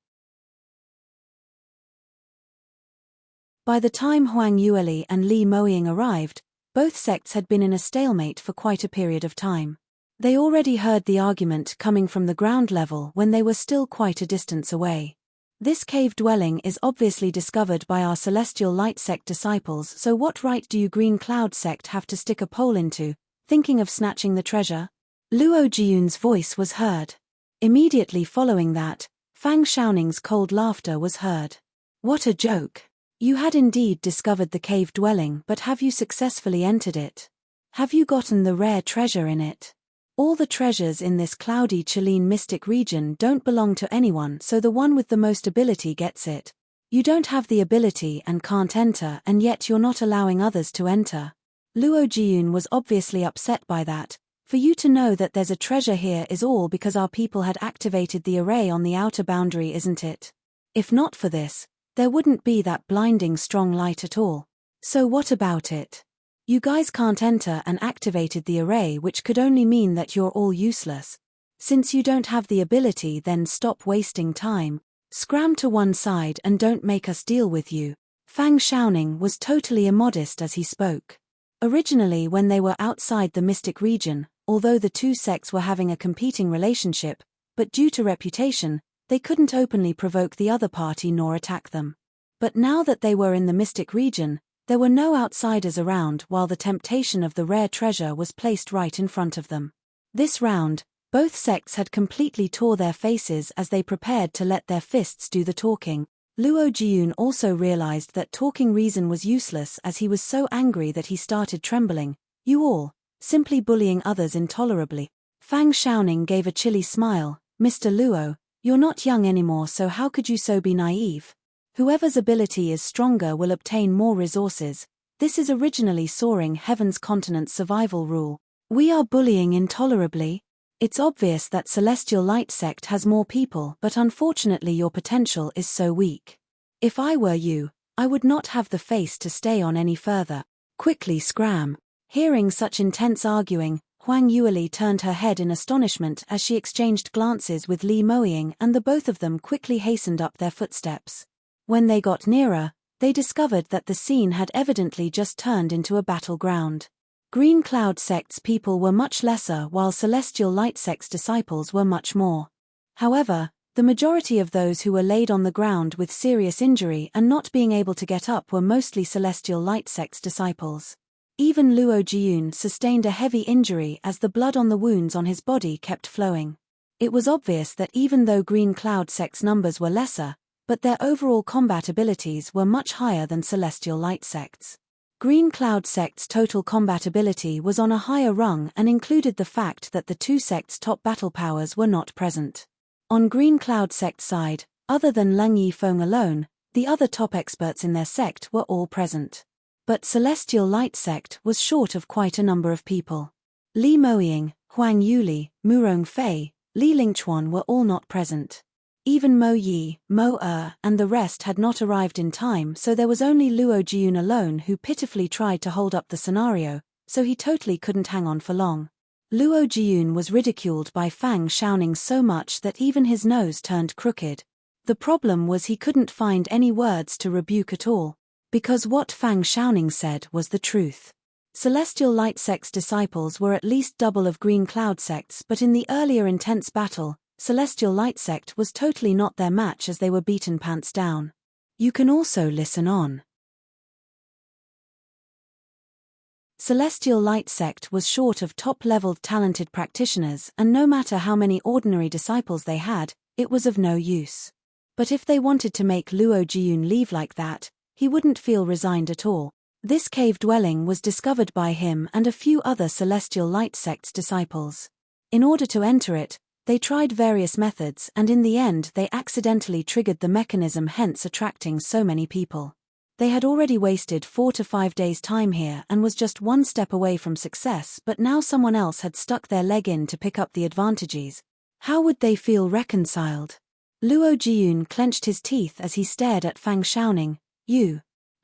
By the time Huang Yueli and Li Moying arrived, both sects had been in a stalemate for quite a period of time. They already heard the argument coming from the ground level when they were still quite a distance away. This cave dwelling is obviously discovered by our Celestial Light Sect disciples, so what right do you Green Cloud Sect have to stick a pole into, thinking of snatching the treasure? Luo Jiyun's voice was heard. Immediately following that, Fang Xiaoning's cold laughter was heard. What a joke! You had indeed discovered the cave dwelling, but have you successfully entered it? Have you gotten the rare treasure in it? All the treasures in this cloudy Chilean mystic region don't belong to anyone, so the one with the most ability gets it. You don't have the ability and can't enter, and yet you're not allowing others to enter. Luo Jiyun was obviously upset by that. For you to know that there's a treasure here is all because our people had activated the array on the outer boundary, isn't it? If not for this, there wouldn't be that blinding strong light at all. So what about it? You guys can't enter and activated the array, which could only mean that you're all useless. Since you don't have the ability, then stop wasting time. Scram to one side and don't make us deal with you. Fang Xiaoning was totally immodest as he spoke. Originally, when they were outside the mystic region, although the two sects were having a competing relationship, but due to reputation, they couldn't openly provoke the other party nor attack them. But now that they were in the mystic region, there were no outsiders around while the temptation of the rare treasure was placed right in front of them. This round, both sects had completely tore their faces as they prepared to let their fists do the talking. Luo Jiun also realized that talking reason was useless as he was so angry that he started trembling. You all, simply bullying others intolerably. Fang Xiaoning gave a chilly smile. Mr. Luo, you're not young anymore, so how could you so be naive? Whoever's ability is stronger will obtain more resources. This is originally Soaring Heaven's continent survival rule. We are bullying intolerably. It's obvious that Celestial Light Sect has more people, but unfortunately your potential is so weak. If I were you, I would not have the face to stay on any further. Quickly scram. Hearing such intense arguing, Huang Yueli turned her head in astonishment as she exchanged glances with Li Moying, and the both of them quickly hastened up their footsteps. When they got nearer, they discovered that the scene had evidently just turned into a battleground. Green Cloud Sect's people were much lesser while Celestial Light Sect's disciples were much more. However, the majority of those who were laid on the ground with serious injury and not being able to get up were mostly Celestial Light Sect's disciples. Even Luo Jiun sustained a heavy injury as the blood on the wounds on his body kept flowing. It was obvious that even though Green Cloud Sect's numbers were lesser, but their overall combat abilities were much higher than Celestial Light Sect's. Green Cloud Sect's total combat ability was on a higher rung and included the fact that the two sects' top battle powers were not present. On Green Cloud Sect's side, other than Leng Yifeng alone, the other top experts in their sect were all present. But Celestial Light Sect was short of quite a number of people. Li Moying, Huang Yueli, Murong Fei, Li Lingchuan were all not present. Even Mo Yi, Mo and the rest had not arrived in time, so there was only Luo Jiun alone who pitifully tried to hold up the scenario, so he totally couldn't hang on for long. Luo Jiun was ridiculed by Fang Xiaoning so much that even his nose turned crooked. The problem was he couldn't find any words to rebuke at all, because what Fang Xiaoning said was the truth. Celestial Light Sect's disciples were at least double of Green Cloud Sect's, but in the earlier intense battle, Celestial Light Sect was totally not their match as they were beaten pants down. You can also listen on. Celestial Light Sect was short of top-leveled talented practitioners, and no matter how many ordinary disciples they had, it was of no use. But if they wanted to make Luo Jiun leave like that, he wouldn't feel resigned at all. This cave dwelling was discovered by him and a few other Celestial Light Sect's disciples. In order to enter it, they tried various methods and in the end they accidentally triggered the mechanism, hence attracting so many people. They had already wasted 4 to 5 days' time here and was just one step away from success, but now someone else had stuck their leg in to pick up the advantages. How would they feel reconciled? Luo Jiun clenched his teeth as he stared at Fang Xiaoning.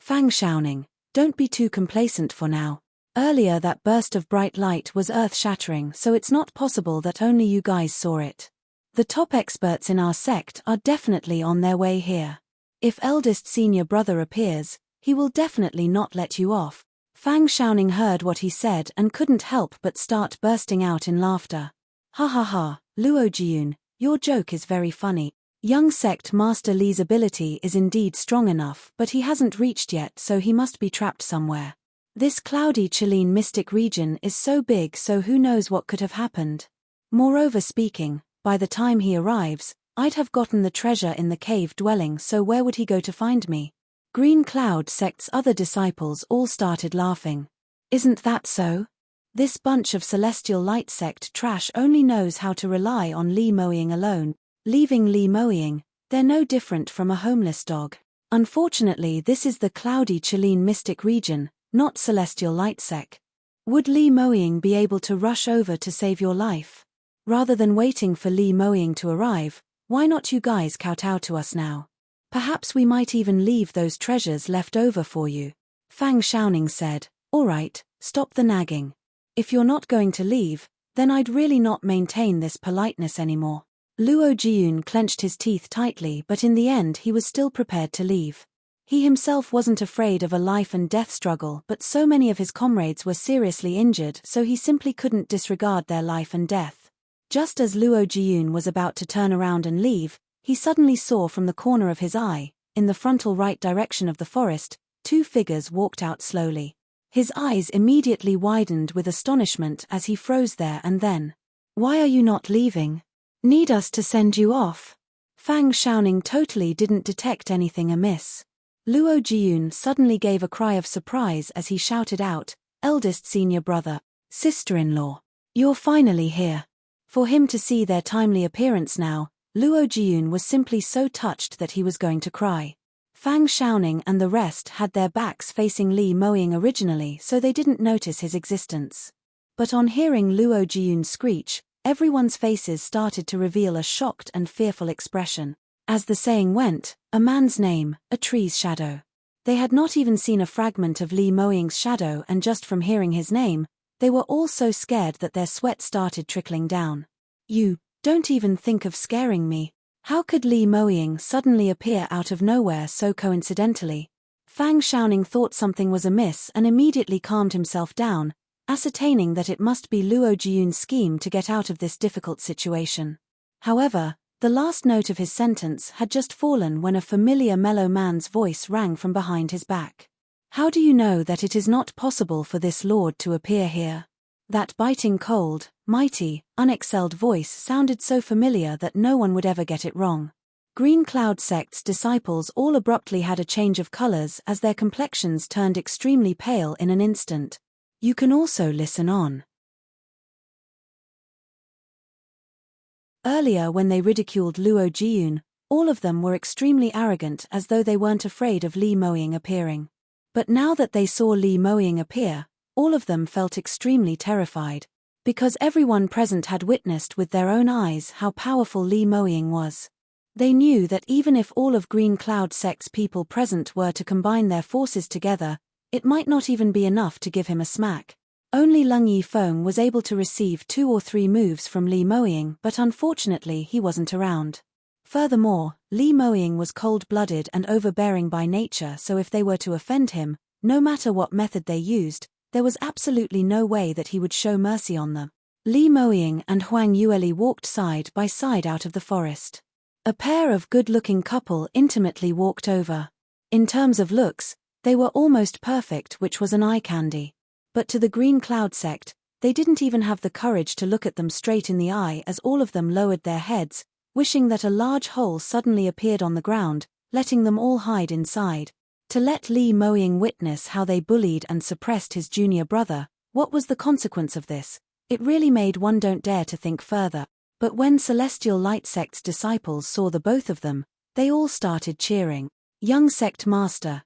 Fang Xiaoning, don't be too complacent for now. Earlier that burst of bright light was earth-shattering, so it's not possible that only you guys saw it. The top experts in our sect are definitely on their way here. If eldest senior brother appears, he will definitely not let you off. Fang Xiaoning heard what he said and couldn't help but start bursting out in laughter. Ha ha ha, Luo Jiun, your joke is very funny. Young sect master Li's ability is indeed strong enough, but he hasn't reached yet, so he must be trapped somewhere. This cloudy Chilean mystic region is so big, so who knows what could have happened. Moreover speaking, by the time he arrives, I'd have gotten the treasure in the cave dwelling, so where would he go to find me? Green Cloud Sect's other disciples all started laughing. Isn't that so? This bunch of Celestial Light Sect trash only knows how to rely on Li Moying alone. Leaving Li Moying, they're no different from a homeless dog. Unfortunately, this is the cloudy Chilean mystic region, not Celestial Light Sect. Would Li Moying be able to rush over to save your life? Rather than waiting for Li Moying to arrive, why not you guys kowtow to us now? Perhaps we might even leave those treasures left over for you. Fang Xiaoning said, alright, stop the nagging. If you're not going to leave, then I'd really not maintain this politeness anymore. Luo Jiyun clenched his teeth tightly, but in the end he was still prepared to leave. He himself wasn't afraid of a life-and-death struggle, but so many of his comrades were seriously injured, so he simply couldn't disregard their life and death. Just as Luo Jiyun was about to turn around and leave, he suddenly saw from the corner of his eye, in the frontal right direction of the forest, two figures walked out slowly. His eyes immediately widened with astonishment as he froze there and then. "Why are you not leaving? Need us to send you off?" Fang Xiaoning totally didn't detect anything amiss. Luo Jiyun suddenly gave a cry of surprise as he shouted out, "Eldest senior brother, sister-in-law, you're finally here." For him to see their timely appearance now, Luo Jiyun was simply so touched that he was going to cry. Fang Xiaoning and the rest had their backs facing Li Moying originally, so they didn't notice his existence. But on hearing Luo Jiyun screech, everyone's faces started to reveal a shocked and fearful expression. As the saying went, a man's name, a tree's shadow. They had not even seen a fragment of Li Moying's shadow, and just from hearing his name, they were all so scared that their sweat started trickling down. "You, don't even think of scaring me. How could Li Moying suddenly appear out of nowhere so coincidentally?" Fang Xiaoning thought something was amiss and immediately calmed himself down, ascertaining that it must be Luo Jiyun's scheme to get out of this difficult situation. However, the last note of his sentence had just fallen when a familiar mellow man's voice rang from behind his back. "How do you know that it is not possible for this lord to appear here?" That biting cold, mighty, unexcelled voice sounded so familiar that no one would ever get it wrong. Green Cloud Sect's disciples all abruptly had a change of colors as their complexions turned extremely pale in an instant. You can also listen on. Earlier when they ridiculed Luo Jiyun, all of them were extremely arrogant as though they weren't afraid of Li Moying appearing. But now that they saw Li Moying appear, all of them felt extremely terrified. Because everyone present had witnessed with their own eyes how powerful Li Moying was. They knew that even if all of Green Cloud Sect's people present were to combine their forces together, it might not even be enough to give him a smack. Only Lung Yifeng was able to receive 2 or 3 moves from Li Moying, but unfortunately he wasn't around. Furthermore, Li Moying was cold-blooded and overbearing by nature, so if they were to offend him, no matter what method they used, there was absolutely no way that he would show mercy on them. Li Moying and Huang Yueli walked side by side out of the forest. A pair of good-looking couple intimately walked over. In terms of looks, they were almost perfect, which was an eye candy. But to the Green Cloud Sect, they didn't even have the courage to look at them straight in the eye as all of them lowered their heads, wishing that a large hole suddenly appeared on the ground, letting them all hide inside. To let Li Moying witness how they bullied and suppressed his junior brother, what was the consequence of this? It really made one don't dare to think further. But when Celestial Light Sect's disciples saw the both of them, they all started cheering. Young Sect Master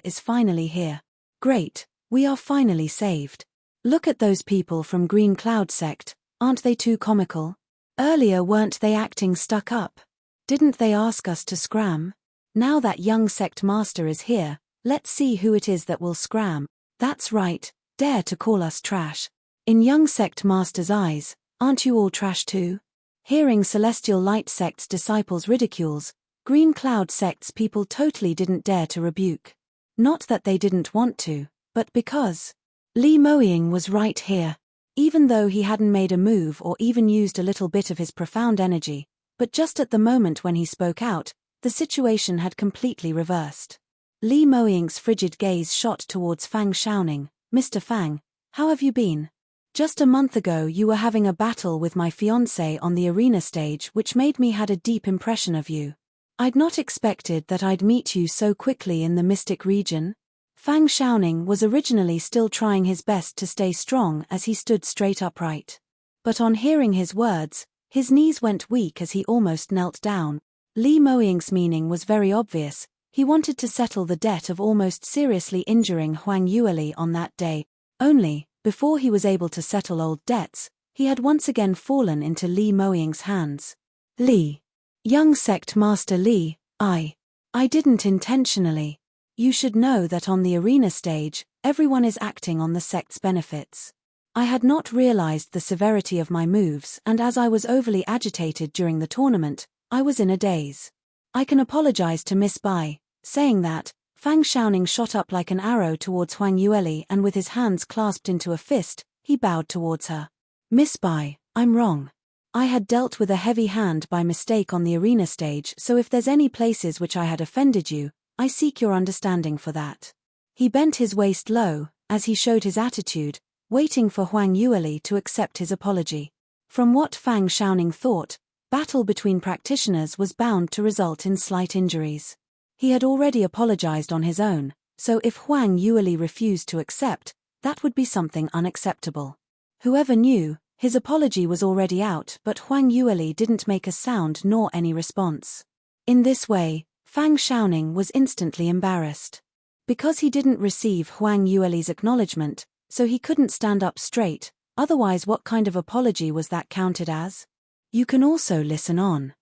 is finally here. Great, we are finally saved. Look at those people from Green Cloud Sect, aren't they too comical? Earlier weren't they acting stuck up? Didn't they ask us to scram? Now that young Sect Master is here, let's see who it is that will scram. That's right, dare to call us trash. In young Sect Master's eyes, aren't you all trash too? Hearing Celestial Light Sect's disciples' ridicules, Green Cloud Sect's people totally didn't dare to rebuke. Not that they didn't want to, but because Li Moying was right here. Even though he hadn't made a move or even used a little bit of his profound energy, but just at the moment when he spoke out, the situation had completely reversed. Li Moying's frigid gaze shot towards Fang Xiaoning. "Mr. Fang, how have you been? Just a month ago you were having a battle with my fiancé on the arena stage, which made me had a deep impression of you. I'd not expected that I'd meet you so quickly in the Mystic region." Fang Xiaoning was originally still trying his best to stay strong as he stood straight upright. But on hearing his words, his knees went weak as he almost knelt down. Li Moying's meaning was very obvious. He wanted to settle the debt of almost seriously injuring Huang Yueli on that day. Only, before he was able to settle old debts, he had once again fallen into Li Moying's hands. "Li. Young Sect Master Li, I didn't intentionally. You should know that on the arena stage, everyone is acting on the sect's benefits. I had not realized the severity of my moves, and as I was overly agitated during the tournament, I was in a daze. I can apologize to Miss Bai. Saying that, Fang Xiaoning shot up like an arrow towards Huang Yueli, and with his hands clasped into a fist, he bowed towards her. Miss Bai, I'm wrong. I had dealt with a heavy hand by mistake on the arena stage, so if there's any places which I had offended you, I seek your understanding for that. He bent his waist low, as he showed his attitude, waiting for Huang Yueli to accept his apology. From what Fang Xiaoning thought, battle between practitioners was bound to result in slight injuries. He had already apologized on his own, so if Huang Yueli refused to accept, that would be something unacceptable. Whoever knew, his apology was already out, but Huang Yueli didn't make a sound nor any response. In this way, Fang Xiaoning was instantly embarrassed. Because he didn't receive Huang Yueli's acknowledgement, so he couldn't stand up straight, otherwise what kind of apology was that counted as? You can also listen on.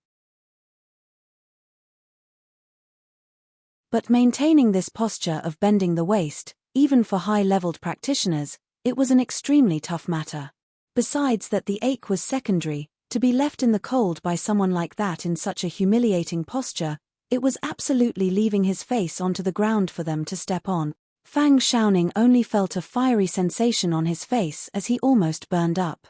But maintaining this posture of bending the waist, even for high-leveled practitioners, it was an extremely tough matter. Besides that, the ache was secondary. To be left in the cold by someone like that in such a humiliating posture, it was absolutely leaving his face onto the ground for them to step on. Fang Xiaoning only felt a fiery sensation on his face as he almost burned up.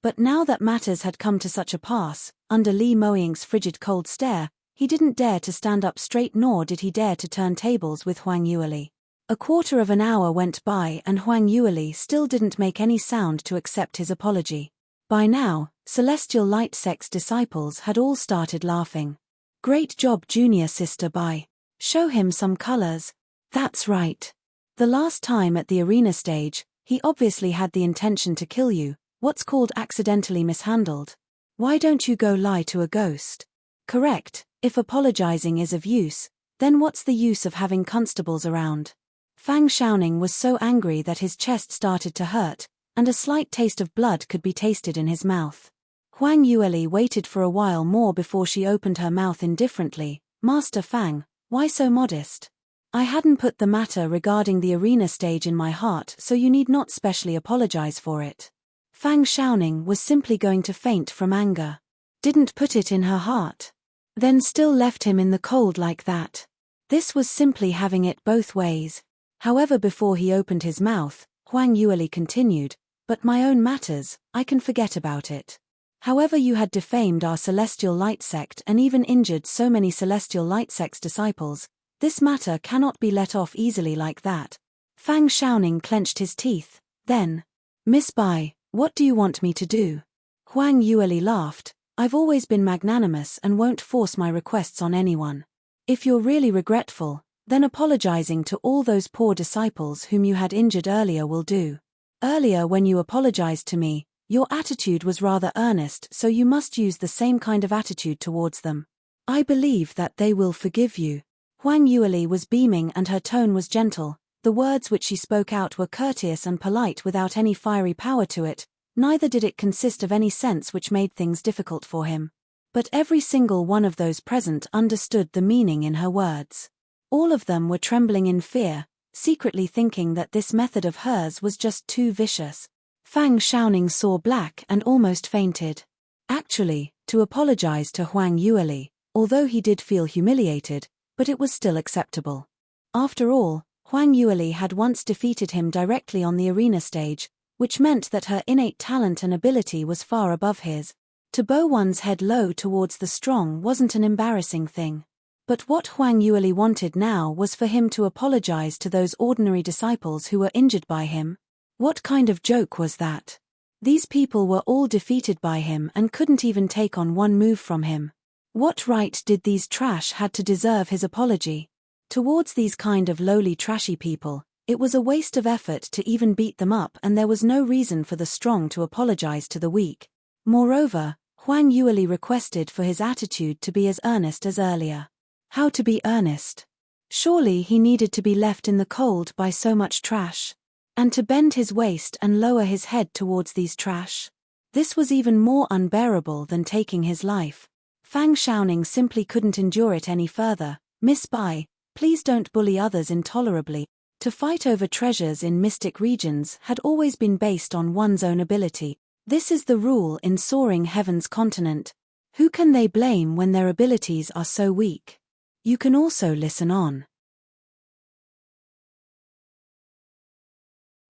But now that matters had come to such a pass, under Li Moying's frigid cold stare, he didn't dare to stand up straight, nor did he dare to turn tables with Huang Yueli. A quarter of an hour went by and Huang Yueli still didn't make any sound to accept his apology. By now, Celestial Light Sect's disciples had all started laughing. Great job, Junior Sister Bai. Show him some colors. That's right. The last time at the arena stage, he obviously had the intention to kill you, what's called accidentally mishandled. Why don't you go lie to a ghost? Correct, if apologizing is of use, then what's the use of having constables around? Fang Xiaoning was so angry that his chest started to hurt, and a slight taste of blood could be tasted in his mouth. Huang Yueli waited for a while more before she opened her mouth indifferently. Master Fang, why so modest? I hadn't put the matter regarding the arena stage in my heart, so you need not specially apologize for it. Fang Xiaoning was simply going to faint from anger. Didn't put it in her heart. Then still left him in the cold like that. This was simply having it both ways. However, before he opened his mouth, Huang Yueli continued, but my own matters, I can forget about it. However, you had defamed our Celestial Light Sect and even injured so many Celestial Light Sect's disciples. This matter cannot be let off easily like that. Fang Xiaoning clenched his teeth. Then, Miss Bai, what do you want me to do? Huang Yueli laughed. I've always been magnanimous and won't force my requests on anyone. If you're really regretful, then apologizing to all those poor disciples whom you had injured earlier will do. Earlier when you apologized to me, your attitude was rather earnest, so you must use the same kind of attitude towards them. I believe that they will forgive you. Huang Yueli was beaming and her tone was gentle. The words which she spoke out were courteous and polite without any fiery power to it, neither did it consist of any sense which made things difficult for him. But every single one of those present understood the meaning in her words. All of them were trembling in fear, secretly thinking that this method of hers was just too vicious. Fang Xiaoning saw black and almost fainted. Actually, to apologize to Huang Yueli, although he did feel humiliated, but it was still acceptable. After all, Huang Yueli had once defeated him directly on the arena stage, which meant that her innate talent and ability was far above his. To bow one's head low towards the strong wasn't an embarrassing thing. But what Huang Yueli wanted now was for him to apologize to those ordinary disciples who were injured by him. What kind of joke was that? These people were all defeated by him and couldn't even take on one move from him. What right did these trash had to deserve his apology? Towards these kind of lowly trashy people, it was a waste of effort to even beat them up, and there was no reason for the strong to apologize to the weak. Moreover, Huang Yueli requested for his attitude to be as earnest as earlier. How to be earnest? Surely he needed to be left in the cold by so much trash. And to bend his waist and lower his head towards these trash? This was even more unbearable than taking his life. Fang Xiaoning simply couldn't endure it any further. Miss Bai, please don't bully others intolerably. To fight over treasures in mystic regions had always been based on one's own ability. This is the rule in soaring heaven's continent. Who can they blame when their abilities are so weak? You can also listen on.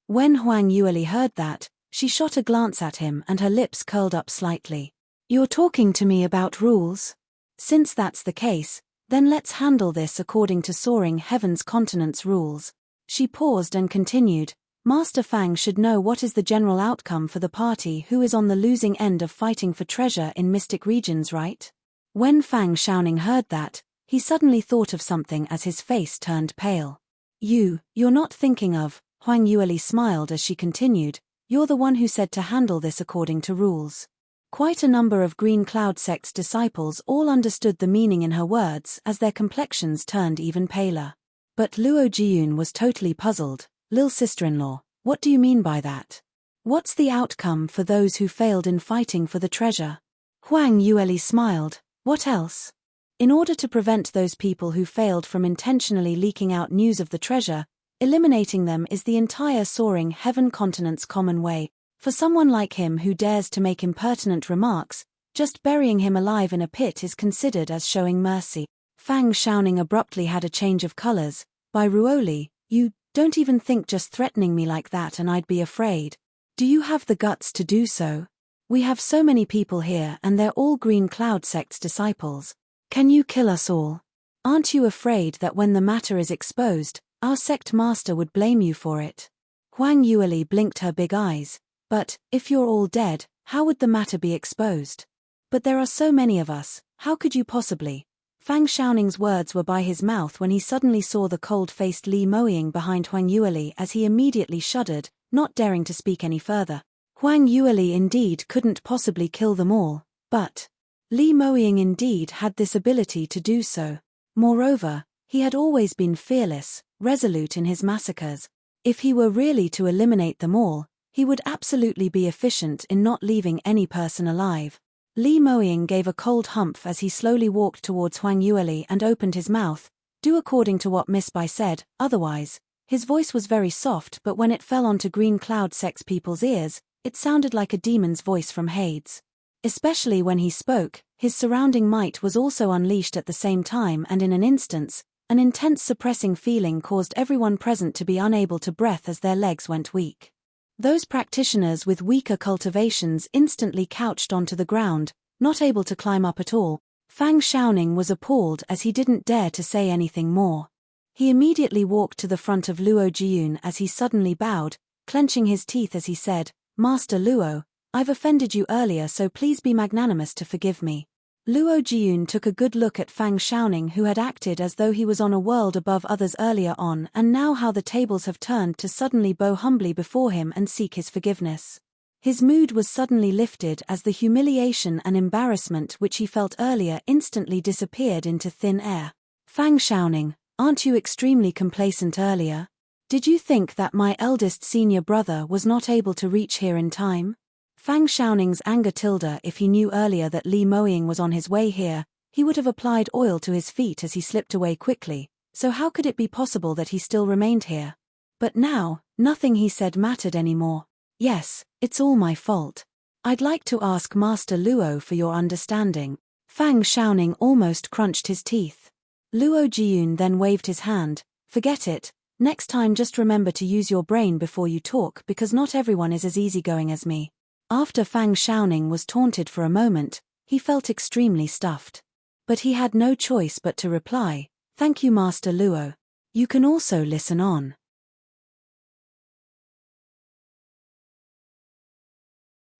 When Huang Yueli heard that, she shot a glance at him and her lips curled up slightly. You're talking to me about rules? Since that's the case, then let's handle this according to soaring heaven's continent's rules. She paused and continued, Master Fang should know what is the general outcome for the party who is on the losing end of fighting for treasure in mystic regions, right? When Fang Xiaoning heard that, he suddenly thought of something as his face turned pale. You're not thinking of, Huang Yueli smiled as she continued, you're the one who said to handle this according to rules. Quite a number of Green Cloud Sect's disciples all understood the meaning in her words as their complexions turned even paler. But Luo Jiyun was totally puzzled. Lil sister-in-law, what do you mean by that? What's the outcome for those who failed in fighting for the treasure? Huang Yueli smiled. What else? In order to prevent those people who failed from intentionally leaking out news of the treasure, eliminating them is the entire soaring heaven continent's common way. For someone like him who dares to make impertinent remarks, just burying him alive in a pit is considered as showing mercy. Fang Xiaoning abruptly had a change of colors. By Ruoli, you don't even think just threatening me like that and I'd be afraid. Do you have the guts to do so? We have so many people here and they're all Green Cloud Sect's disciples. Can you kill us all? Aren't you afraid that when the matter is exposed, our sect master would blame you for it? Huang Yueli blinked her big eyes. But, if you're all dead, how would the matter be exposed? But there are so many of us, how could you possibly? Fang Xiaoning's words were by his mouth when he suddenly saw the cold-faced Li Moying behind Huang Yueli as he immediately shuddered, not daring to speak any further. Huang Yueli indeed couldn't possibly kill them all, but Li Moying indeed had this ability to do so. Moreover, he had always been fearless, resolute in his massacres. If he were really to eliminate them all, he would absolutely be efficient in not leaving any person alive. Li Moying gave a cold humph as he slowly walked towards Huang Yueli and opened his mouth. Do according to what Miss Bai said, otherwise. His voice was very soft, but when it fell onto Green Cloud Sect's people's ears, it sounded like a demon's voice from Hades. Especially when he spoke, his surrounding might was also unleashed at the same time, and in an instant, an intense suppressing feeling caused everyone present to be unable to breathe as their legs went weak. Those practitioners with weaker cultivations instantly couched onto the ground, not able to climb up at all. Fang Xiaoning was appalled as he didn't dare to say anything more. He immediately walked to the front of Luo Jiyun as he suddenly bowed, clenching his teeth as he said, Master Luo, I've offended you earlier, so please be magnanimous to forgive me. Luo Jiyun took a good look at Fang Xiaoning, who had acted as though he was on a world above others earlier on, and now how the tables have turned to suddenly bow humbly before him and seek his forgiveness. His mood was suddenly lifted as the humiliation and embarrassment which he felt earlier instantly disappeared into thin air. Fang Xiaoning, aren't you extremely complacent earlier? Did you think that my eldest senior brother was not able to reach here in time? Fang Xiaoning's anger tilde. If he knew earlier that Li Moying was on his way here, he would have applied oil to his feet as he slipped away quickly, so how could it be possible that he still remained here? But now, nothing he said mattered anymore. Yes, it's all my fault. I'd like to ask Master Luo for your understanding. Fang Xiaoning almost crunched his teeth. Luo Jiyun then waved his hand. Forget it, next time just remember to use your brain before you talk, because not everyone is as easygoing as me. After Fang Xiaoning was taunted for a moment, he felt extremely stuffed. But he had no choice but to reply, Thank you, Master Luo. You can also listen on.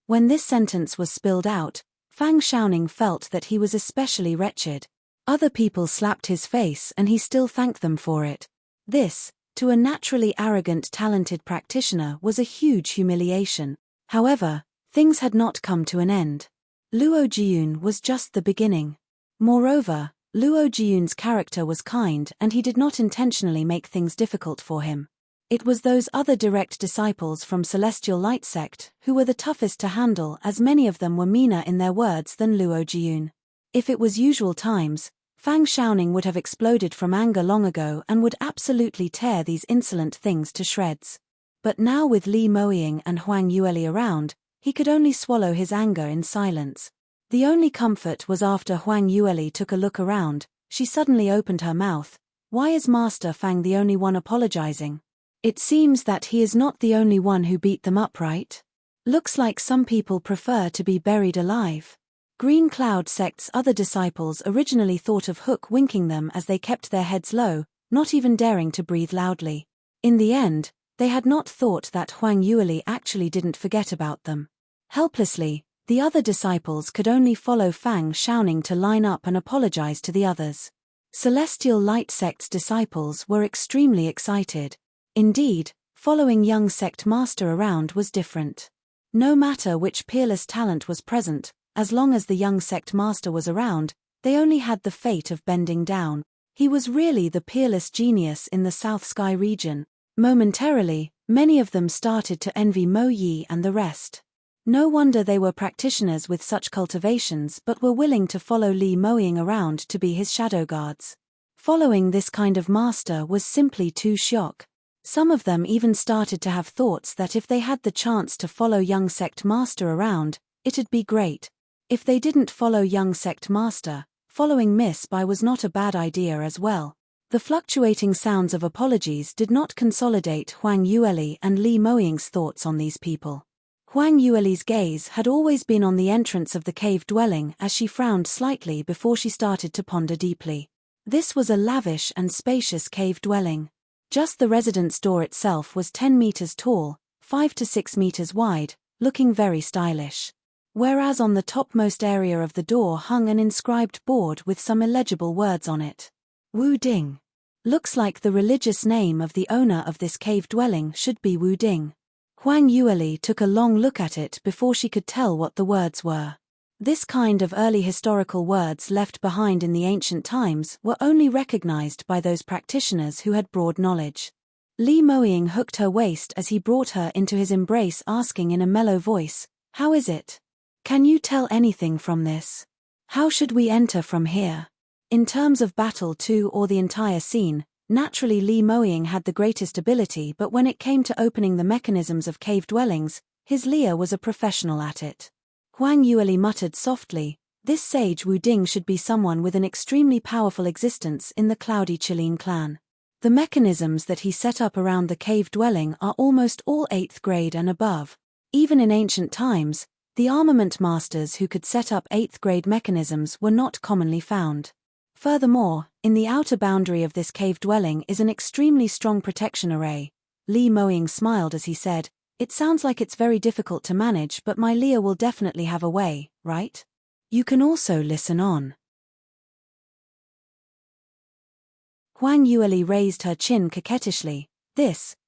When this sentence was spilled out, Fang Xiaoning felt that he was especially wretched. Other people slapped his face and he still thanked them for it. This, to a naturally arrogant, talented practitioner, was a huge humiliation. However, things had not come to an end. Luo Jiyun was just the beginning. Moreover, Luo Jiyun's character was kind and he did not intentionally make things difficult for him. It was those other direct disciples from Celestial Light Sect who were the toughest to handle, as many of them were meaner in their words than Luo Jiyun. If it was usual times, Fang Xiaoning would have exploded from anger long ago and would absolutely tear these insolent things to shreds. But now with Li Moying and Huang Yueli around, he could only swallow his anger in silence. The only comfort was after Huang Yueli took a look around, she suddenly opened her mouth. Why is Master Fang the only one apologizing? It seems that he is not the only one who beat them up, right? Looks like some people prefer to be buried alive. Green Cloud Sect's other disciples originally thought of Hook winking them as they kept their heads low, not even daring to breathe loudly. In the end, they had not thought that Huang Yueli actually didn't forget about them. Helplessly, the other disciples could only follow Fang Xiaoning to line up and apologize to the others. Celestial Light Sect's disciples were extremely excited. Indeed, following young sect master around was different. No matter which peerless talent was present, as long as the young sect master was around, they only had the fate of bending down. He was really the peerless genius in the South Sky region. Momentarily, many of them started to envy Mo Yi and the rest. No wonder they were practitioners with such cultivations but were willing to follow Li Moying around to be his shadow guards. Following this kind of master was simply too shock. Some of them even started to have thoughts that if they had the chance to follow young sect master around, it'd be great. If they didn't follow young sect master, following Miss Bai was not a bad idea as well. The fluctuating sounds of apologies did not consolidate Huang Yueli and Li Moying's thoughts on these people. Huang Yueli's gaze had always been on the entrance of the cave dwelling as she frowned slightly before she started to ponder deeply. This was a lavish and spacious cave dwelling. Just the residence door itself was 10 meters tall, 5 to 6 meters wide, looking very stylish. Whereas on the topmost area of the door hung an inscribed board with some illegible words on it. Wu Ding. Looks like the religious name of the owner of this cave dwelling should be Wu Ding. Huang Yueli took a long look at it before she could tell what the words were. This kind of early historical words left behind in the ancient times were only recognized by those practitioners who had broad knowledge. Li Moying hooked her waist as he brought her into his embrace, asking in a mellow voice, "How is it? Can you tell anything from this? How should we enter from here?" In terms of battle too or the entire scene, naturally Li Moying had the greatest ability, but when it came to opening the mechanisms of cave dwellings, his Leah was a professional at it. Huang Yueli muttered softly, "This sage Wu Ding should be someone with an extremely powerful existence in the Cloudy Qilin clan. The mechanisms that he set up around the cave dwelling are almost all 8th grade and above. Even in ancient times, the armament masters who could set up 8th grade mechanisms were not commonly found. Furthermore, in the outer boundary of this cave dwelling is an extremely strong protection array." Li Moying smiled as he said, "It sounds like it's very difficult to manage, but my Leah will definitely have a way, right? You can also listen on." Huang Yueli raised her chin coquettishly.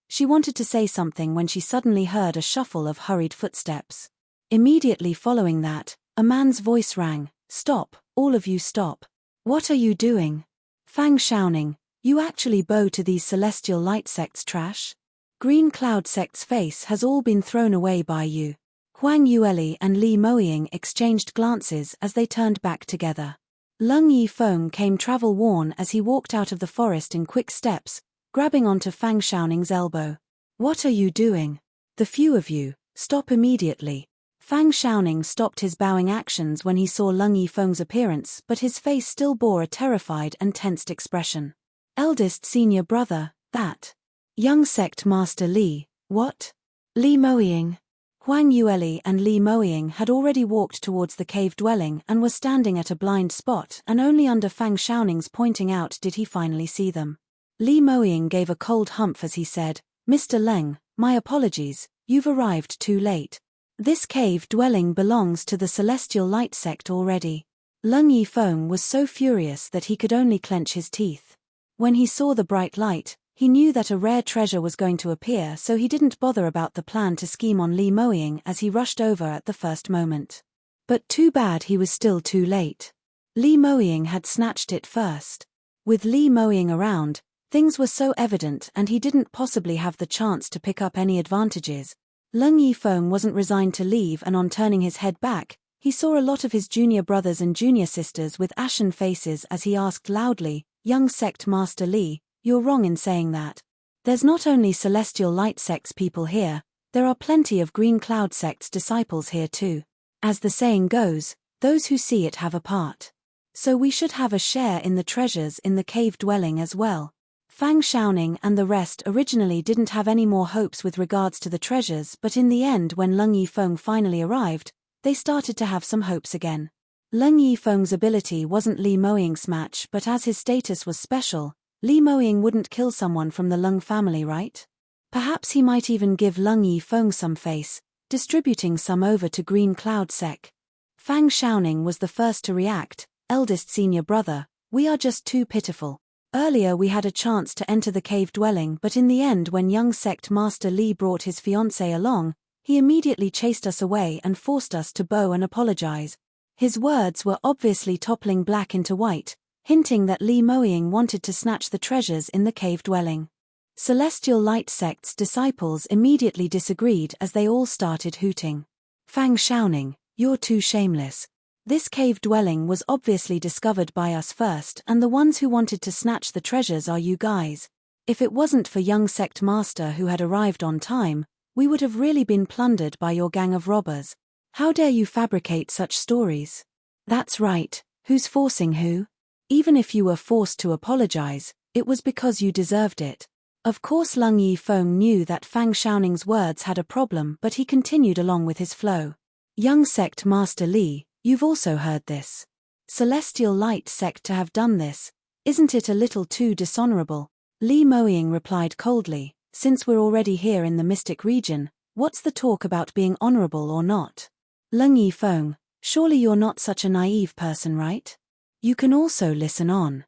She wanted to say something when she suddenly heard a shuffle of hurried footsteps. Immediately following that, a man's voice rang, "Stop, all of you stop. What are you doing? Fang Xiaoning, you actually bow to these Celestial Light Sect's trash? Green Cloud Sect's face has all been thrown away by you." Huang Yueli and Li Moying exchanged glances as they turned back together. Leng Yifeng came travel-worn as he walked out of the forest in quick steps, grabbing onto Fang Xiaoning's elbow. "What are you doing? The few of you, stop immediately." Fang Xiaoning stopped his bowing actions when he saw Leng Yifeng's appearance, but his face still bore a terrified and tensed expression. "Eldest senior brother, that. Young sect master Li, what?" Li Moying. Huang Yueli and Li Moying had already walked towards the cave dwelling and were standing at a blind spot, and only under Fang Xiaoning's pointing out did he finally see them. Li Moying gave a cold humph as he said, "Mr. Leng, my apologies, you've arrived too late. This cave dwelling belongs to the Celestial Light Sect already." Leng Yifeng was so furious that he could only clench his teeth. When he saw the bright light, he knew that a rare treasure was going to appear, so he didn't bother about the plan to scheme on Li Moying as he rushed over at the first moment. But too bad he was still too late. Li Moying had snatched it first. With Li Moying around, things were so evident and he didn't possibly have the chance to pick up any advantages. Leng Yifeng wasn't resigned to leave, and on turning his head back, He saw a lot of his junior brothers and junior sisters with ashen faces as he asked loudly, "Young Sect Master Li, you're wrong in saying that. There's not only Celestial Light Sect's people here, there are plenty of Green Cloud Sect's disciples here too. As the saying goes, those who see it have a part. So we should have a share in the treasures in the cave dwelling as well." Fang Xiaoning and the rest originally didn't have any more hopes with regards to the treasures, but in the end when Leng Yifeng finally arrived, they started to have some hopes again. Leng Yifeng's ability wasn't Li Moying's match, but as his status was special, Li Moying wouldn't kill someone from the Leng family, right? Perhaps he might even give Leng Yifeng some face, distributing some over to Green Cloud Sec. Fang Xiaoning was the first to react. "Eldest senior brother, we are just too pitiful. Earlier we had a chance to enter the cave dwelling, but in the end when young Sect Master Li brought his fiancée along, he immediately chased us away and forced us to bow and apologize." His words were obviously toppling black into white, hinting that Li Moying wanted to snatch the treasures in the cave dwelling. Celestial Light Sect's disciples immediately disagreed as they all started hooting. "Fang Xiaoning, you're too shameless. This cave dwelling was obviously discovered by us first, and the ones who wanted to snatch the treasures are you guys. If it wasn't for young Sect Master who had arrived on time, we would have really been plundered by your gang of robbers. How dare you fabricate such stories?" "That's right, who's forcing who? Even if you were forced to apologize, it was because you deserved it." Of course Leng Yifeng knew that Fang Xiaoning's words had a problem, but he continued along with his flow. "Young Sect Master Li, you've also heard this. Celestial Light Sect to have done this, isn't it a little too dishonorable?" Li Moying replied coldly, "Since we're already here in the Mystic region, what's the talk about being honorable or not? Leng Yifeng, surely you're not such a naive person, right? You can also listen on."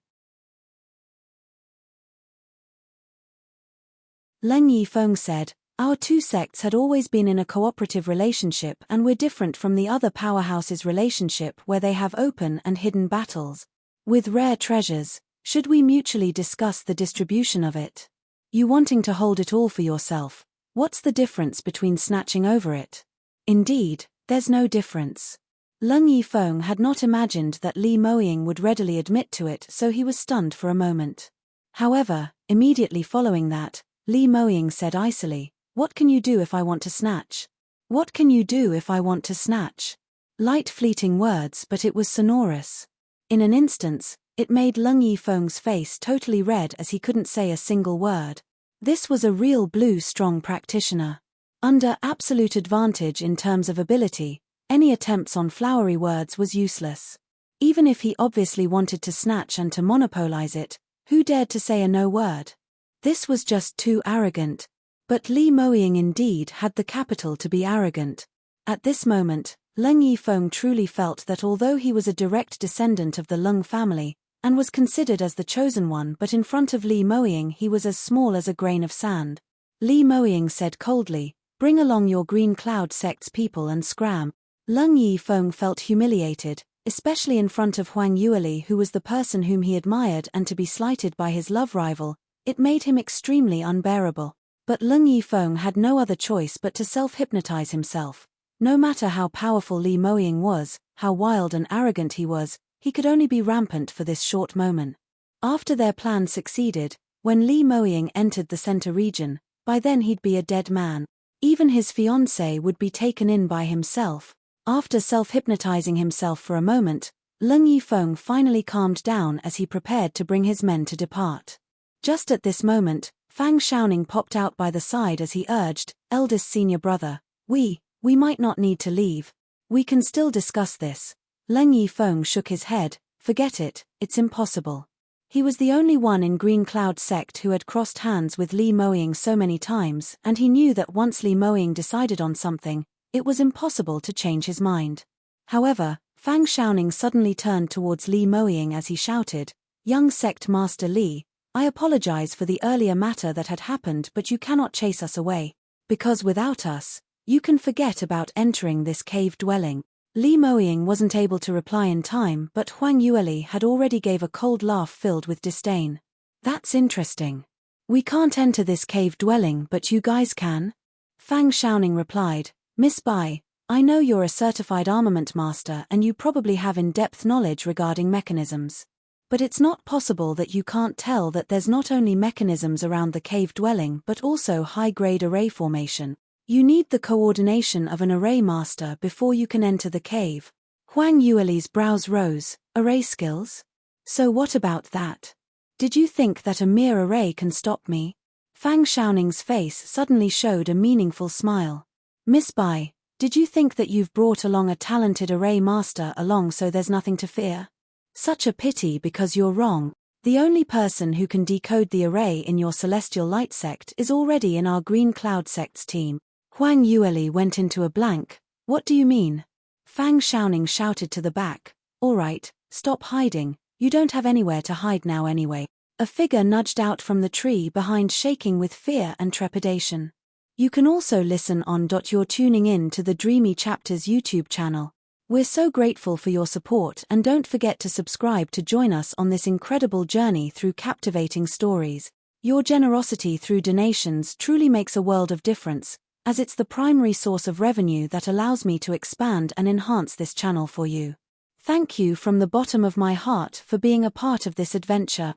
Leng Yifeng said, "Our two sects had always been in a cooperative relationship, and we're different from the other powerhouses' relationship where they have open and hidden battles. With rare treasures, should we mutually discuss the distribution of it? You wanting to hold it all for yourself, what's the difference between snatching over it? Indeed, there's no difference." Leng Yifeng had not imagined that Li Moying would readily admit to it, so he was stunned for a moment. However, immediately following that, Li Moying said icily, "What can you do if I want to snatch? What can you do if I want to snatch?" Light fleeting words, but it was sonorous. In an instance, it made Leng Yifeng's face totally red as he couldn't say a single word. This was a real blue strong practitioner. Under absolute advantage in terms of ability, any attempts on flowery words was useless. Even if he obviously wanted to snatch and to monopolize it, who dared to say a no word? This was just too arrogant. But Li Moying indeed had the capital to be arrogant. At this moment, Leng Yifeng truly felt that although he was a direct descendant of the Leng family, and was considered as the chosen one, but in front of Li Moying he was as small as a grain of sand. Li Moying said coldly, "Bring along your Green Cloud Sect's people and scram." Leng Yifeng felt humiliated, especially in front of Huang Yueli, who was the person whom he admired, and to be slighted by his love rival, it made him extremely unbearable. But Leng Yifeng had no other choice but to self-hypnotize himself. No matter how powerful Li Moying was, how wild and arrogant he was, he could only be rampant for this short moment. After their plan succeeded, when Li Moying entered the center region, by then he'd be a dead man. Even his fiancée would be taken in by himself. After self-hypnotizing himself for a moment, Leng Yifeng finally calmed down as he prepared to bring his men to depart. Just at this moment, Fang Xiaoning popped out by the side as he urged, "Eldest senior brother, we might not need to leave. We can still discuss this." Leng Yifeng shook his head, "Forget it, it's impossible." He was the only one in Green Cloud Sect who had crossed hands with Li Moying so many times, and he knew that once Li Moying decided on something, it was impossible to change his mind. However, Fang Xiaoning suddenly turned towards Li Moying as he shouted, "Young Sect Master Li, I apologize for the earlier matter that had happened, but you cannot chase us away. Because without us, you can forget about entering this cave dwelling." Li Moying wasn't able to reply in time, but Huang Yueli had already gave a cold laugh filled with disdain. "That's interesting. We can't enter this cave dwelling, but you guys can?" Fang Xiaoning replied, "Miss Bai, I know you're a certified armament master and you probably have in-depth knowledge regarding mechanisms. But it's not possible that you can't tell that there's not only mechanisms around the cave dwelling but also high-grade array formation. You need the coordination of an array master before you can enter the cave. Huang Yueli's brows rose. Array skills? So what about that? Did you think that a mere array can stop me? Fang Xiaoning's face suddenly showed a meaningful smile. Miss Bai, did you think that you've brought along a talented array master along so there's nothing to fear? Such a pity because you're wrong. The only person who can decode the array in your Celestial Light sect is already in our Green Cloud sect's team. Huang Yueli went into a blank. What do you mean? Fang Xiaoning shouted to the back. All right, stop hiding, you don't have anywhere to hide now anyway. A figure nudged out from the tree behind, shaking with fear and trepidation. You can also listen on. You're tuning in to the Dreamy Chapters YouTube channel. We're so grateful for your support and don't forget to subscribe to join us on this incredible journey through captivating stories. Your generosity through donations truly makes a world of difference, as it's the primary source of revenue that allows me to expand and enhance this channel for you. Thank you from the bottom of my heart for being a part of this adventure.